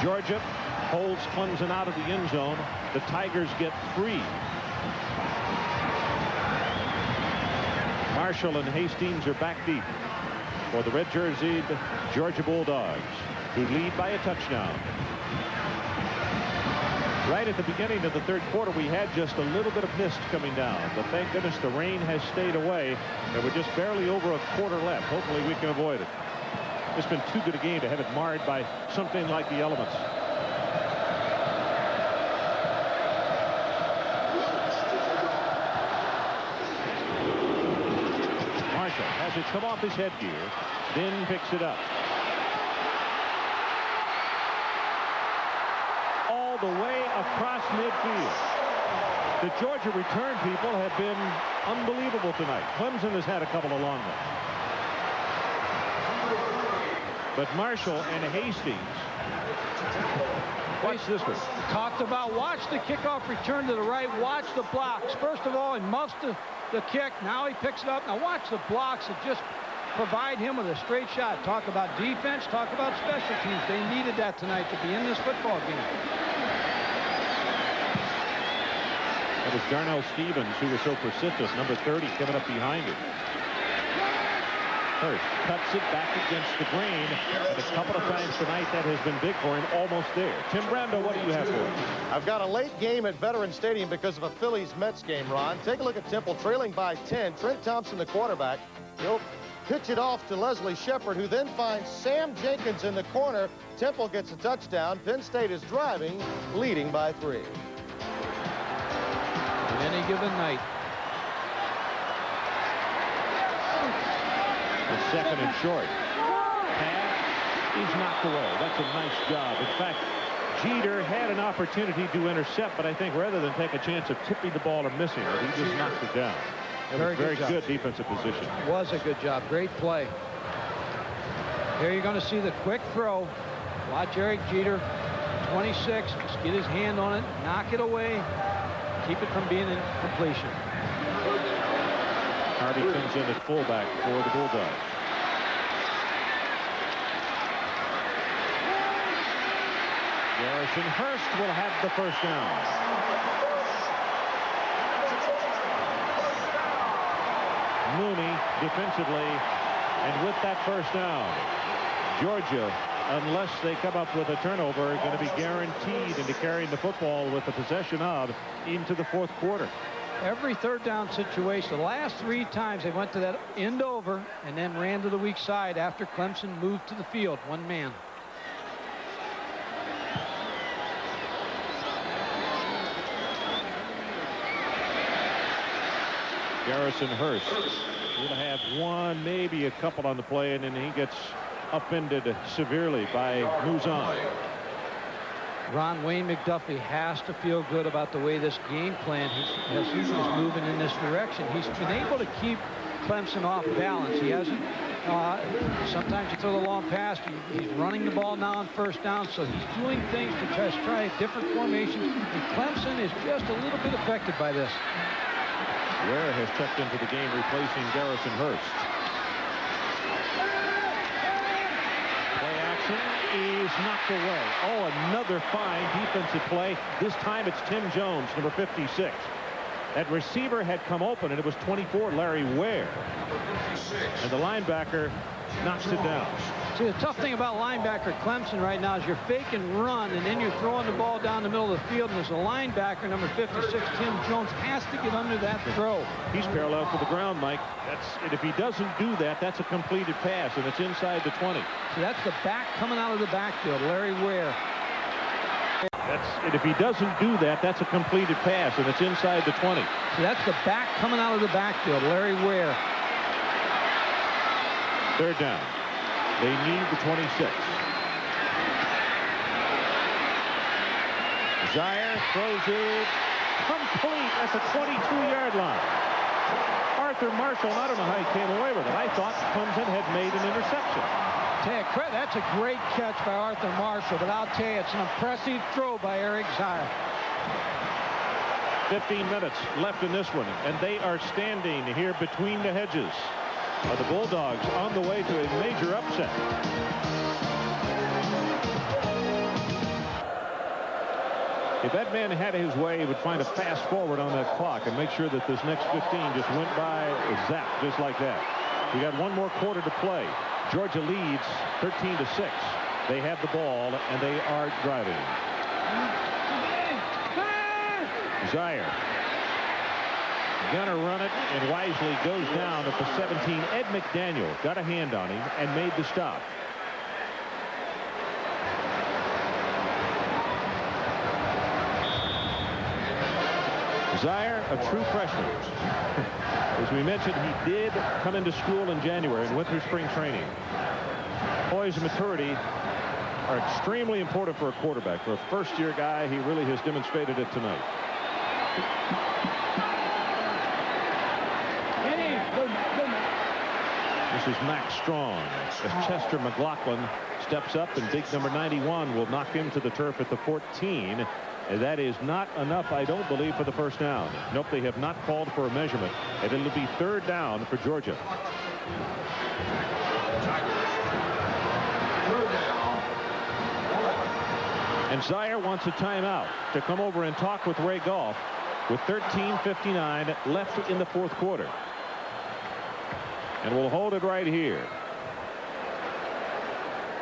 Georgia holds Clemson out of the end zone. The Tigers get 3. Marshall and Hastings are back deep for the red-jerseyed Georgia Bulldogs, who lead by a touchdown. Right at the beginning of the third quarter, we had just a little bit of mist coming down, but thank goodness the rain has stayed away, and we're just barely over a quarter left. Hopefully we can avoid it. It's been too good a game to have it marred by something like the elements. Marshall has it come off his headgear, then picks it up. All the way across midfield. The Georgia return people have been unbelievable tonight. Clemson has had a couple of long ones. But Marshall and Hastings, watch this one. Talked about watch the kickoff return to the right, watch the blocks. First of all, he muffs the kick. Now he picks it up. Now watch the blocks that just provide him with a straight shot. Talk about defense, talk about special teams. They needed that tonight to be in this football game. That was Darnell Stevens, who was so persistent. Number 30 coming up behind him. Hurst cuts it back against the grain, and a couple of times tonight that has been big for him, almost there. Tim Brando, what do you have for him? I've got a late game at Veterans Stadium because of a Phillies-Mets game, Ron. Take a look at Temple trailing by 10. Trent Thompson, the quarterback. He'll pitch it off to Leslie Shepard, who then finds Sam Jenkins in the corner. Temple gets a touchdown. Penn State is driving, leading by 3. On any given night. The second and short. Pass is knocked away. That's a nice job. In fact, Jeter had an opportunity to intercept, but I think rather than take a chance of tipping the ball or missing it, he just knocked it down. It was very good defensive position. It was a good job. Great play. Here you're going to see the quick throw. Watch Eric Jeter, 26. Just get his hand on it, knock it away, keep it from being incompletion. Harvey comes in at fullback for the Bulldogs. Garrison Hurst will have the first down. Mooney defensively, and with that first down, Georgia, unless they come up with a turnover, are going to be guaranteed into carrying the football with the possession of into the fourth quarter. Every third down situation, the last 3 times they went to that end over and then ran to the weak side after Clemson moved to the field, 1 man. Garrison Hurst will have 1, maybe a couple on the play, and then he gets upended severely by Mouzon. Ron, Wayne McDuffie has to feel good about the way this game plan is moving in this direction. He's been able to keep Clemson off balance. He hasn't. Sometimes you throw the long pass. He's running the ball now on first down, so he's doing things to try different formations. And Clemson is just a little bit affected by this. Ware has checked into the game, replacing Garrison Hurst. Play action is knocked away. Oh, another fine defensive play. This time it's Tim Jones, number 56. That receiver had come open, and it was 24, Larry Ware. And the linebacker knocks it down. See, the tough thing about linebacker Clemson right now is you're fake and run, and then you're throwing the ball down the middle of the field, and there's a linebacker, number 56, Tim Jones, has to get under that throw. He's parallel to the ground, Mike. And if he doesn't do that, that's a completed pass, and it's inside the 20. See, that's the back coming out of the backfield, Larry Ware. And if he doesn't do that, that's a completed pass, and it's inside the 20. So that's the back coming out of the backfield, Larry Ware. Third down. They need the 26. Zeier throws it complete at the 22-yard line. Arthur Marshall, I don't know how he came away with it. I thought Clemson had made an interception. That's a great catch by Arthur Marshall, but I'll tell you, it's an impressive throw by Eric Zeier. 15 minutes left in this one, and they are standing here between the hedges. The Bulldogs on the way to a major upset. If that man had his way, he would find a fast forward on that clock and make sure that this next 15 just went by zap, just like that. We got one more quarter to play. Georgia leads 13-6. They have the ball, and they are driving. Zeier gonna run it, and wisely goes down at the 17. Ed McDaniel got a hand on him and made the stop. Zeier, a true freshman. As we mentioned, he did come into school in January and went through spring training. Poise and maturity are extremely important for a quarterback. For a first-year guy, he really has demonstrated it tonight. This is Max Strong as Chester McLaughlin steps up, and big number 91 will knock him to the turf at the 14. And that is not enough, I don't believe, for the first down. Nope, they have not called for a measurement, and it'll be third down for Georgia. And Zeier wants a timeout to come over and talk with Ray Goff with 13:59 left in the fourth quarter. And we'll hold it right here.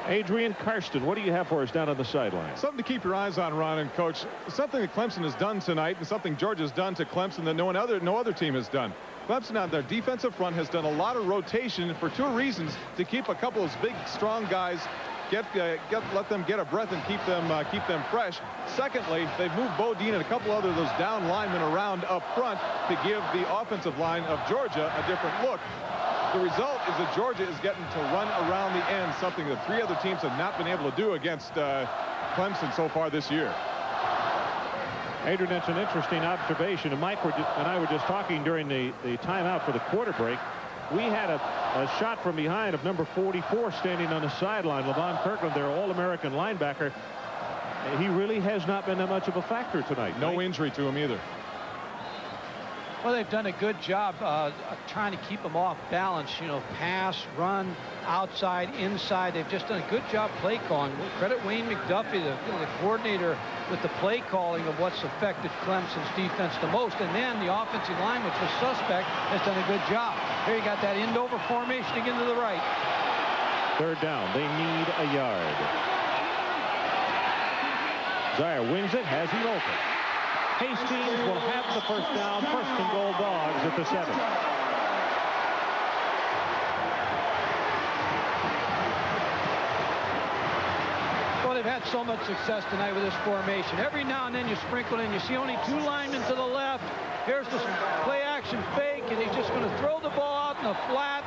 Adrian Karsten, what do you have for us down on the sideline? Something to keep your eyes on, Ron and Coach. Something that Clemson has done tonight, and something Georgia's done to Clemson that no other team has done. Clemson on their defensive front has done a lot of rotation for two reasons: to keep a couple of big, strong guys, let them get a breath and keep them fresh. Secondly, they've moved Bo Dean and a couple other of those down linemen around up front to give the offensive line of Georgia a different look. The result is that Georgia is getting to run around the end, something that three other teams have not been able to do against Clemson so far this year. Adrian, that's an interesting observation. And Mike and I were just talking during the timeout for the quarter break. We had a shot from behind of number 44 standing on the sideline. Levon Kirkland, their All-American linebacker. He really has not been that much of a factor tonight. No injury to him either. Well, they've done a good job trying to keep them off balance. You know, pass, run, outside, inside. They've just done a good job play calling. Credit Wayne McDuffie, the coordinator, with the play calling of what's affected Clemson's defense the most. And then the offensive line, which was suspect, has done a good job. Here you got that end over formation again to the right. Third down. They need a yard. Zeier wins it, has him open. Hastings will have the first down. First and goal, Dogs at the 7. Well, they've had so much success tonight with this formation. Every now and then you sprinkle in. You see only two linemen to the left. Here's the play action fake, and he's just going to throw the ball out in the flat.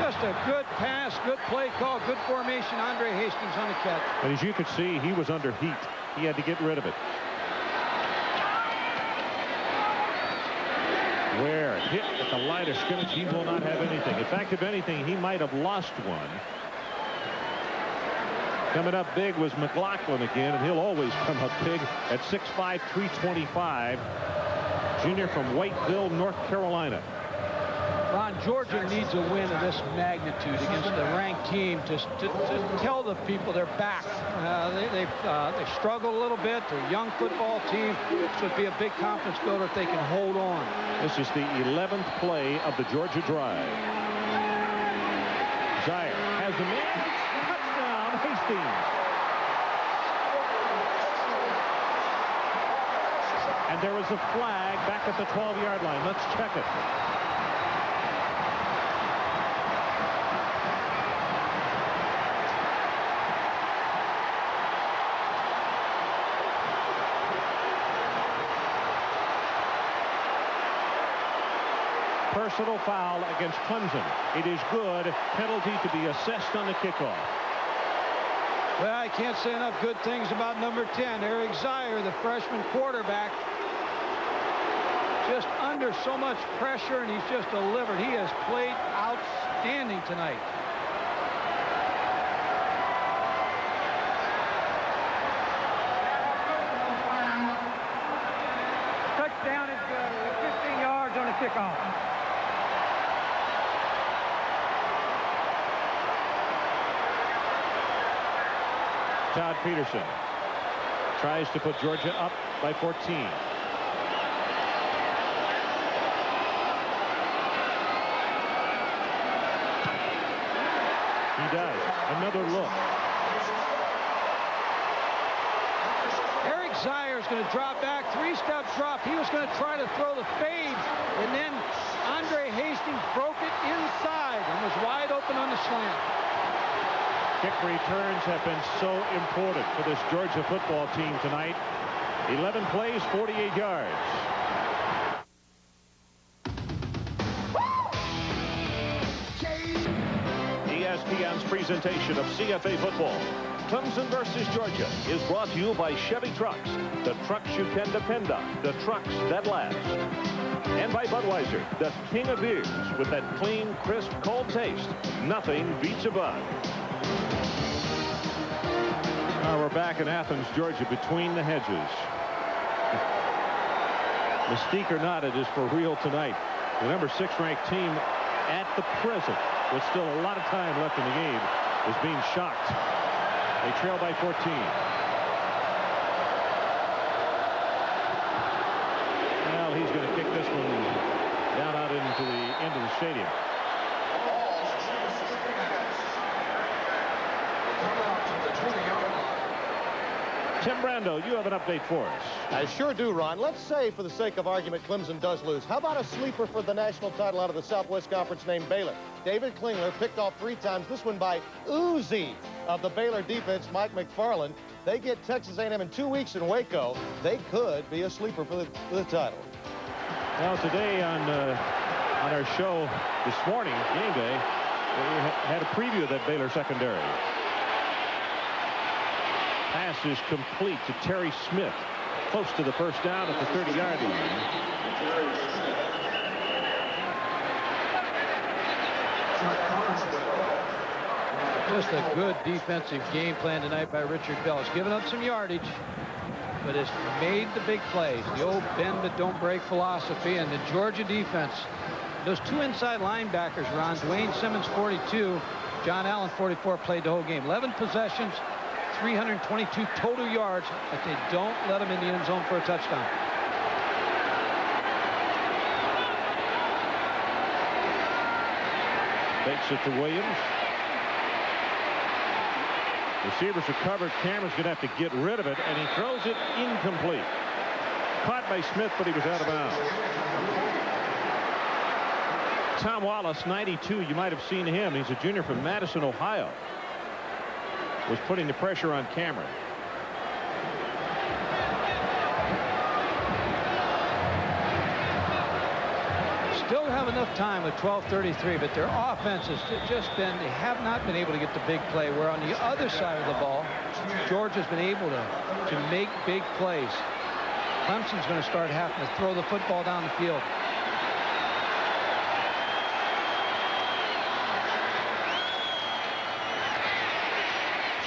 Just a good pass, good play call, good formation. Andre Hastings on the catch. And as you could see, he was under heat. He had to get rid of it. Where hit at the line of scrimmage, he will not have anything. In fact, if anything, he might have lost one. Coming up big was McLaughlin again, and he'll always come up big at 6'5", 325. Junior from Whiteville, North Carolina. Ron, Georgia needs a win of this magnitude against the ranked team to tell the people they're back. They struggled a little bit. They're a young football team. This would be a big confidence builder if they can hold on. This is the 11th play of the Georgia drive. Zeier has the man. Touchdown, Hastings. And there is a flag back at the 12-yard line. Let's check it. personal foul against Clemson. It is good. Penalty to be assessed on the kickoff. Well, I can't say enough good things about number 10, Eric Zeier, the freshman quarterback. Just under so much pressure, and he's just delivered. He has played outstanding tonight. Touchdown is good. 15 yards on the kickoff. Todd Peterson tries to put Georgia up by 14. He does. Another look. Eric Zeier is going to drop back, three-step drop. He was going to try to throw the fade, and then Andre Hastings broke it inside and was wide open on the slant. Kick returns have been so important for this Georgia football team tonight. 11 plays, 48 yards. ESPN's presentation of CFA football, Clemson versus Georgia, is brought to you by Chevy Trucks. The trucks you can depend on, the trucks that last. And by Budweiser, the king of beers, with that clean, crisp, cold taste. Nothing beats a Bud. We're back in Athens, Georgia, between the hedges. Mystique or not, it is for real tonight. The number 6 ranked team at the present, with still a lot of time left in the game, is being shocked. They trail by 14. Well, he's going to kick this one down out into the end of the stadium. Tim Brando, you have an update for us. I sure do, Ron. Let's say, for the sake of argument, Clemson does lose. How about a sleeper for the national title out of the Southwest Conference named Baylor? David Klingler picked off 3 times. This one by Uzi of the Baylor defense, Mike McFarland. They get Texas A&M in 2 weeks in Waco. They could be a sleeper for the title. Well, today on our show this morning, game day, we had a preview of that Baylor secondary. Pass is complete to Terry Smith, close to the first down at the 30-yard line. Just a good defensive game plan tonight by Richard Bell. He's given up some yardage, but has made the big plays. The old bend but don't break philosophy, and the Georgia defense. Those 2 inside linebackers, Ron, Dwayne Simmons, 42, John Allen, 44, played the whole game. 11 possessions, 322 total yards, but they don't let him in the end zone for a touchdown. Fakes it to Williams. Receivers are covered. Cameron's going to have to get rid of it, and he throws it incomplete. Caught by Smith, but he was out of bounds. Tom Wallace, 92. You might have seen him. He's a junior from Madison, Ohio. Was putting the pressure on Cameron. Still have enough time with 12:33, but their offense has just been, they have not been able to get the big play, where on the other side of the ball, Georgia's been able to make big plays. Clemson's going to start having to throw the football down the field.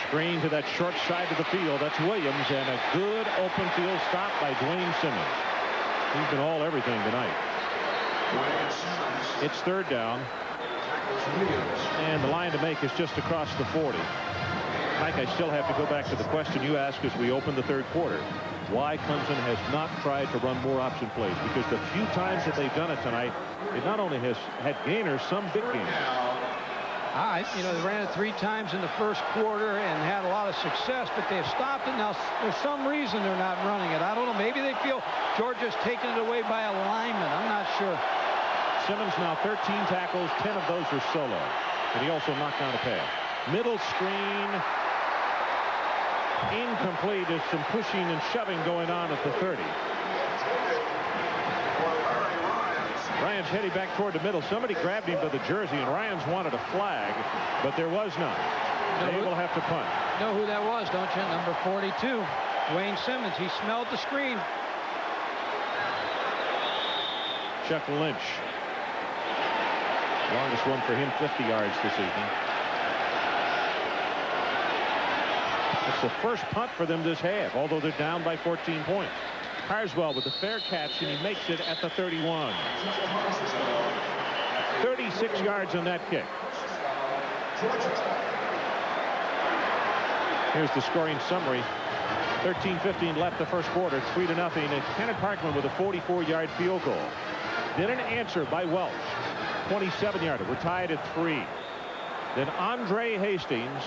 Screen to that short side of the field. That's Williams, and a good open field stop by Dwayne Simmons. He's been all everything tonight. It's 3rd down, and the line to make is just across the 40. Mike, I still have to go back to the question you asked as we opened the 3rd quarter. Why Clemson has not tried to run more option plays, because the few times that they've done it tonight, it not only has had gainers, some big gainers. You know, they ran it 3 times in the first quarter and had a lot of success, but they've stopped it. Now, there's some reason they're not running it. I don't know. Maybe they feel Georgia's taking it away by a lineman. I'm not sure. Simmons now 13 tackles, 10 of those are solo. And he also knocked down a pass. Middle screen. Incomplete. There's some pushing and shoving going on at the 30. Brian Ryans heading back toward the middle. Somebody grabbed him by the jersey, and Ryans wanted a flag, but there was none. They will have to punt. Know who that was, don't you? Number 42, Wayne Simmons. He smelled the screen. Chuck Lynch. Longest one for him, 50 yards this evening. It's the first punt for them this half, although they're down by 14 points. Carswell with the fair catch, and he makes it at the 31. 36 yards on that kick. Here's the scoring summary. 13:15 left the first quarter, 3-0. And Kenneth Parkman with a 44-yard field goal. Then an answer by Welch, 27-yarder. We're tied at 3. Then Andre Hastings,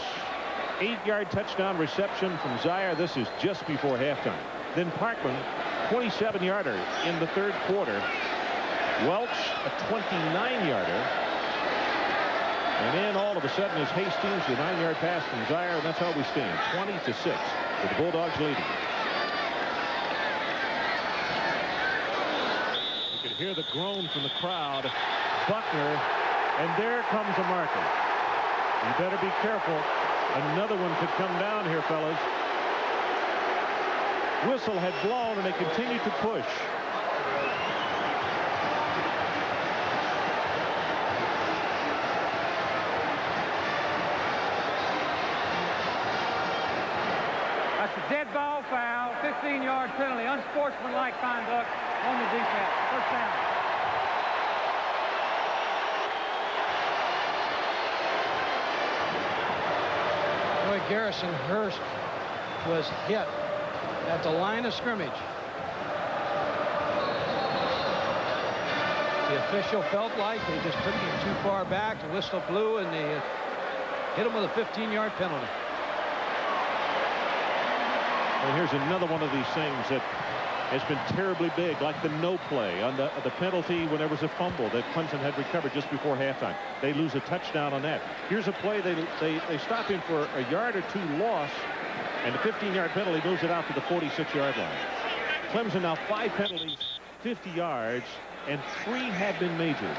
8-yard touchdown reception from Zeier. This is just before halftime. Then Parkman, 27-yarder in the third quarter. Welch, a 29-yarder. And then all of a sudden is Hastings, the 9-yard pass from Zeier, and that's how we stand, 20-6, with the Bulldogs leading. You can hear the groan from the crowd. Buckner, and there comes a marker. You better be careful. Another one could come down here, fellas. Whistle had blown, and they continued to push. That's a dead ball foul, 15-yard penalty, unsportsmanlike conduct on the defense. First down. Boy, Garrison Hurst was hit at the line of scrimmage. The official felt like they just took him too far back. The whistle blew, and they hit him with a 15-yard penalty. And here's another one of these things that has been terribly big, like the no play on the penalty when there was a fumble that Clemson had recovered just before halftime. They lose a touchdown on that. Here's a play they stop him for a yard or two loss, and the 15-yard penalty moves it out to the 46-yard line. Clemson now 5 penalties, 50 yards, and 3 have been majors.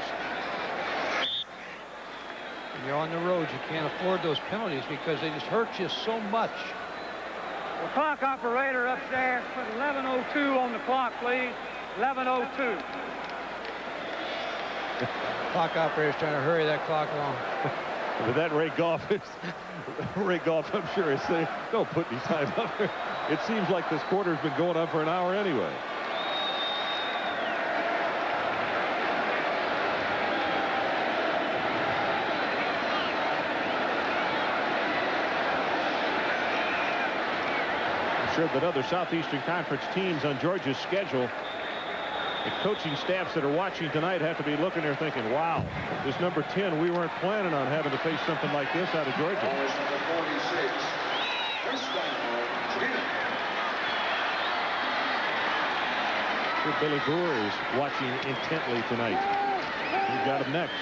When you're on the road, you can't afford those penalties because they just hurt you so much. The clock operator upstairs, put 11:02 on the clock, please. 11:02. Clock operator's trying to hurry that clock along. With that, Ray Goff, I'm sure is saying, don't put any time up there. It seems like this quarter's been going on for an hour anyway. Sure that other Southeastern Conference teams on Georgia's schedule, the coaching staffs that are watching tonight have to be looking there thinking, wow, this number 10, we weren't planning on having to face something like this out of Georgia. Sure Billy Brewer is watching intently tonight. We've got him next.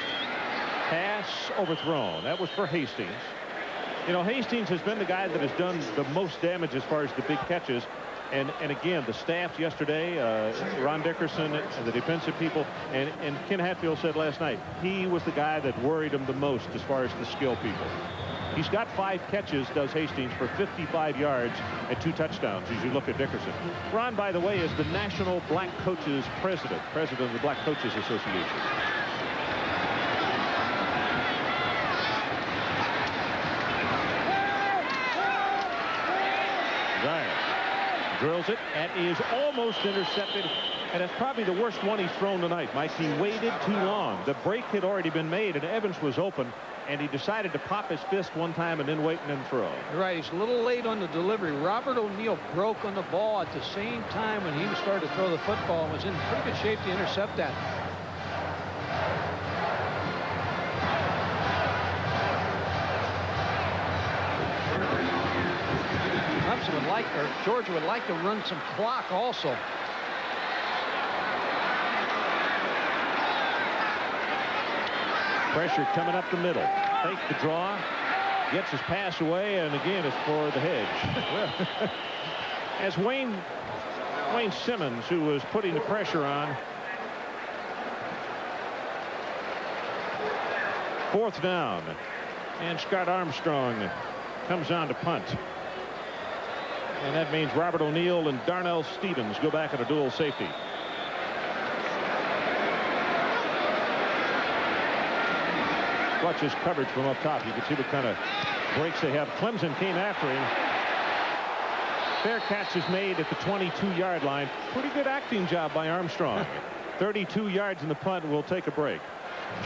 Pass overthrown. That was for Hastings. You know, Hastings has been the guy that has done the most damage as far as the big catches. And again, the staff yesterday, Ron Dickerson, and the defensive people, and Ken Hatfield said last night, he was the guy that worried him the most as far as the skill people. He's got 5 catches, does Hastings, for 55 yards and 2 touchdowns as you look at Dickerson. Ron, by the way, is the National Black Coaches President of the Black Coaches Association. Zeier drills it and is almost intercepted, and it's probably the worst one he's thrown tonight, Mike. He waited too long. The break had already been made, and Evans was open, and he decided to pop his fist one time and then wait and then throw. You're right. He's a little late on the delivery. Robert O'Neill broke on the ball at the same time when he started to throw the football and was in pretty good shape to intercept that. Clemson would like, or Georgia would like to run some clock also. Pressure coming up the middle. Fake the draw. Gets his pass away, and again it's for the hedge. As Wayne 4th down. And Scott Armstrong comes on to punt. And that means Robert O'Neill and Darnell Stevens go back at a dual safety. Watch his coverage from up top. You can see what kind of breaks they have. Clemson came after him. Fair catch is made at the 22-yard line. Pretty good acting job by Armstrong. 32 yards in the punt. We'll take a break.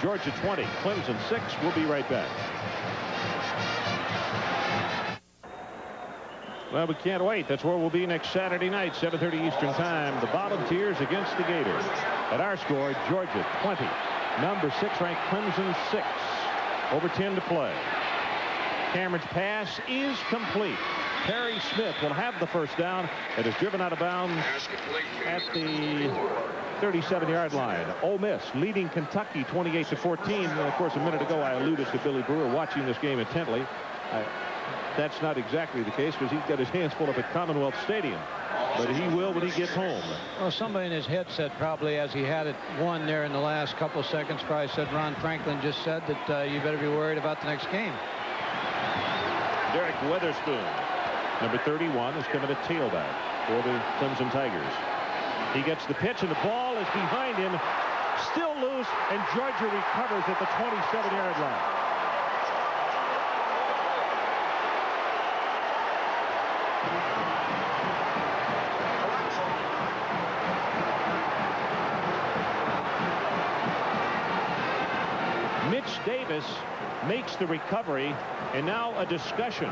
Georgia 20, Clemson 6. We'll be right back. Well, we can't wait. That's where we'll be next Saturday night, 7:30 Eastern Time. The Volunteers against the Gators. At our score, Georgia 20. Number 6 ranked Clemson 6. Over 10 to play. Cameron's pass is complete. Perry Smith will have the first down. It is driven out of bounds at the 37-yard line. Ole Miss leading Kentucky 28-14. And of course, a minute ago, I alluded to Billy Brewer watching this game intently. That's not exactly the case because he's got his hands full up at Commonwealth Stadium. But he will when he gets home. Well, somebody in his headset probably, as he had it won there in the last couple of seconds, probably said Ron Franklin just said that you better be worried about the next game. Derek Weatherspoon, number 31, is coming to tailback for the Clemson Tigers. He gets the pitch and the ball is behind him, still loose, and Georgia recovers at the 27-yard line. Mitch Davis makes the recovery, and now a discussion.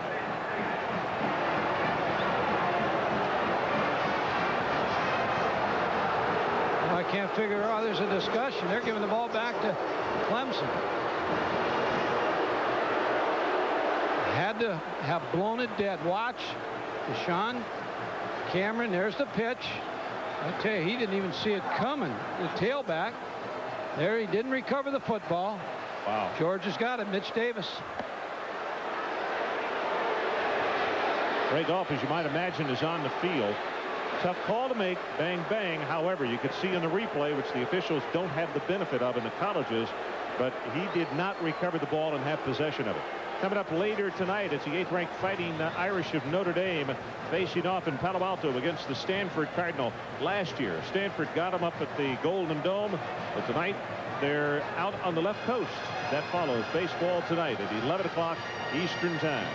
I can't figure out. There's a discussion. They're giving the ball back to Clemson. Had to have blown it dead. Watch. Deshaun Cameron. There's the pitch. I tell you, he didn't even see it coming. The tailback. There, he didn't recover the football. Wow. Georgia's got it. Mitch Davis. Ray Goff, as you might imagine, is on the field. Tough call to make. Bang, bang. However, you could see in the replay, which the officials don't have the benefit of in the colleges, but he did not recover the ball and have possession of it. Coming up later tonight, it's the 8th-ranked Fighting Irish of Notre Dame facing off in Palo Alto against the Stanford Cardinal. Last year, Stanford got them up at the Golden Dome, but tonight they're out on the left coast. That follows baseball tonight at 11 o'clock Eastern Time.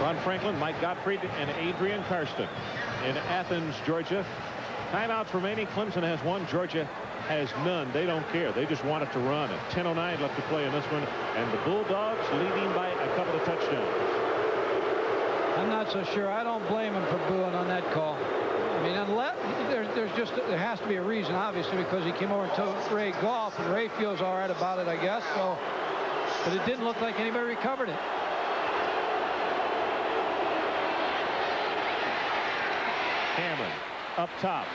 Ron Franklin, Mike Gottfried, and Adrian Karsten in Athens, Georgia. Timeouts remaining. Clemson has one. Georgia has none. They don't care. They just want it to run. At 10:09 left to play in this one. And the Bulldogs leading by a couple of touchdowns. I'm not so sure. I don't blame him for booing on that call. I mean, unless there has to be a reason, obviously, because he came over and told Ray Goff, and Ray feels all right about it, I guess. So, but it didn't look like anybody recovered it. Cameron up top,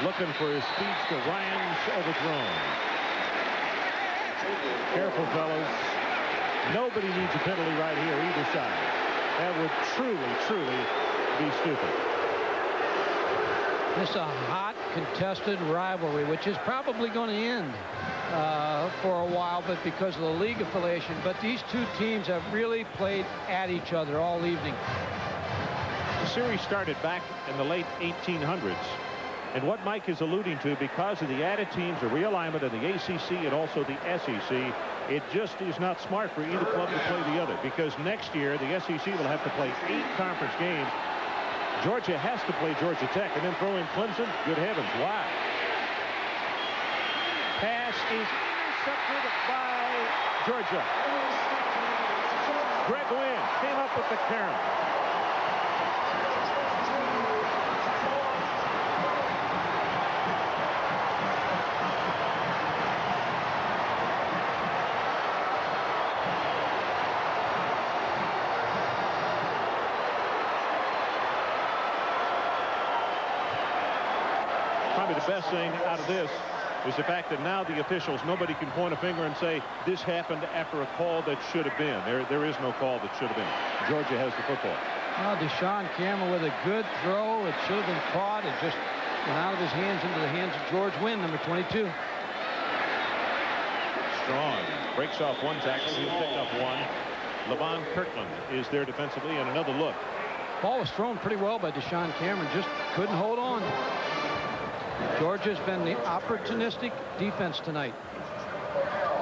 looking for his speedster. Ryan's overthrown. Careful, fellas. Nobody needs a penalty right here, either side. That would truly be stupid. This is a hot, contested rivalry, which is probably going to end for a while, but because of the league affiliation. But these two teams have really played at each other all evening. The series started back in the late 1800s. And what Mike is alluding to, because of the added teams, the realignment of the ACC and also the SEC, it just is not smart for either club to play the other, because next year the SEC will have to play 8 conference games. Georgia has to play Georgia Tech and then throw in Clemson. Good heavens, why? Pass is intercepted by Georgia. Greg Wynn came up with the carom. Probably the best thing out of this is the fact that now the officials, nobody can point a finger and say this happened after a call that should have been. There is no call that should have been. Georgia has the football. Well, Deshaun Cameron with a good throw. It should have been caught. It just went out of his hands into the hands of George Wynn, number 22. Strong breaks off one tackle. He'll pick up one. Levon Kirkland is there defensively, and another look. Ball was thrown pretty well by Deshaun Cameron, just couldn't hold on. Georgia's been the opportunistic defense tonight.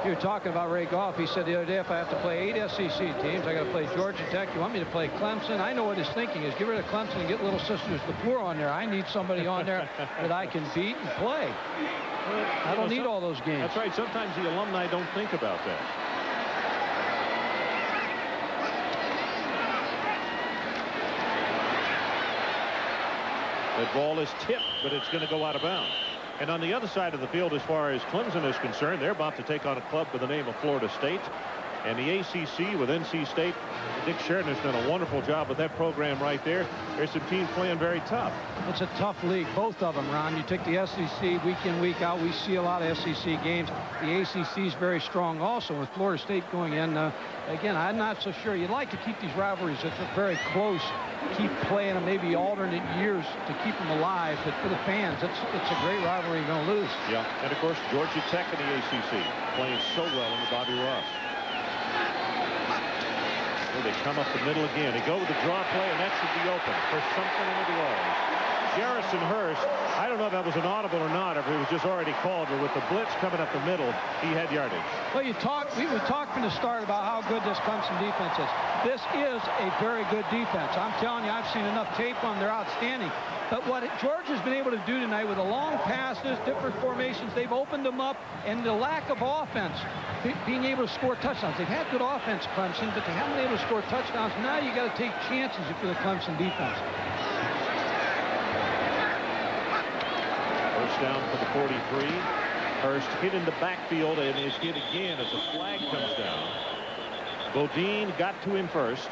You were talking about Ray Goff. He said the other day, if I have to play 8 SEC teams, I got to play Georgia Tech. You want me to play Clemson? I know what his thinking is. Get rid of Clemson and get Little Sisters DePoor on there. I need somebody on there that I can beat and play. I don't need all those games. That's right. Sometimes the alumni don't think about that. That ball is tipped, but it's going to go out of bounds. And on the other side of the field, as far as Clemson is concerned, they're about to take on a club by the name of Florida State. And the ACC with NC State, Dick Sheridan has done a wonderful job with that program right there. There's some teams playing very tough. It's a tough league, both of them, Ron. You take the SEC week in, week out. We see a lot of SEC games. The ACC is very strong also with Florida State going in. Again, I'm not so sure. You'd like to keep these rivalries if they're very close. Keep playing them maybe alternate years to keep them alive. But for the fans, it's a great rivalry you're going to lose. Yeah, and of course, Georgia Tech in the ACC playing so well in the Bobby Ross. Here they come up the middle again. They go with the draw play, and that should be open for something, and it was. Garrison Hurst, I don't know if that was an audible or not, if it was just already called, but with the blitz coming up the middle, he had yardage. Well, we talked from the start about how good this Clemson defense is. This is a very good defense. I'm telling you, I've seen enough tape on them. They're outstanding. But what Georgia's been able to do tonight with the long passes, different formations, they've opened them up, and the lack of offense, being able to score touchdowns. They've had good offense, Clemson, but they haven't been able to score touchdowns. Now you got to take chances if you're the Clemson defense. First down for the 43. Hurst hit in the backfield and is hit again as the flag comes down. Bodine got to him first.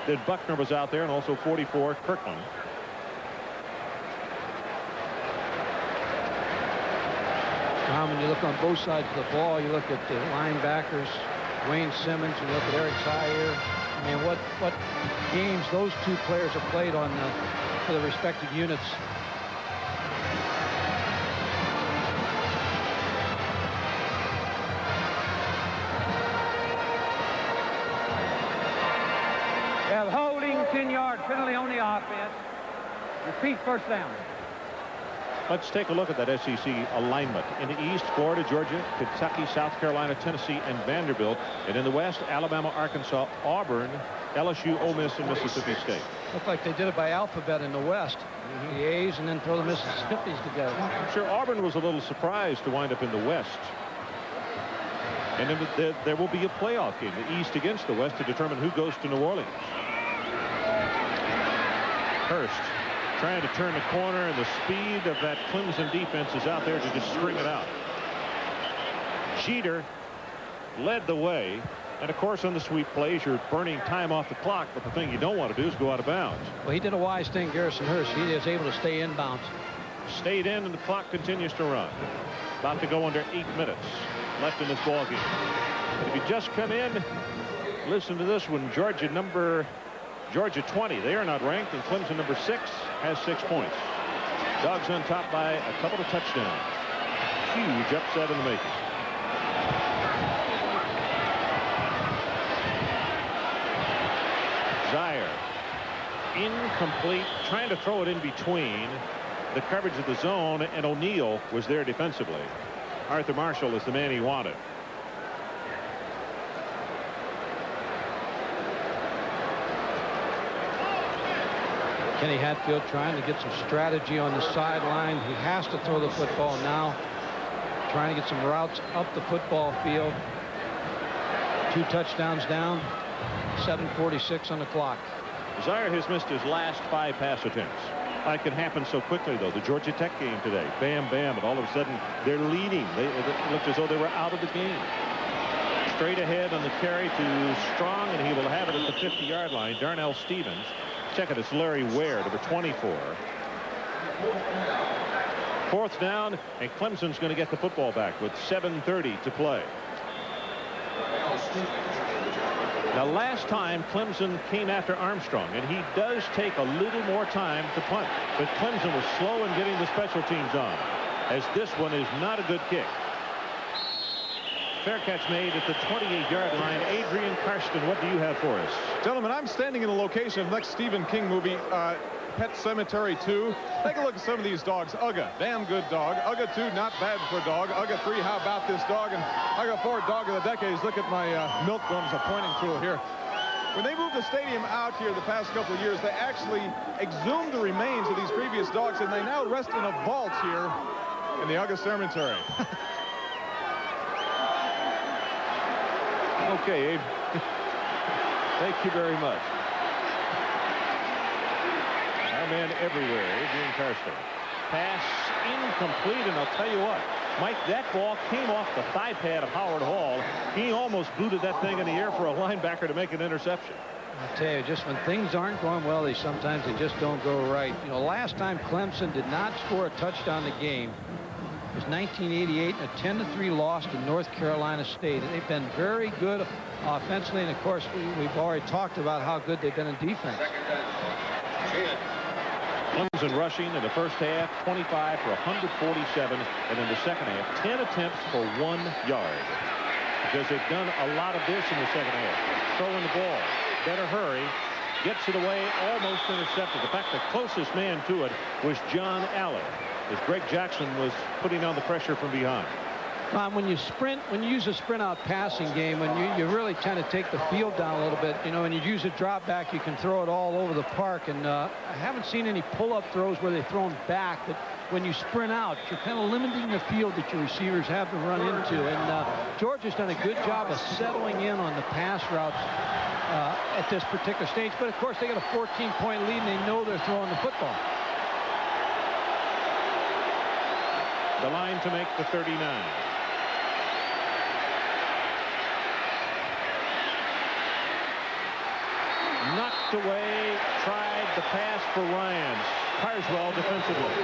Then Buckner was out there, and also 44, Kirkland. When you look on both sides of the ball, you look at the linebackers, Wayne Simmons, you look at Eric Zeier. I mean, what games those two players have played on for the respective units. They have holding, 10-yard penalty on the offense. Repeat, first down. Let's take a look at that SEC alignment. In the East, Florida, Georgia, Kentucky, South Carolina, Tennessee, and Vanderbilt. And in the West, Alabama, Arkansas, Auburn, LSU, Ole Miss, and Mississippi State. Looked like they did it by alphabet in the West. The A's and then throw the Mississippis together. I'm sure Auburn was a little surprised to wind up in the West. And then there will be a playoff game, the East against the West, to determine who goes to New Orleans. Hurst trying to turn the corner, and the speed of that Clemson defense is out there to just string it out. Jeter led the way, and of course on the sweep plays you're burning time off the clock, but the thing you don't want to do is go out of bounds. Well, he did a wise thing, Garrison Hurst. He is able to stay inbounds. Stayed in, and the clock continues to run. About to go under 8 minutes left in this ball game. If you just come in, listen to this one. Georgia 20. They are not ranked, and Clemson number 6 has 6 points. Dogs on top by a couple of touchdowns. Huge upset in the making. Zeier incomplete, trying to throw it in between the coverage of the zone, and O'Neal was there defensively. Arthur Marshall is the man he wanted. Kenny Hatfield trying to get some strategy on the sideline. He has to throw the football now. Trying to get some routes up the football field. 2 touchdowns down. 7:46 on the clock. Zeier has missed his last 5 pass attempts. That can happen so quickly, though. The Georgia Tech game today. Bam, bam, and all of a sudden they're leading. It looked as though they were out of the game. Straight ahead on the carry to Strong, and he will have it at the 50-yard line. Darnell Stevens. Check it, it's Larry Ware, number 24. 4th down, and Clemson's going to get the football back with 7:30 to play. Now, last time Clemson came after Armstrong, and he does take a little more time to punt, but Clemson was slow in getting the special teams on, as this one is not a good kick. Fair catch made at the 28-yard line. Adrian Karsten, what do you have for us? Gentlemen, I'm standing in the location of the next Stephen King movie, Pet Cemetery 2. Take a look at some of these dogs. Ugga, damn good dog. Ugga 2, not bad for a dog. Ugga 3, how about this dog? And Ugga 4, dog of the decades. Look at my milk bone as a pointing tool here. When they moved the stadium out here the past couple of years, they actually exhumed the remains of these previous dogs, and they now rest in a vault here in the Ugga Cemetery. Okay, Abe. Thank you very much. Our man everywhere, Adrian Karsten. Pass incomplete, and I'll tell you what, Mike, that ball came off the thigh pad of Howard Hall. He almost booted that thing in the air for a linebacker to make an interception. I tell you, just when things aren't going well, they just don't go right. You know, last time Clemson did not score a touchdown in the game was 1988, a 10-3 loss to North Carolina State. And they've been very good offensively, and of course we've already talked about how good they've been in defense. Clemson rushing in the first half, 25 for 147, and in the second half, 10 attempts for 1 yard. Because they've done a lot of this in the second half. Throwing the ball, better hurry, gets it away, almost intercepted. In fact, the closest man to it was John Allen, as Greg Jackson was putting on the pressure from behind. When you sprint, when you use a sprint out passing game, when you really tend to take the field down a little bit, you know, and you use a drop back, you can throw it all over the park. And I haven't seen any pull-up throws where they've thrown back, but when you sprint out, you're kind of limiting the field that your receivers have to run into. And Georgia's done a good job of settling in on the pass routes at this particular stage. But of course, they got a 14-point lead, and they know they're throwing the football. The line to make the 39. Knocked away, tried the pass for Ryan. Carswell defensively.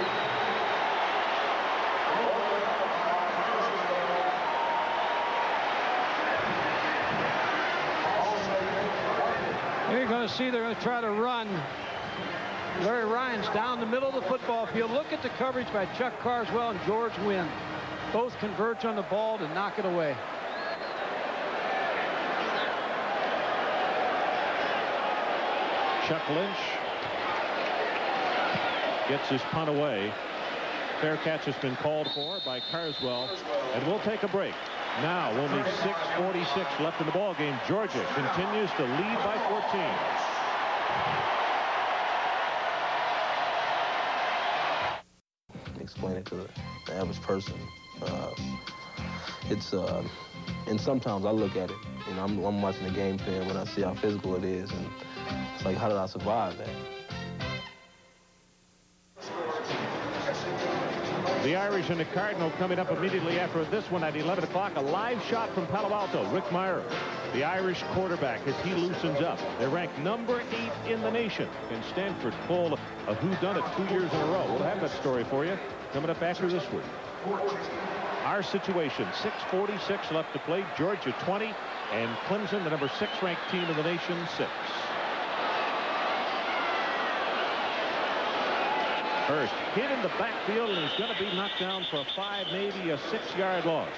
You're going to see they're going to try to run. Larry Ryan's down the middle of the football field. Look at the coverage by Chuck Carswell and George Wynn. Both converge on the ball to knock it away. Chuck Lynch gets his punt away. Fair catch has been called for by Carswell, and we'll take a break. Now, only 6:46 left in the ball game. Georgia continues to lead by 14. Explain it to the average person. And sometimes I look at it, you know, I'm watching the game film when I see how physical it is, and it's like, how did I survive that? The Irish and the Cardinal coming up immediately after this one at 11 o'clock. A live shot from Palo Alto. Rick Meyer, the Irish quarterback, as he loosens up. They're ranked number 8 in the nation. Can Stanford pull a whodunit 2 years in a row? We'll have that story for you coming up after this week. Our situation, 6:46 left to play. Georgia 20, and Clemson, the number 6 ranked team in the nation, 6. Hurst hit in the backfield, and he's going to be knocked down for a 5, maybe a 6-yard loss.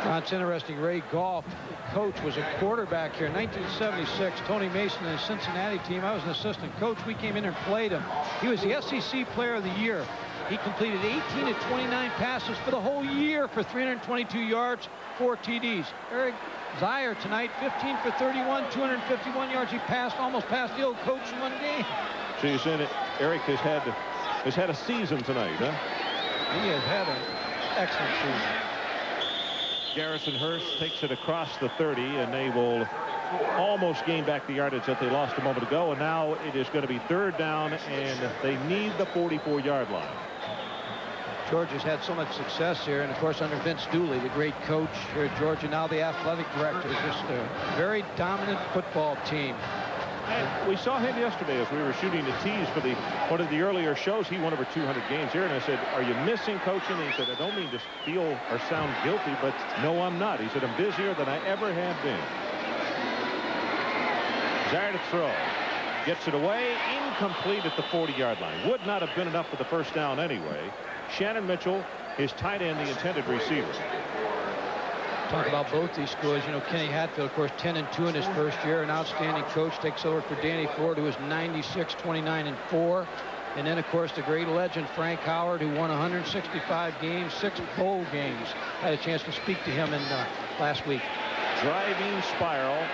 It's interesting. Ray Goff, coach, was a quarterback here in 1976. Tony Mason and his Cincinnati team. I was an assistant coach. We came in and played him. He was the SEC Player of the Year. He completed 18 of 29 passes for the whole year for 322 yards, 4 TDs. Eric Zeier tonight, 15 for 31, 251 yards. He almost passed the old coach in one game. So you're saying that Eric has had a season tonight, huh? He has had an excellent season. Garrison Hurst takes it across the 30, and they will almost gain back the yardage that they lost a moment ago. And now it is going to be 3rd down, and they need the 44-yard line. Georgia's had so much success here, and of course under Vince Dooley, the great coach here at Georgia, now the athletic director. Just a very dominant football team. And we saw him yesterday as we were shooting the tees for one of the earlier shows. He won over 200 games here, and I said, "Are you missing coaching?" And he said, "I don't mean to feel or sound guilty, but no, I'm not." He said, "I'm busier than I ever have been." Zeier to throw. Gets it away, incomplete at the 40-yard line. Would not have been enough for the first down anyway. Shannon Mitchell his tight end the intended receiver. Talk about both these schools. You know, Kenny Hatfield, of course, 10-2 in his first year. An outstanding coach, takes over for Danny Ford, who was 96-29-4. And then, of course, the great legend Frank Howard, who won 165 games, 6 bowl games. I had a chance to speak to him last week. Driving spiral.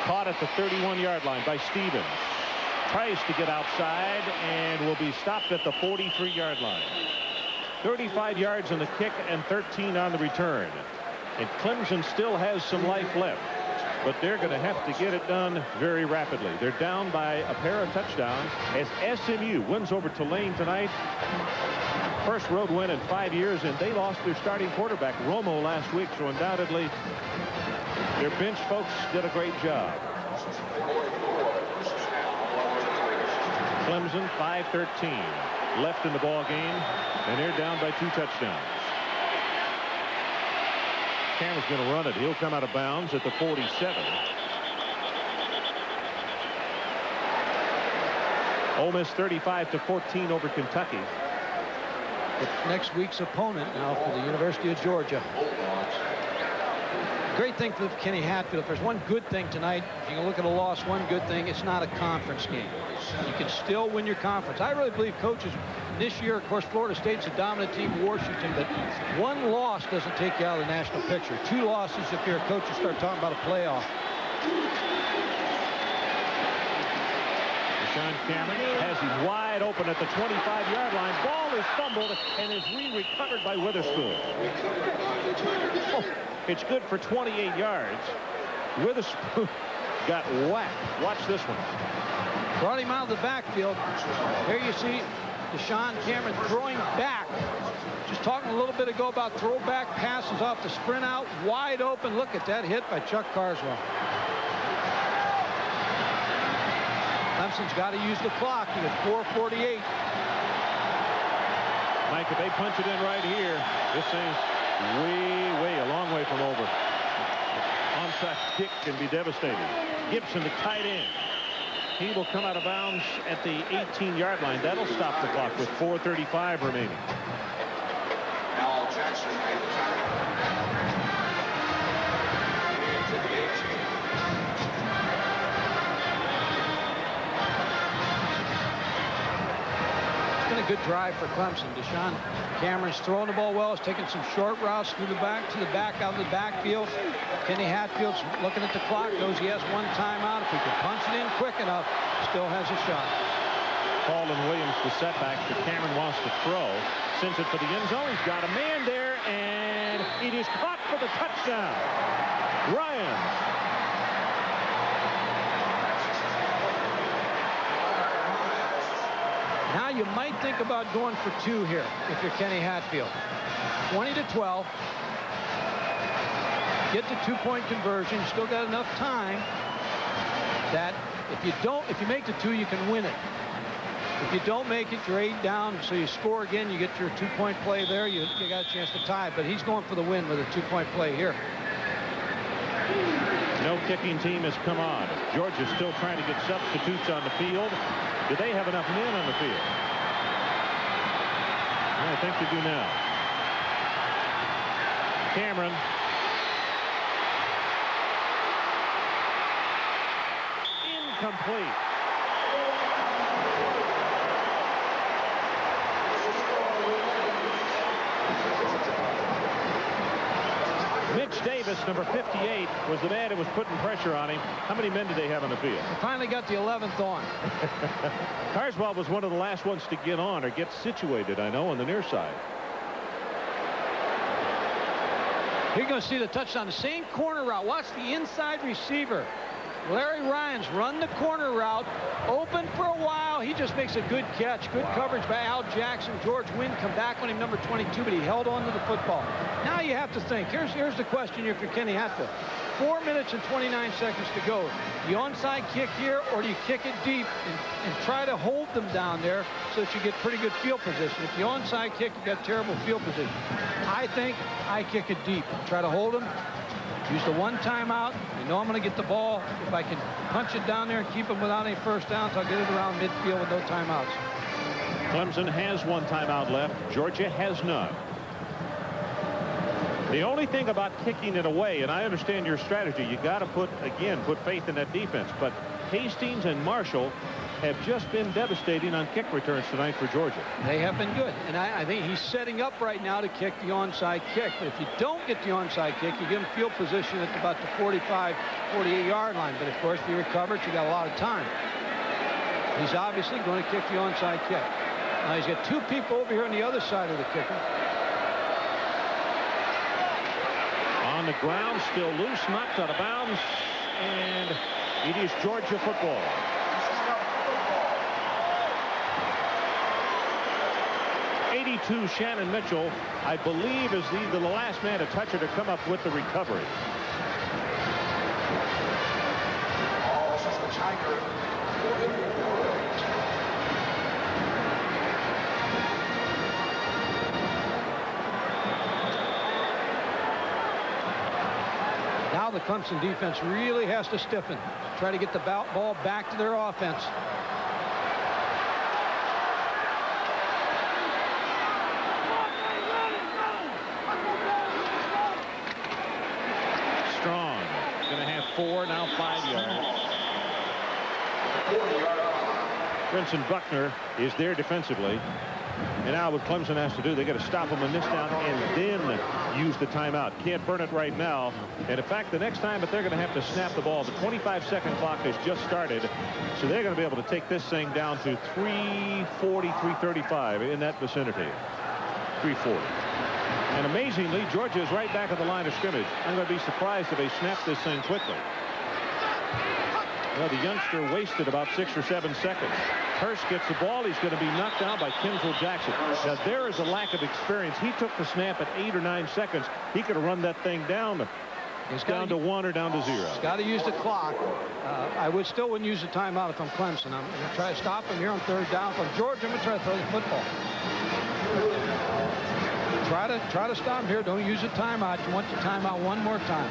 Caught at the 31-yard line by Stevens. Tries to get outside and will be stopped at the 43-yard line. 35 yards on the kick and 13 on the return. And Clemson still has some life left, but they're going to have to get it done very rapidly. They're down by a pair of touchdowns as SMU wins over Tulane tonight. First road win in 5 years, and they lost their starting quarterback, Romo, last week. So undoubtedly, their bench folks did a great job. Clemson 5-13 left in the ball game, and they're down by 2 touchdowns. Cameron's going to run it. He'll come out of bounds at the 47. Ole Miss 35-14 over Kentucky. But next week's opponent now for the University of Georgia. Great thing for Kenny Hatfield. If there's one good thing tonight, if you can look at a loss, one good thing, it's not a conference game. You can still win your conference. I really believe coaches this year, of course, Florida State's a dominant team, Washington, but one loss doesn't take you out of the national picture. 2 losses, if you're a coach, you start talking about a playoff. Deshaun Cameron has him wide open at the 25-yard line. Ball is fumbled and is recovered by Witherspoon. Oh, it's good for 28 yards. Witherspoon got whacked. Watch this one. Brought him out of the backfield. Here you see Deshaun Cameron throwing back. Just talking a little bit ago about throwback passes off the sprint out, wide open. Look at that hit by Chuck Carswell. Clemson's got to use the clock. He has 4:48. Mike, if they punch it in right here, this thing's way, a long way from over. Onside kick can be devastating. Gibson, the tight end. He will come out of bounds at the 18-yard line. That'll stop the clock with 4:35 remaining. Al Jackson made the tackle. Into the 18. It's been a good drive for Clemson. Deshaun Cameron's throwing the ball well. He's taking some short routes through the back, out of the backfield. Kenny Hatfield's looking at the clock, knows he has 1 timeout. If he can punch it in quick enough, still has a shot. Paulin Williams, the setback that Cameron wants to throw, sends it for the end zone. He's got a man there, and it is caught for the touchdown. Ryan. Now you might think about going for 2 here if you're Kenny Hatfield. 20-12. Get the 2-point conversion. Still got enough time that if you make the 2, you can win it. If you don't make it, you're 8 down, so you score again, you get your 2-point play there, you got a chance to tie. But he's going for the win with a 2-point play here. No kicking team has come on. Georgia's still trying to get substitutes on the field. Do they have enough men on the field? I think they do now. Cameron. Incomplete. Mitch Davis, number 58, was the man who was putting pressure on him. How many men did they have on the field? They finally got the 11th on. Carswell was one of the last ones to get on or get situated, I know, on the near side. You're going to see the touchdown. The same corner route. Watch the inside receiver. Larry Ryan's run the corner route, open for a while. He just makes a good catch. Good coverage by Al Jackson. George Wynn come back on him, number 22, but he held on to the football. Now you have to think. Here's the question if you're Kenny Hatfield. 4 minutes and 29 seconds to go. The onside kick here, or do you kick it deep and try to hold them down there so that you get pretty good field position? If the onside kick, you got terrible field position. I think I kick it deep. Try to hold them. Use the 1 timeout. You know I'm going to get the ball. If I can punch it down there and keep them without any first downs, I'll get it around midfield with no timeouts. Clemson has one timeout left. Georgia has none. The only thing about kicking it away, and I understand your strategy, you got to put faith in that defense, but Hastings and Marshall have just been devastating on kick returns tonight for Georgia. They have been good, and I think he's setting up right now to kick the onside kick. But if you don't get the onside kick, you give him field position at about the 45, 48-yard line. But of course, if you recover it, you got a lot of time. He's obviously going to kick the onside kick. Now he's got two people over here on the other side of the kicker. On the ground, still loose, knocked out of bounds, and it is Georgia football. Shannon Mitchell, I believe, is the last man to touch it to come up with the recovery. Now the Clemson defense really has to stiffen, try to get the ball back to their offense. Four, now 5 yards. Brinson Buckner is there defensively. And now what Clemson has to do, they got to stop him on this down and then use the timeout. Can't burn it right now. And in fact, the next time that they're going to have to snap the ball, the 25-second clock has just started. So they're going to be able to take this thing down to 3:40, 3:35 in that vicinity. 3:40. And amazingly, Georgia is right back at the line of scrimmage. I'm going to be surprised if they snap this thing quickly. Well, the youngster wasted about 6 or 7 seconds. Hurst gets the ball. He's going to be knocked down by Kinsel Jackson. Now, there is a lack of experience. He took the snap at 8 or 9 seconds. He could have run that thing down. It's down to 1 or down to 0. He's got to use the clock. I still wouldn't use the timeout if I'm Clemson. I'm going to try to stop him here on 3rd down. If I'm Georgia, I'm going to try to throw the football. Try to stop him here. Don't use the timeout. You want the timeout one more time.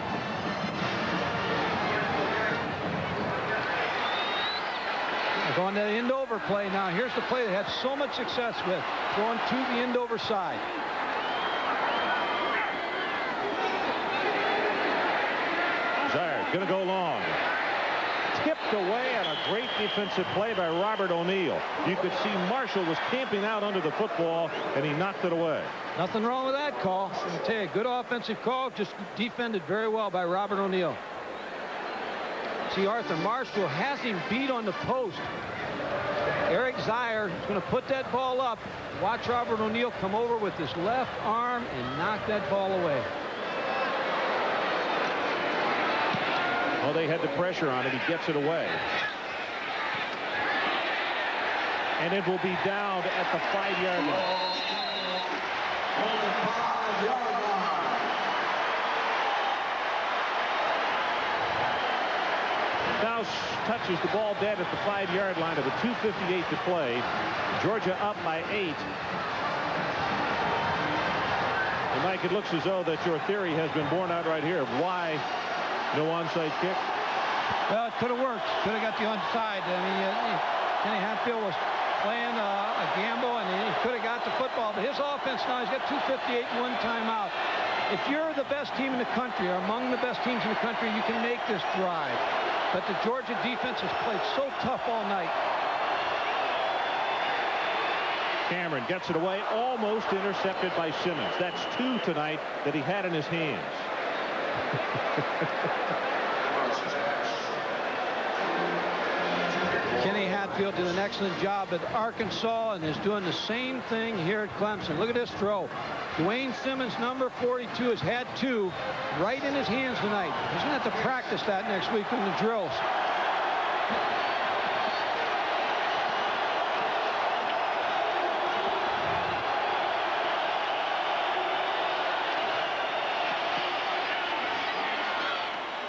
We're going to the end over play now. Here's the play they had so much success with, going to the end over side. Zeier going to go long. Tipped away, and a great defensive play by Robert O'Neill. You could see Marshall was camping out under the football, and he knocked it away. Nothing wrong with that call. I'm going to tell you, good offensive call, just defended very well by Robert O'Neill. See, Arthur Marshall has him beat on the post. Eric Zeier is going to put that ball up. Watch Robert O'Neill come over with his left arm and knock that ball away. Well, they had the pressure on it. He gets it away. And it will be down at the 5-yard line. Now touches the ball dead at the 5-yard line of the 2:58 to play. Georgia up by 8. And Mike, it looks as though that your theory has been borne out right here of why no onside kick. Well, it could have worked. Could have got the onside. I mean, Kenny Hatfield was playing a gamble, and he could have got the football. But his offense now, he's got 2:58 and 1 timeout. If you're the best team in the country, or among the best teams in the country, you can make this drive. But the Georgia defense has played so tough all night. Cameron gets it away, almost intercepted by Simmons. That's 2 tonight that he had in his hands. Kenny Hatfield did an excellent job at Arkansas and is doing the same thing here at Clemson. Look at this throw. Dwayne Simmons, number 42, has had 2 right in his hands tonight. He's going to have to practice that next week in the drills.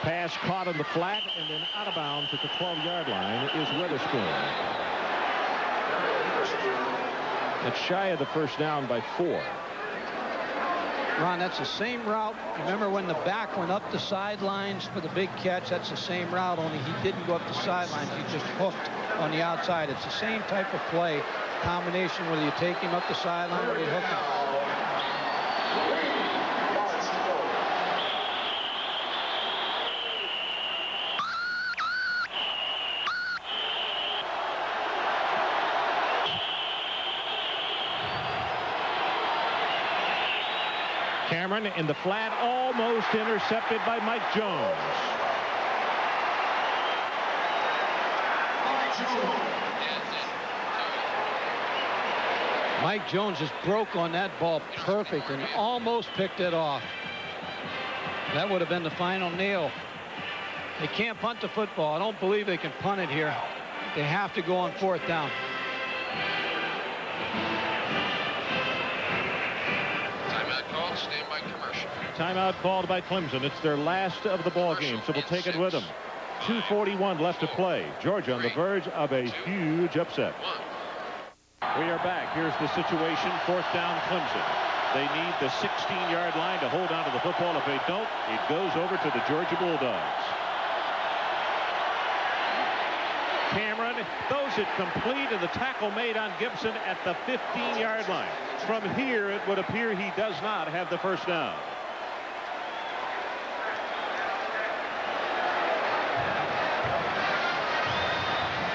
Pass caught on the flat and then out of bounds at the 12-yard line is Witherspoon. It's shy of the first down by 4. Ron, that's the same route. Remember when the back went up the sidelines for the big catch? That's the same route, only he didn't go up the sidelines. He just hooked on the outside. It's the same type of play. combination, whether you take him up the sideline or you hook him. Cameron in the flat, almost intercepted by Mike Jones. Mike Jones just broke on that ball perfect and almost picked it off. That would have been the final nail. They can't punt the football. I don't believe they can punt it here. They have to go on 4th down. Timeout called by Clemson. It's their last of the ball game, so we'll take it with them. 2:41 left to play. Georgia on the verge of a huge upset. We are back. Here's the situation. 4th down, Clemson. They need the 16-yard line to hold on to the football. If they don't, it goes over to the Georgia Bulldogs. Cameron throws it complete, and the tackle made on Gibson at the 15-yard line. From here, it would appear he does not have the first down.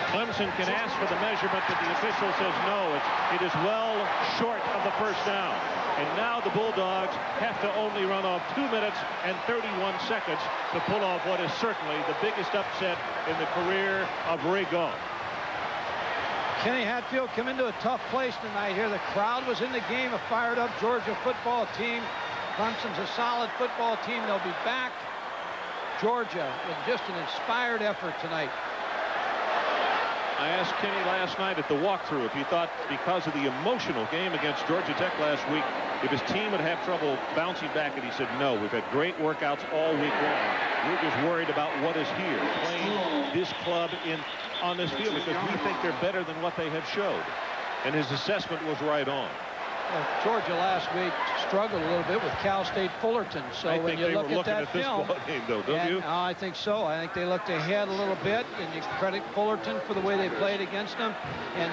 Clemson can ask for the measurement, but the official says no. It is well short of the first down. And now the Bulldogs have to only run off 2 minutes and 31 seconds to pull off what is certainly the biggest upset in the career of Ray Goff. Kenny Hatfield come into a tough place tonight here. The crowd was in the game, a fired-up Georgia football team. Clemson's a solid football team. They'll be back. Georgia with just an inspired effort tonight. I asked Kenny last night at the walkthrough if he thought, because of the emotional game against Georgia Tech last week, if his team would have trouble bouncing back, and he said no. We've had great workouts all week long. We're just worried about what is here, playing this club on this field, because we think they're better than what they have showed. And his assessment was right on. Well, Georgia last week struggled a little bit with Cal State Fullerton. So I when think you they look were at that looking at film, this ball game, though, don't you? I think so. I think they looked ahead a little bit, and you credit Fullerton for the way they played against them. And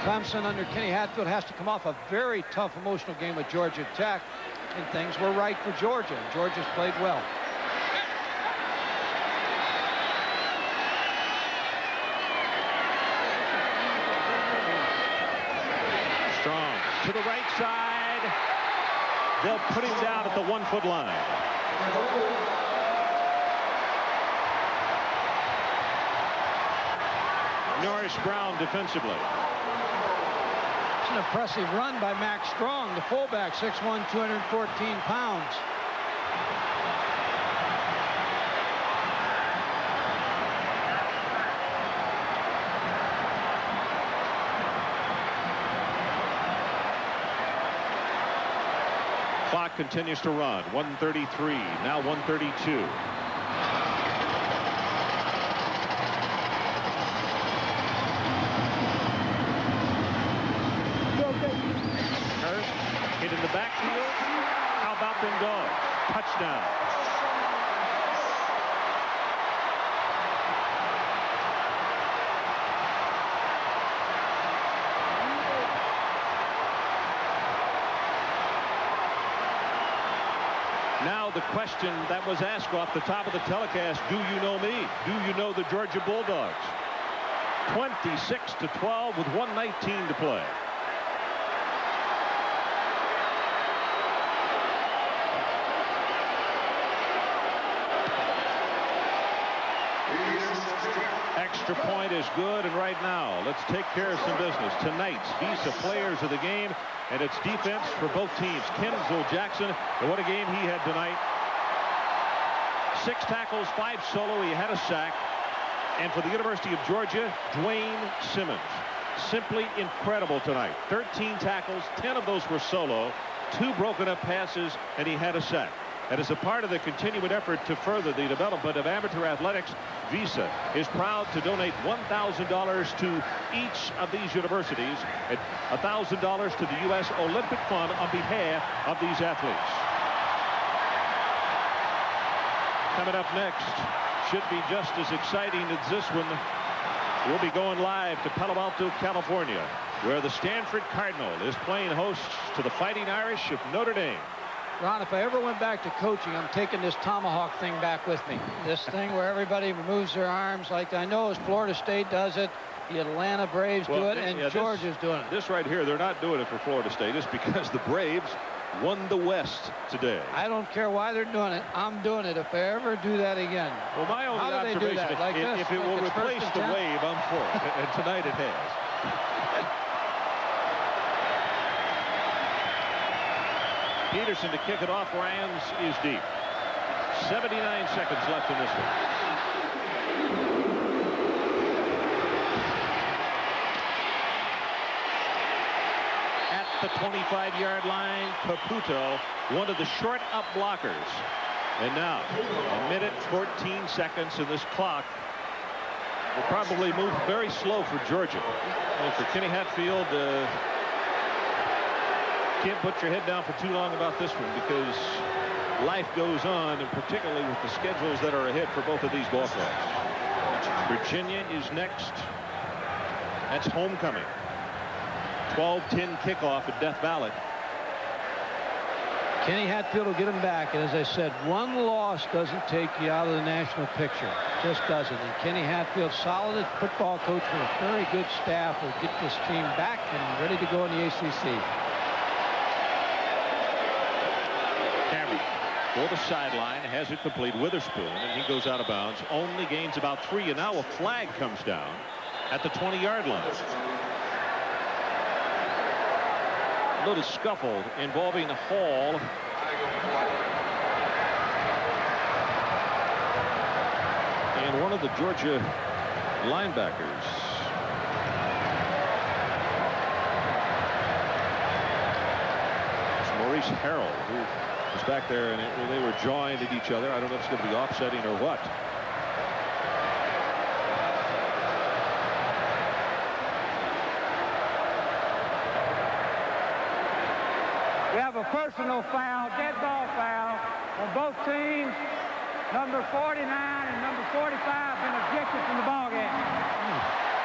Clemson under Kenny Hatfield has to come off a very tough emotional game with Georgia Tech, and things were right for Georgia. Georgia's played well. Strong to the right side. They'll put him down at the 1-foot line. Norris Brown defensively. It's an impressive run by Max Strong, the fullback, 6'1", 214 pounds. Clock continues to run. 1:33, now 1:32. Hurst hit in the backfield. How about them dogs? Touchdown. Now the question that was asked off the top of the telecast, do you know me? Do you know the Georgia Bulldogs? 26-12 with 1:19 to play. Extra point is good, and right now, let's take care of some business. Tonight's Visa Players of the Game, and it's defense for both teams. Kenzel Jackson, and what a game he had tonight. 6 tackles, 5 solo. He had a sack. And for the University of Georgia, Dwayne Simmons. Simply incredible tonight. 13 tackles, 10 of those were solo, 2 broken up passes, and he had a sack. And as a part of the continuing effort to further the development of amateur athletics, Visa is proud to donate $1,000 to each of these universities and $1,000 to the U.S. Olympic Fund on behalf of these athletes. Coming up next should be just as exciting as this one. We'll be going live to Palo Alto, California, where the Stanford Cardinal is playing host to the Fighting Irish of Notre Dame. Ron, if I ever went back to coaching, I'm taking this tomahawk thing back with me. This thing where everybody moves their arms like I know as Florida State does it, the Atlanta Braves do it, and Georgia's doing it. This right here, they're not doing it for Florida State. It's because the Braves won the West today. I don't care why they're doing it. I'm doing it if I ever do that again. Well, my only observation is like if it will replace the wave, I'm for it. And tonight it has. Peterson to kick it off. Ryans is deep. 79 seconds left in this one. At the 25-yard line, Caputo, one of the short up blockers. And now, 1:14 seconds, and this clock will probably move very slow for Georgia. And for Kenny Hatfield, can't put your head down for too long about this one because life goes on, and particularly with the schedules that are ahead for both of these ball clubs. Virginia is next. That's homecoming. 12:10 kickoff at Death Valley. Kenny Hatfield will get him back, and as I said, one loss doesn't take you out of the national picture. Just doesn't. And Kenny Hatfield, solid football coach with a very good staff, will get this team back and ready to go in the ACC. For the sideline, has it complete. Witherspoon, and he goes out of bounds. Only gains about 3, and now a flag comes down at the 20-yard line. A little scuffle involving Hall. And one of the Georgia linebackers. It's Maurice Harrell, who was back there, and they were jawing at each other. I don't know if it's going to be offsetting or what. We have a personal foul, dead ball foul on both teams. Number 49 and number 45 been ejected from the ball game.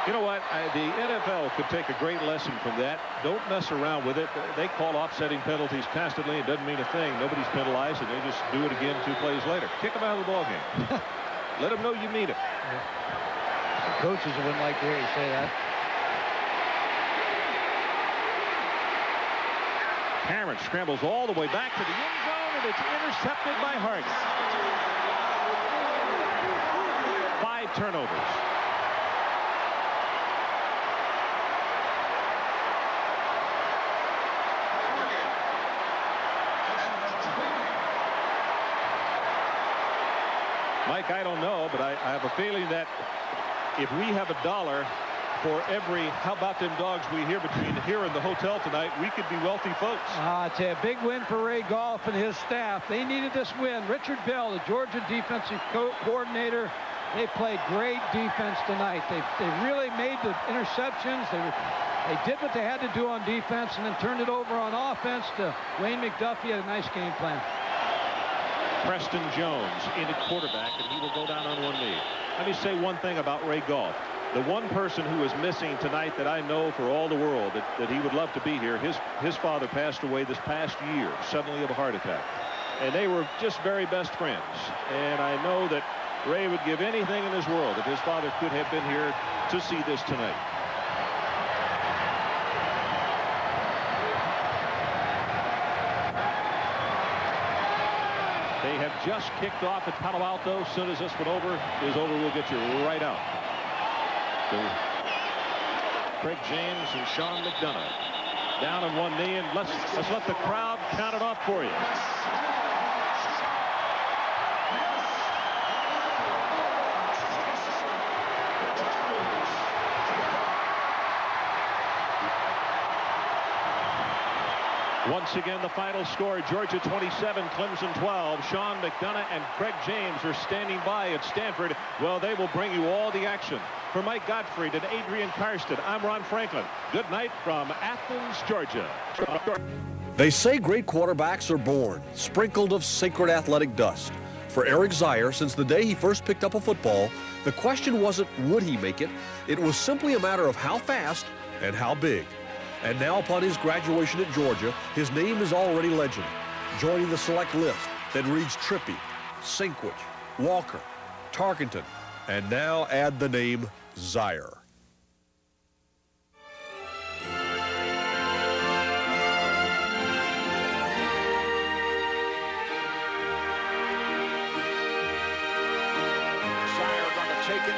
You know what? The NFL could take a great lesson from that. Don't mess around with it. They call offsetting penalties constantly. It doesn't mean a thing. Nobody's penalized, and they just do it again 2 plays later. Kick them out of the ball game. Let them know you mean it. Yeah. Coaches wouldn't like to hear you say that. Cameron scrambles all the way back to the end zone, and it's intercepted by Hart. 5 turnovers. Mike, I don't know, but I have a feeling that if we have $1 for every "how about them dogs" we hear between here and the hotel tonight, we could be wealthy folks. I tell you, a big win for Ray Goff and his staff. They needed this win. Richard Bell, the Georgia defensive coordinator, they played great defense tonight. They really made the interceptions. They did what they had to do on defense and then turned it over on offense to Wayne McDuffie. Had a nice game plan. Preston Jones in at quarterback, and he will go down on one knee. Let me say one thing about Ray Goff. The one person who is missing tonight that I know for all the world that he would love to be here, his father passed away this past year, suddenly of a heart attack. And they were just very best friends. And I know that Ray would give anything in his world if his father could have been here to see this tonight. They have just kicked off at Palo Alto. As soon as this one is over, we'll get you right out. So Craig James and Sean McDonough down on one knee, and let's let the crowd count it off for you. Once again, the final score, Georgia 27, Clemson 12. Sean McDonough and Craig James are standing by at Stanford. Well, they will bring you all the action. For Mike Gottfried and Adrian Karsten, I'm Ron Franklin. Good night from Athens, Georgia. They say great quarterbacks are born, sprinkled of sacred athletic dust. For Eric Zeier, since the day he first picked up a football, the question wasn't would he make it, it was simply a matter of how fast and how big. And now upon his graduation at Georgia, his name is already legend, joining the select list that reads Trippy, Sinkwich, Walker, Tarkenton, and now add the name Zeier. Take it.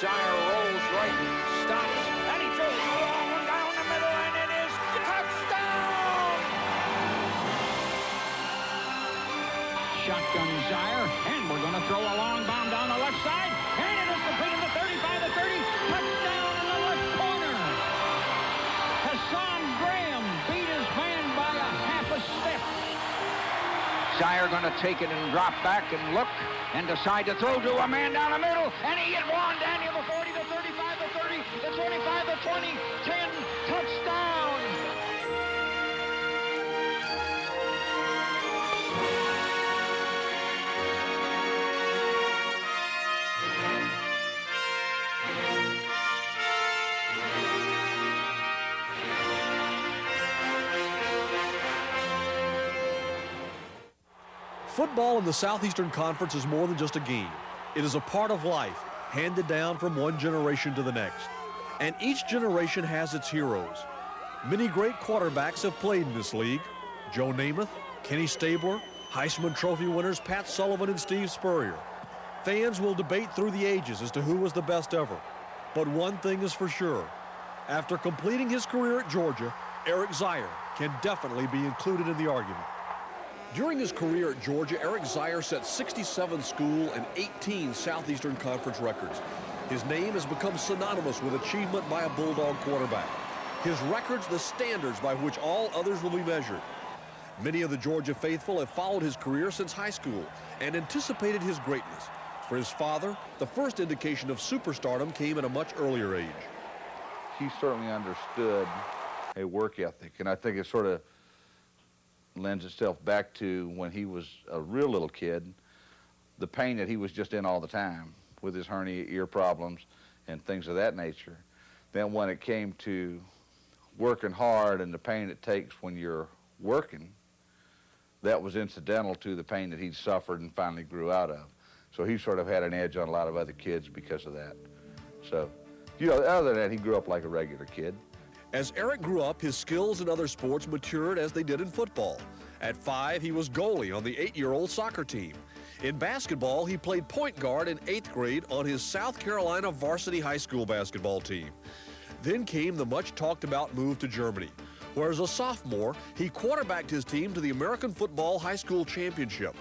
Zeier rolls right, stops, and he throws a long one down the middle, and it is touchdown! Shotgun Zeier, and we're going to throw a long bomb down the left side, and it is completed to 35 to 30, touchdown in the left corner. Hassan Graham beat his man by a half a step. Zeier going to take it and drop back and look and decide to throw to a man down the middle, and he hit Juan Daniel the 40, the 35, the 30, the 25, the 20, 10, touchdown! Football in the Southeastern Conference is more than just a game. It is a part of life, handed down from one generation to the next. And each generation has its heroes. Many great quarterbacks have played in this league. Joe Namath, Kenny Stabler, Heisman Trophy winners Pat Sullivan and Steve Spurrier. Fans will debate through the ages as to who was the best ever. But one thing is for sure. After completing his career at Georgia, Eric Zeier can definitely be included in the argument. During his career at Georgia, Eric Zeier set 67 school and 18 Southeastern Conference records. His name has become synonymous with achievement by a Bulldog quarterback. His records, the standards by which all others will be measured. Many of the Georgia faithful have followed his career since high school and anticipated his greatness. For his father, the first indication of superstardom came at a much earlier age. He certainly understood a work ethic, and I think it sort of lends itself back to when he was a real little kid, the pain that he was just in all the time with his hernia, ear problems, and things of that nature. Then when it came to working hard and the pain it takes when you're working, that was incidental to the pain that he'd suffered and finally grew out of. So he sort of had an edge on a lot of other kids because of that. So, you know, other than that, he grew up like a regular kid. As Eric grew up, his skills in other sports matured as they did in football. At 5, he was goalie on the 8-year-old soccer team. In basketball, he played point guard in 8th grade on his South Carolina varsity high school basketball team. Then came the much-talked-about move to Germany, where as a sophomore, he quarterbacked his team to the American Football High School Championship.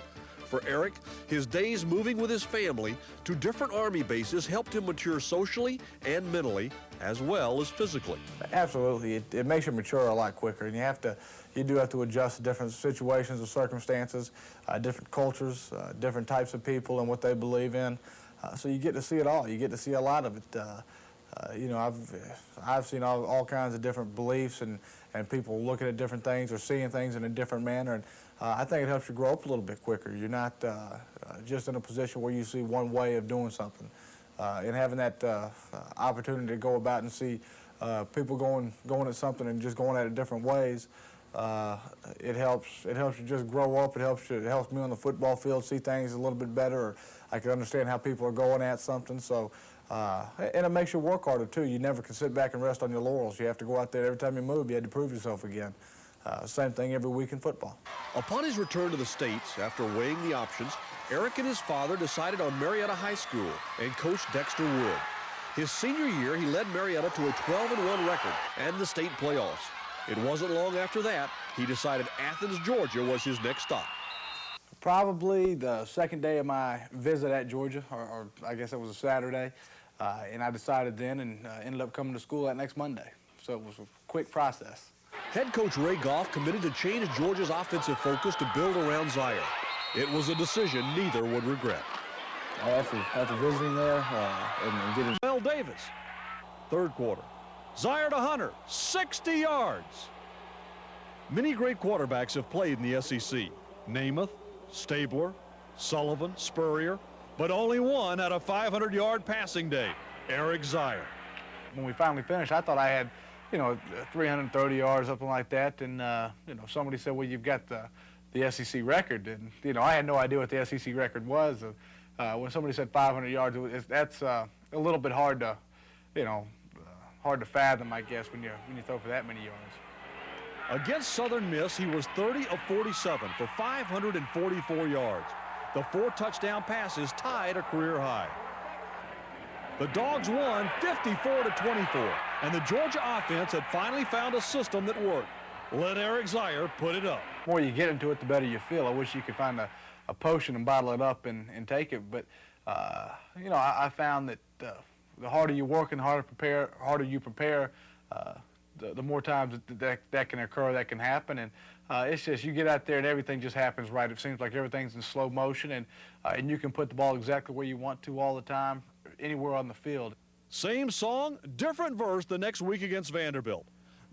For Eric, his days moving with his family to different Army bases helped him mature socially and mentally, as well as physically. Absolutely. It makes you mature a lot quicker, and you do have to adjust to different situations and circumstances, different cultures, different types of people and what they believe in. So you get to see it all. You get to see a lot of it. You know, I've seen all kinds of different beliefs and people looking at different things or seeing things in a different manner. And I think it helps you grow up a little bit quicker. You're not just in a position where you see one way of doing something. And having that opportunity to go about and see people going at something and just going at it different ways, it helps you just grow up. It helps me on the football field see things a little bit better. Or I can understand how people are going at something. So, and it makes you work harder too. You never can sit back and rest on your laurels. You have to go out there every time you move. You had to prove yourself again. Same thing every week in football. Upon his return to the States, after weighing the options, Eric and his father decided on Marietta High School and Coach Dexter Wood. His senior year, he led Marietta to a 12-1 record and the state playoffs. It wasn't long after that, he decided Athens, Georgia was his next stop. Probably the second day of my visit at Georgia, or I guess it was a Saturday, and I decided then and ended up coming to school that next Monday. So it was a quick process. Head coach Ray Goff committed to change Georgia's offensive focus to build around Zeier. It was a decision neither would regret. After visiting there and getting... Mel Davis, third quarter. Zeier to Hunter, 60 yards. Many great quarterbacks have played in the SEC. Namath, Stabler, Sullivan, Spurrier, but only one had a 500-yard passing day, Eric Zeier. When we finally finished, I thought I had, 330 yards, something like that, and, somebody said, well, you've got the SEC record, and, I had no idea what the SEC record was. When somebody said 500 yards, that's a little bit hard to, hard to fathom, I guess, when you throw for that many yards. Against Southern Miss, he was 30 of 47 for 544 yards. The 4 touchdown passes tied a career high. The Dogs won 54-24, and the Georgia offense had finally found a system that worked. Let Eric Zeier put it up. The more you get into it, the better you feel. I wish you could find a potion and bottle it up and take it, but I found that the harder you work and the harder you prepare, the more times that can occur, that can happen, and it's just you get out there and everything just happens right. It seems like everything's in slow motion, and you can put the ball exactly where you want to all the time, anywhere on the field. Same song, different verse the next week against Vanderbilt.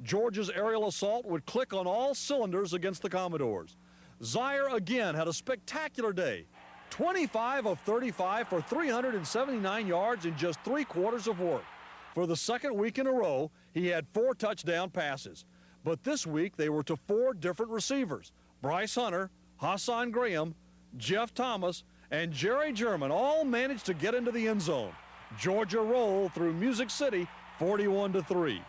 Georgia's aerial assault would click on all cylinders against the Commodores. Zeier again had a spectacular day. 25 of 35 for 379 yards in just 3 quarters of work. For the second week in a row, he had 4 touchdown passes. But this week, they were to 4 different receivers. Bryce Hunter, Hassan Graham, Jeff Thomas, and Jerry German all managed to get into the end zone. Georgia rolled through Music City 41-3.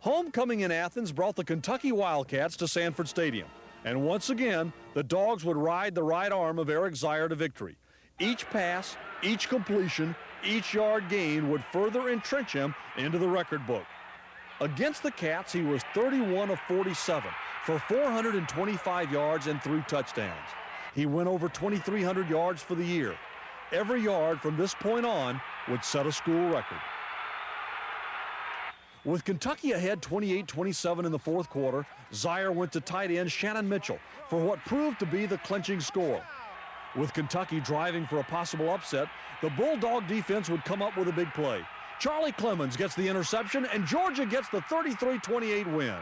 Homecoming in Athens brought the Kentucky Wildcats to Sanford Stadium. And once again, the Dogs would ride the right arm of Eric Zeier to victory. Each pass, each completion, each yard gain would further entrench him into the record book. Against the Cats, he was 31 of 47 for 425 yards and 3 touchdowns. He went over 2,300 yards for the year. Every yard from this point on would set a school record. With Kentucky ahead 28-27 in the fourth quarter, Zeier went to tight end Shannon Mitchell for what proved to be the clinching score. With Kentucky driving for a possible upset, the Bulldog defense would come up with a big play. Charlie Clemons gets the interception, and Georgia gets the 33-28 win.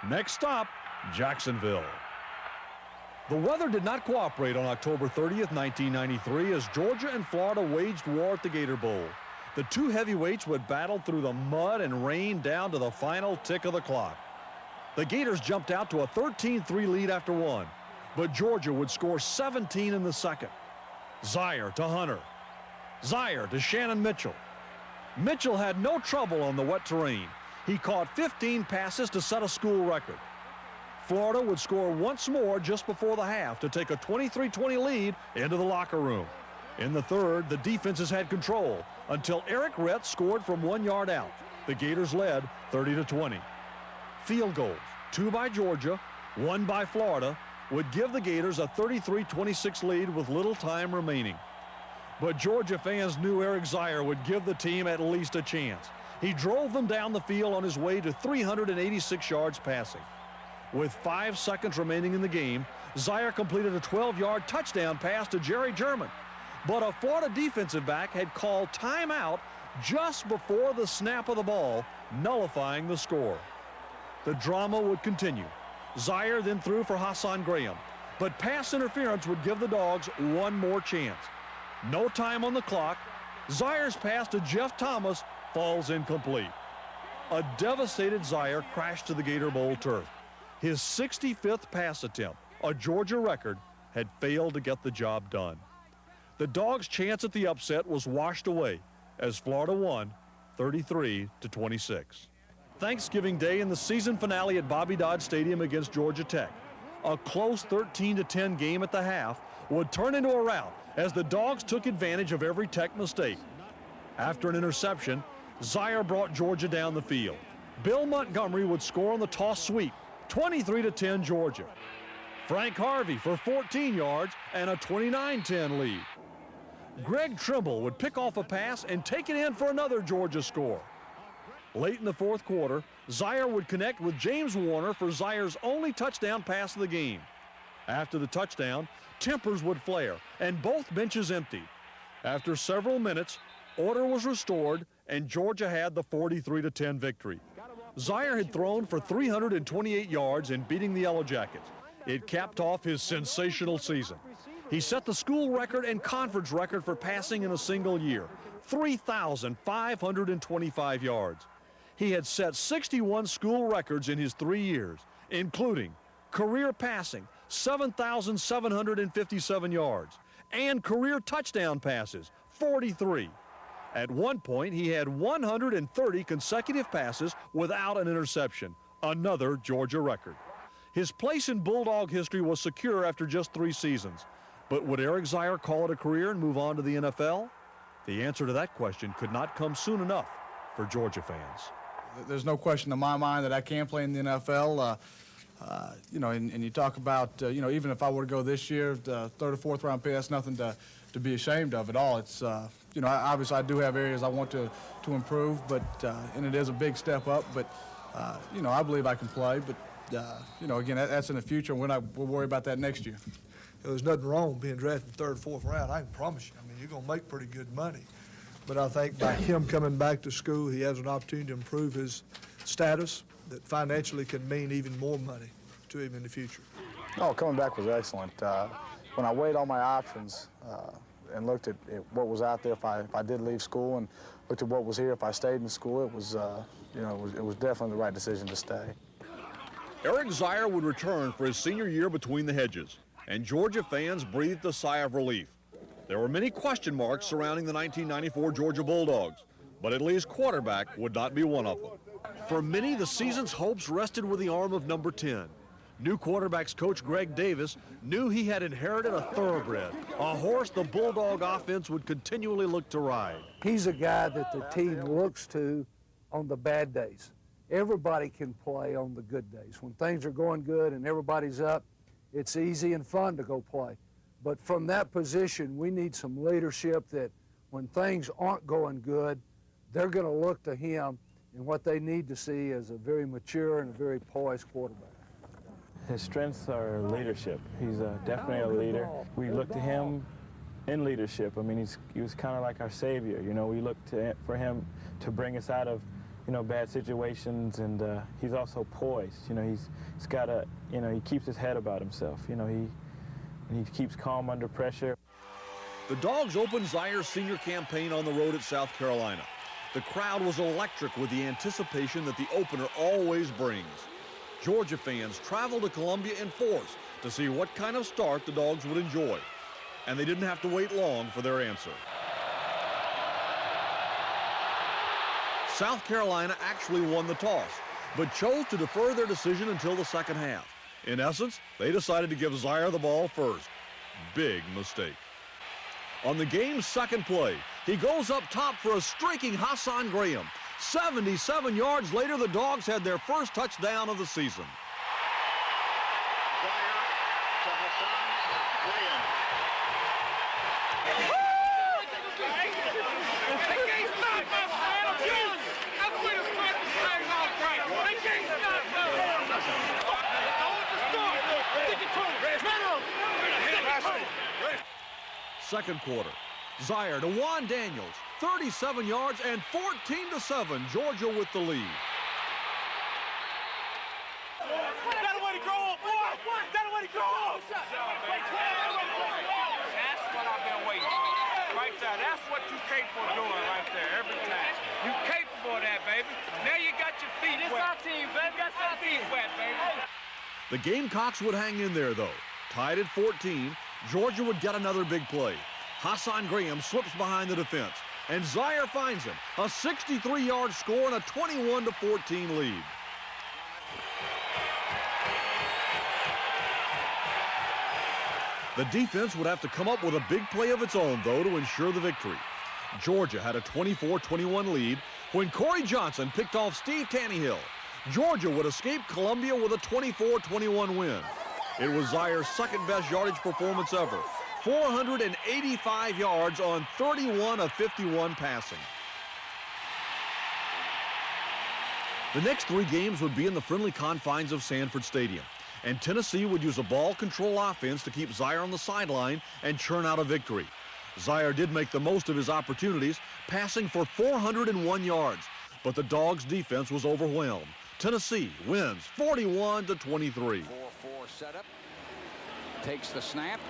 Next stop, Jacksonville. The weather did not cooperate on October 30th, 1993, as Georgia and Florida waged war at the Gator Bowl. The 2 heavyweights would battle through the mud and rain down to the final tick of the clock. The Gators jumped out to a 13-3 lead after 1, but Georgia would score 17 in the second. Zeier to Hunter. Zeier to Shannon Mitchell. Mitchell had no trouble on the wet terrain. He caught 15 passes to set a school record. Florida would score once more just before the half to take a 23-20 lead into the locker room. In the third, the defenses had control until Eric Rett scored from 1 yard out. The Gators led 30-20. Field goals, 2 by Georgia, 1 by Florida, would give the Gators a 33-26 lead with little time remaining. But Georgia fans knew Eric Zeier would give the team at least a chance. He drove them down the field on his way to 386 yards passing. With 5 seconds remaining in the game, Zeier completed a 12-yard touchdown pass to Jerry German. But a Florida defensive back had called timeout just before the snap of the ball, nullifying the score. The drama would continue. Zeier then threw for Hassan Graham, but pass interference would give the Dogs one more chance. No time on the clock. Zeier's pass to Jeff Thomas falls incomplete. A devastated Zeier crashed to the Gator Bowl turf. His 65th pass attempt, a Georgia record, had failed to get the job done. The Dogs' chance at the upset was washed away as Florida won 33-26. Thanksgiving Day in the season finale at Bobby Dodd Stadium against Georgia Tech. A close 13-10 game at the half would turn into a rout as the Dogs took advantage of every Tech mistake. After an interception, Zeier brought Georgia down the field. Bill Montgomery would score on the toss sweep, 23-10 Georgia. Frank Harvey for 14 yards and a 29-10 lead. Greg Trimble would pick off a pass and take it in for another Georgia score. Late in the fourth quarter, Zeier would connect with James Warner for Zeier's only touchdown pass of the game. After the touchdown, tempers would flare and both benches emptied. After several minutes, order was restored and Georgia had the 43-10 victory. Zeier had thrown for 328 yards in beating the Yellow Jackets. It capped off his sensational season. He set the school record and conference record for passing in a single year, 3,525 yards. He had set 61 school records in his 3 years, including career passing, 7,757 yards, and career touchdown passes, 43. At one point, he had 130 consecutive passes without an interception, another Georgia record. His place in Bulldog history was secure after just 3 seasons. But would Eric Zeier call it a career and move on to the NFL? The answer to that question could not come soon enough for Georgia fans. There's no question in my mind that I can play in the NFL. You know, and you talk about, you know, even if I were to go this year, the 3rd or 4th round pick, that's nothing to be ashamed of at all. It's, you know, obviously I do have areas I want to improve, but, and it is a big step up, but, you know, I believe I can play, but, you know, again, that's in the future, and we'll worry about that next year. There's nothing wrong with being drafted in the 3rd or 4th round, I can promise you. I mean, you're going to make pretty good money. But I think by him coming back to school, he has an opportunity to improve his status that financially can mean even more money to him in the future. Oh, coming back was excellent. When I weighed all my options and looked at what was out there if I did leave school and looked at what was here if I stayed in school, it was, you know, it was definitely the right decision to stay. Eric Zeier would return for his senior year between the hedges, and Georgia fans breathed a sigh of relief. There were many question marks surrounding the 1994 Georgia Bulldogs, but at least quarterback would not be one of them. For many, the season's hopes rested with the arm of number 10. New quarterbacks coach Greg Davis knew he had inherited a thoroughbred, a horse the Bulldog offense would continually look to ride. He's a guy that the team looks to on the bad days. Everybody can play on the good days. When things are going good and everybody's up, it's easy and fun to go play. But from that position, we need some leadership that when things aren't going good, they're going to look to him, and what they need to see is a very mature and a very poised quarterback. His strengths are leadership. He's definitely a leader. We look to him in leadership. I mean, he was kind of like our savior. You know, we look for him to bring us out of, you know, bad situations, and he's also poised. You know, he's got a, you know, he keeps his head about himself. You know, he keeps calm under pressure. The Dogs opened Zeier's senior campaign on the road at South Carolina. The crowd was electric with the anticipation that the opener always brings. Georgia fans traveled to Columbia in force to see what kind of start the Dogs would enjoy. And they didn't have to wait long for their answer. South Carolina actually won the toss, but chose to defer their decision until the second half. In essence, they decided to give Zeier the ball first. Big mistake. On the game's second play, he goes up top for a streaking Hassan Graham. 77 yards later, the Dogs had their first touchdown of the season. Second quarter, Zeier to Juan Daniels, 37 yards and 14-7, Georgia with the lead. That way to go, boy! That way to go! That's what I've been waiting for. Right there. That's what you're capable of doing right there every time. You're capable of that, baby. Now you got your feet wet. This our team, baby. Got your feet wet, baby. The Gamecocks would hang in there, though. Tied at 14, Georgia would get another big play. Hassan Graham slips behind the defense, and Zeier finds him. A 63-yard score and a 21-14 lead. The defense would have to come up with a big play of its own, though, to ensure the victory. Georgia had a 24-21 lead when Corey Johnson picked off Steve Tannehill. Georgia would escape Columbia with a 24-21 win. It was Zeier's second-best yardage performance ever. 485 yards on 31 of 51 passing. The next 3 games would be in the friendly confines of Sanford Stadium, and Tennessee would use a ball control offense to keep Zeier on the sideline and churn out a victory. Zeier did make the most of his opportunities, passing for 401 yards, but the Dogs' defense was overwhelmed. Tennessee wins 41-23. 4-4 setup. Takes the snap.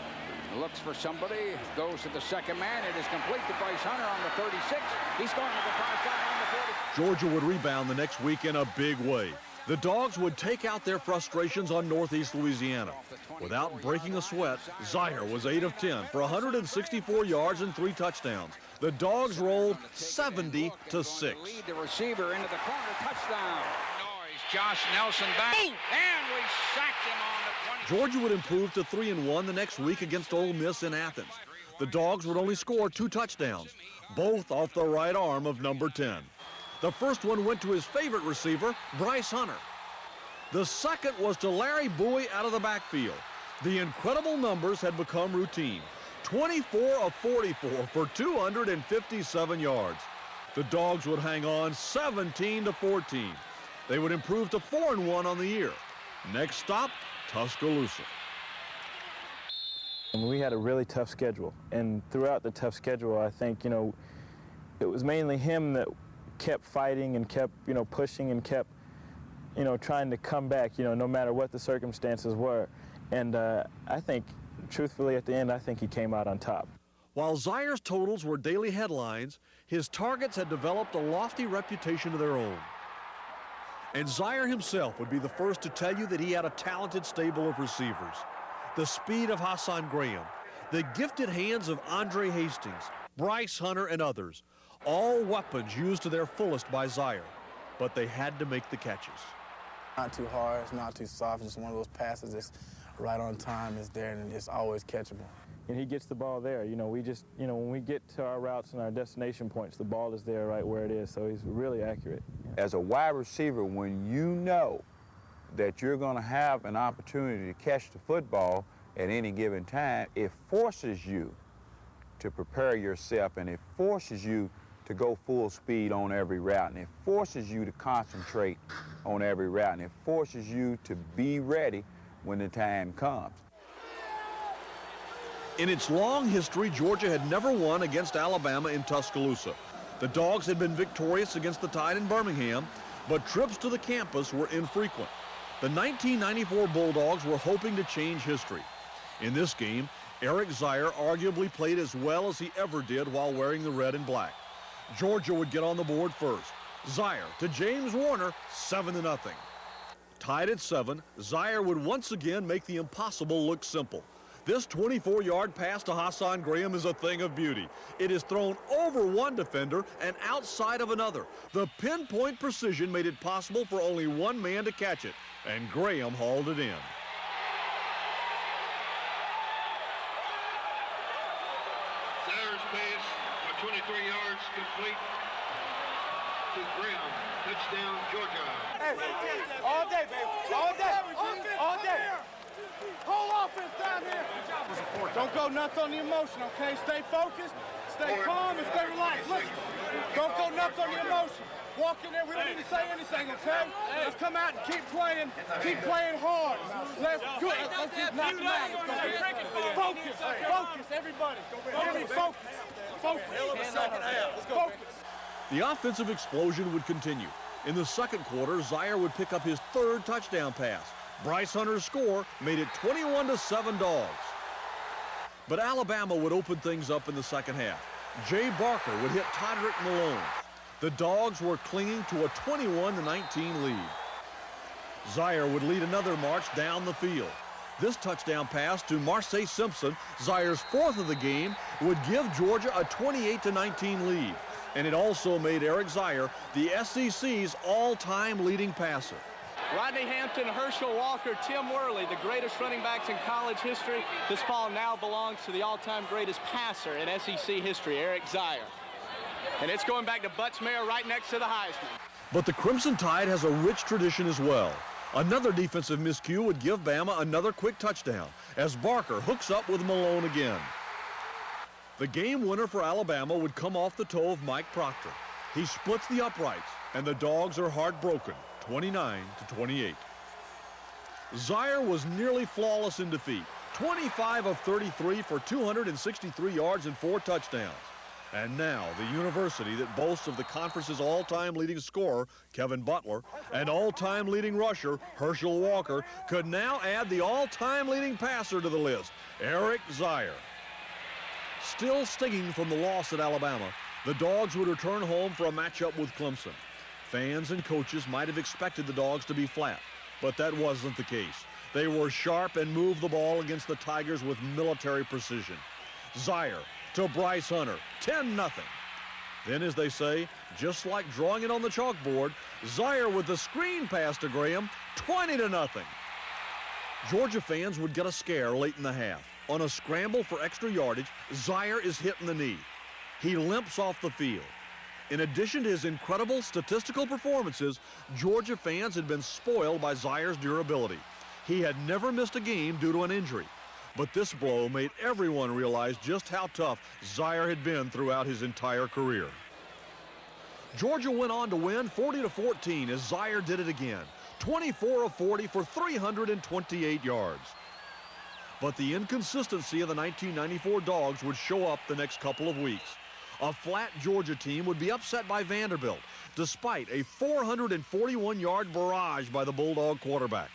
Looks for somebody, goes to the second man. It is complete to Bryce Hunter on the 36. He's going to the far side on the 40. Georgia would rebound the next week in a big way. The Dogs would take out their frustrations on Northeast Louisiana. Without breaking a sweat, Zeier was 8 of 10 for 164 yards and 3 touchdowns. The Dogs rolled 70-6. Lead the receiver into the corner, touchdown. Noise, Josh Nelson back, and we sacked him on the 20. Georgia would improve to 3-1 the next week against Ole Miss in Athens. The Dogs would only score 2 touchdowns, both off the right arm of number 10. The first one went to his favorite receiver, Bryce Hunter. The second was to Larry Bowie out of the backfield. The incredible numbers had become routine. 24 of 44 for 257 yards. The Dogs would hang on 17-14. They would improve to 4-1 on the year. Next stop, Tuscaloosa. We had a really tough schedule, and throughout the tough schedule, I think, it was mainly him that kept fighting and kept, pushing and kept, trying to come back, no matter what the circumstances were. And I think, truthfully, at the end, I think he came out on top. While Zeier's totals were daily headlines, his targets had developed a lofty reputation of their own. And Zeier himself would be the first to tell you that he had a talented stable of receivers. The speed of Hassan Graham, the gifted hands of Andre Hastings, Bryce Hunter, and others. All weapons used to their fullest by Zeier, but they had to make the catches. Not too hard, it's not too soft, just one of those passes that's right on time, is there, and it's always catchable. And he gets the ball there. We just, when we get to our routes and our destination points, the ball is there right where it is, so he's really accurate. As a wide receiver, when you know that you're going to have an opportunity to catch the football at any given time, it forces you to prepare yourself, and it forces you to go full speed on every route, and it forces you to concentrate on every route, and it forces you to be ready when the time comes. In its long history, Georgia had never won against Alabama in Tuscaloosa. The Dogs had been victorious against the Tide in Birmingham, but trips to the campus were infrequent. The 1994 Bulldogs were hoping to change history. In this game, Eric Zeier arguably played as well as he ever did while wearing the red and black. Georgia would get on the board first. Zeier to James Warner, 7-0. Tied at 7, Zeier would once again make the impossible look simple. This 24-yard pass to Hassan Graham is a thing of beauty. It is thrown over one defender and outside of another. The pinpoint precision made it possible for only one man to catch it, and Graham hauled it in. Zeier's pass for 23 yards complete to Graham. Touchdown, Georgia. Hey, all day, baby. All day. All day. Whole offense down here. Don't go nuts on the emotion, okay? Stay focused, stay calm, and stay relaxed. Listen, don't go nuts on the emotion. Walk in there, we don't need to say anything, okay? Let's come out and keep playing hard. Let's just knock them out. Let's go. Focus, everybody. Focus. Let's go. The offensive explosion would continue. In the second quarter, Zeier would pick up his 3rd touchdown pass. Bryce Hunter's score made it 21-7 Dogs. But Alabama would open things up in the second half. Jay Barker would hit Todrick Malone. The Dogs were clinging to a 21-19 lead. Zeier would lead another march down the field. This touchdown pass to Marseille Simpson, Zeier's 4th of the game, would give Georgia a 28-19 lead. And it also made Eric Zeier the SEC's all-time leading passer. Rodney Hampton, Herschel Walker, Tim Worley, the greatest running backs in college history. This ball now belongs to the all-time greatest passer in SEC history, Eric Zeier. And it's going back to Butts Mayer right next to the Heisman. But the Crimson Tide has a rich tradition as well. Another defensive miscue would give Bama another quick touchdown as Barker hooks up with Malone again. The game winner for Alabama would come off the toe of Mike Proctor. He splits the uprights, and the Dogs are heartbroken, 29-28. Zeier was nearly flawless in defeat, 25 of 33 for 263 yards and 4 touchdowns. And now the university that boasts of the conference's all-time leading scorer, Kevin Butler, and all-time leading rusher, Herschel Walker, could now add the all-time leading passer to the list, Eric Zeier. Still stinging from the loss at Alabama, the Dogs would return home for a matchup with Clemson. Fans and coaches might have expected the Dogs to be flat, but that wasn't the case. They were sharp and moved the ball against the Tigers with military precision. Zeier to Bryce Hunter, 10-0. Then, as they say, just like drawing it on the chalkboard, Zeier with the screen pass to Graham, 20-0. Georgia fans would get a scare late in the half. On a scramble for extra yardage, Zeier is hit in the knee. He limps off the field. In addition to his incredible statistical performances, Georgia fans had been spoiled by Zeier's durability. He had never missed a game due to an injury. But this blow made everyone realize just how tough Zeier had been throughout his entire career. Georgia went on to win 40-14 as Zeier did it again, 24 of 40 for 328 yards. But the inconsistency of the 1994 Dogs would show up the next couple of weeks. A flat Georgia team would be upset by Vanderbilt, despite a 441-yard barrage by the Bulldog quarterback.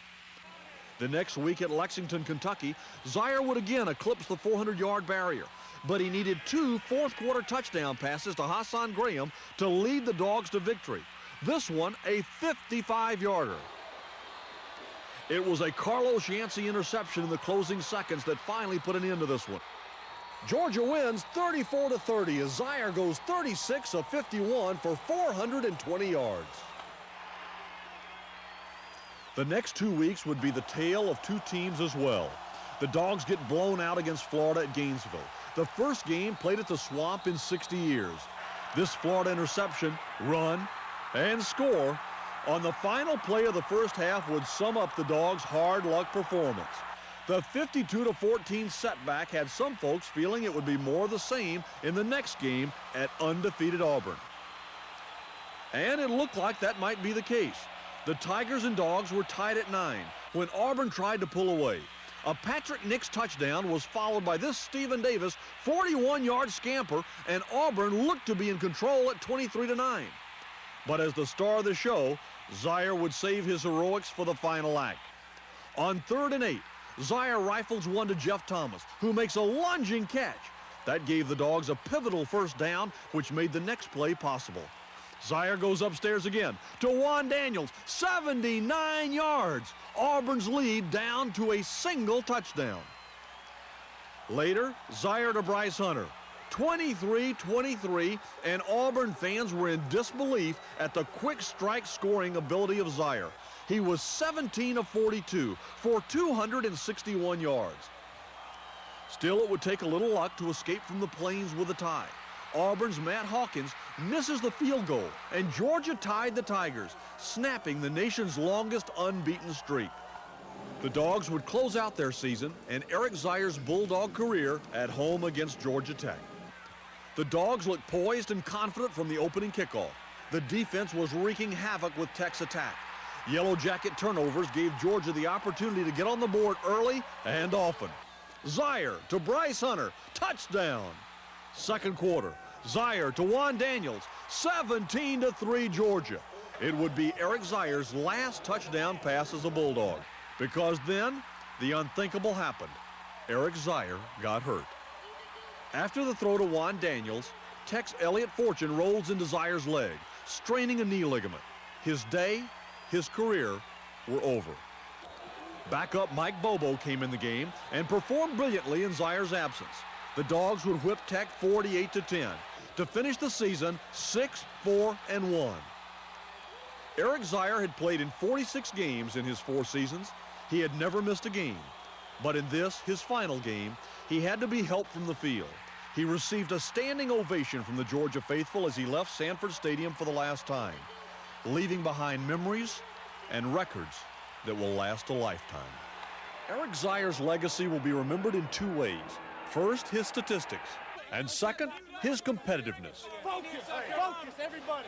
The next week at Lexington, Kentucky, Zeier would again eclipse the 400-yard barrier, but he needed 2 fourth-quarter touchdown passes to Hassan Graham to lead the Dogs to victory. This one, a 55-yarder. It was a Carlos Yancey interception in the closing seconds that finally put an end to this one. Georgia wins 34-30 as Zeier goes 36 of 51 for 420 yards. The next 2 weeks would be the tale of two teams as well. The Dogs get blown out against Florida at Gainesville. The first game played at the Swamp in 60 years. This Florida interception, run, and score on the final play of the first half would sum up the Dogs' hard luck performance. The 52-14 setback had some folks feeling it would be more of the same in the next game at undefeated Auburn. And it looked like that might be the case. The Tigers and Dogs were tied at 9 when Auburn tried to pull away. A Patrick Nix touchdown was followed by this Stephen Davis 41-yard scamper, and Auburn looked to be in control at 23-9. But as the star of the show, Zeier would save his heroics for the final act. On 3rd and 8, Zeier rifles one to Jeff Thomas, who makes a lunging catch. That gave the Dogs a pivotal first down, which made the next play possible. Zeier goes upstairs again to Juan Daniels, 79 yards. Auburn's lead down to a single touchdown. Later, Zeier to Bryce Hunter, 23-23, and Auburn fans were in disbelief at the quick strike scoring ability of Zeier. He was 17 of 42 for 261 yards. Still, it would take a little luck to escape from the plains with a tie. Auburn's Matt Hawkins misses the field goal, and Georgia tied the Tigers, snapping the nation's longest unbeaten streak. The Dogs would close out their season and Eric Zeier's Bulldog career at home against Georgia Tech. The Dogs looked poised and confident from the opening kickoff. The defense was wreaking havoc with Tech's attack. Yellow Jacket turnovers gave Georgia the opportunity to get on the board early and often. Zeier to Bryce Hunter, touchdown. Second quarter, Zeier to Juan Daniels, 17-3 Georgia. It would be Eric Zeier's last touchdown pass as a Bulldog, because then the unthinkable happened. Eric Zeier got hurt. After the throw to Juan Daniels, Tech's Elliott Fortune rolls into Zeier's leg, straining a knee ligament. His day, his career were over. Backup Mike Bobo came in the game and performed brilliantly in Zeier's absence. The Dogs would whip Tech 48-10 to finish the season 6-4-1. Eric Zeier had played in 46 games in his 4 seasons. He had never missed a game. But in this, his final game, he had to be helped from the field. He received a standing ovation from the Georgia faithful as he left Sanford Stadium for the last time, leaving behind memories and records that will last a lifetime. Eric Zeier's legacy will be remembered in 2 ways. First, his statistics, and second, his competitiveness. Focus, everybody.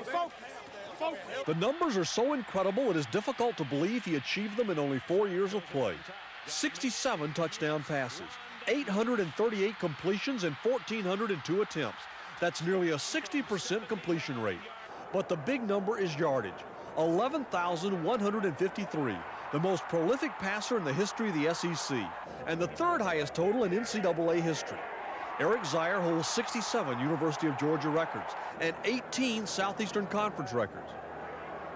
Focus. The numbers are so incredible it is difficult to believe he achieved them in only 4 years of play. 67 touchdown passes, 838 completions, and 1,402 attempts. That's nearly a 60% completion rate. But the big number is yardage, 11,153, the most prolific passer in the history of the SEC, and the third highest total in NCAA history. Eric Zeier holds 67 University of Georgia records and 18 Southeastern Conference records.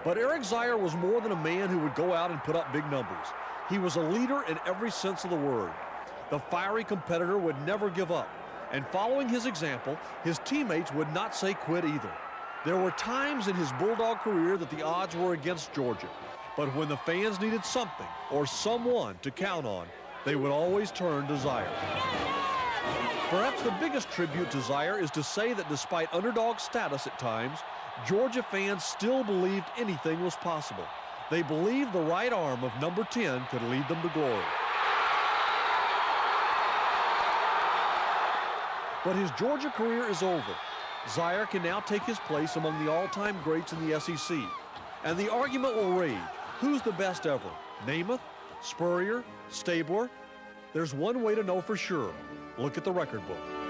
But Eric Zeier was more than a man who would go out and put up big numbers. He was a leader in every sense of the word. The fiery competitor would never give up, and following his example, his teammates would not say quit either. There were times in his Bulldog career that the odds were against Georgia, but when the fans needed something or someone to count on, they would always turn to Zeier. Perhaps the biggest tribute to Zeier is to say that despite underdog status at times, Georgia fans still believed anything was possible. They believed the right arm of number 10 could lead them to glory. But his Georgia career is over. Zeier can now take his place among the all-time greats in the SEC. And the argument will rage. Who's the best ever? Namath? Spurrier? Stabler? There's one way to know for sure. Look at the record book.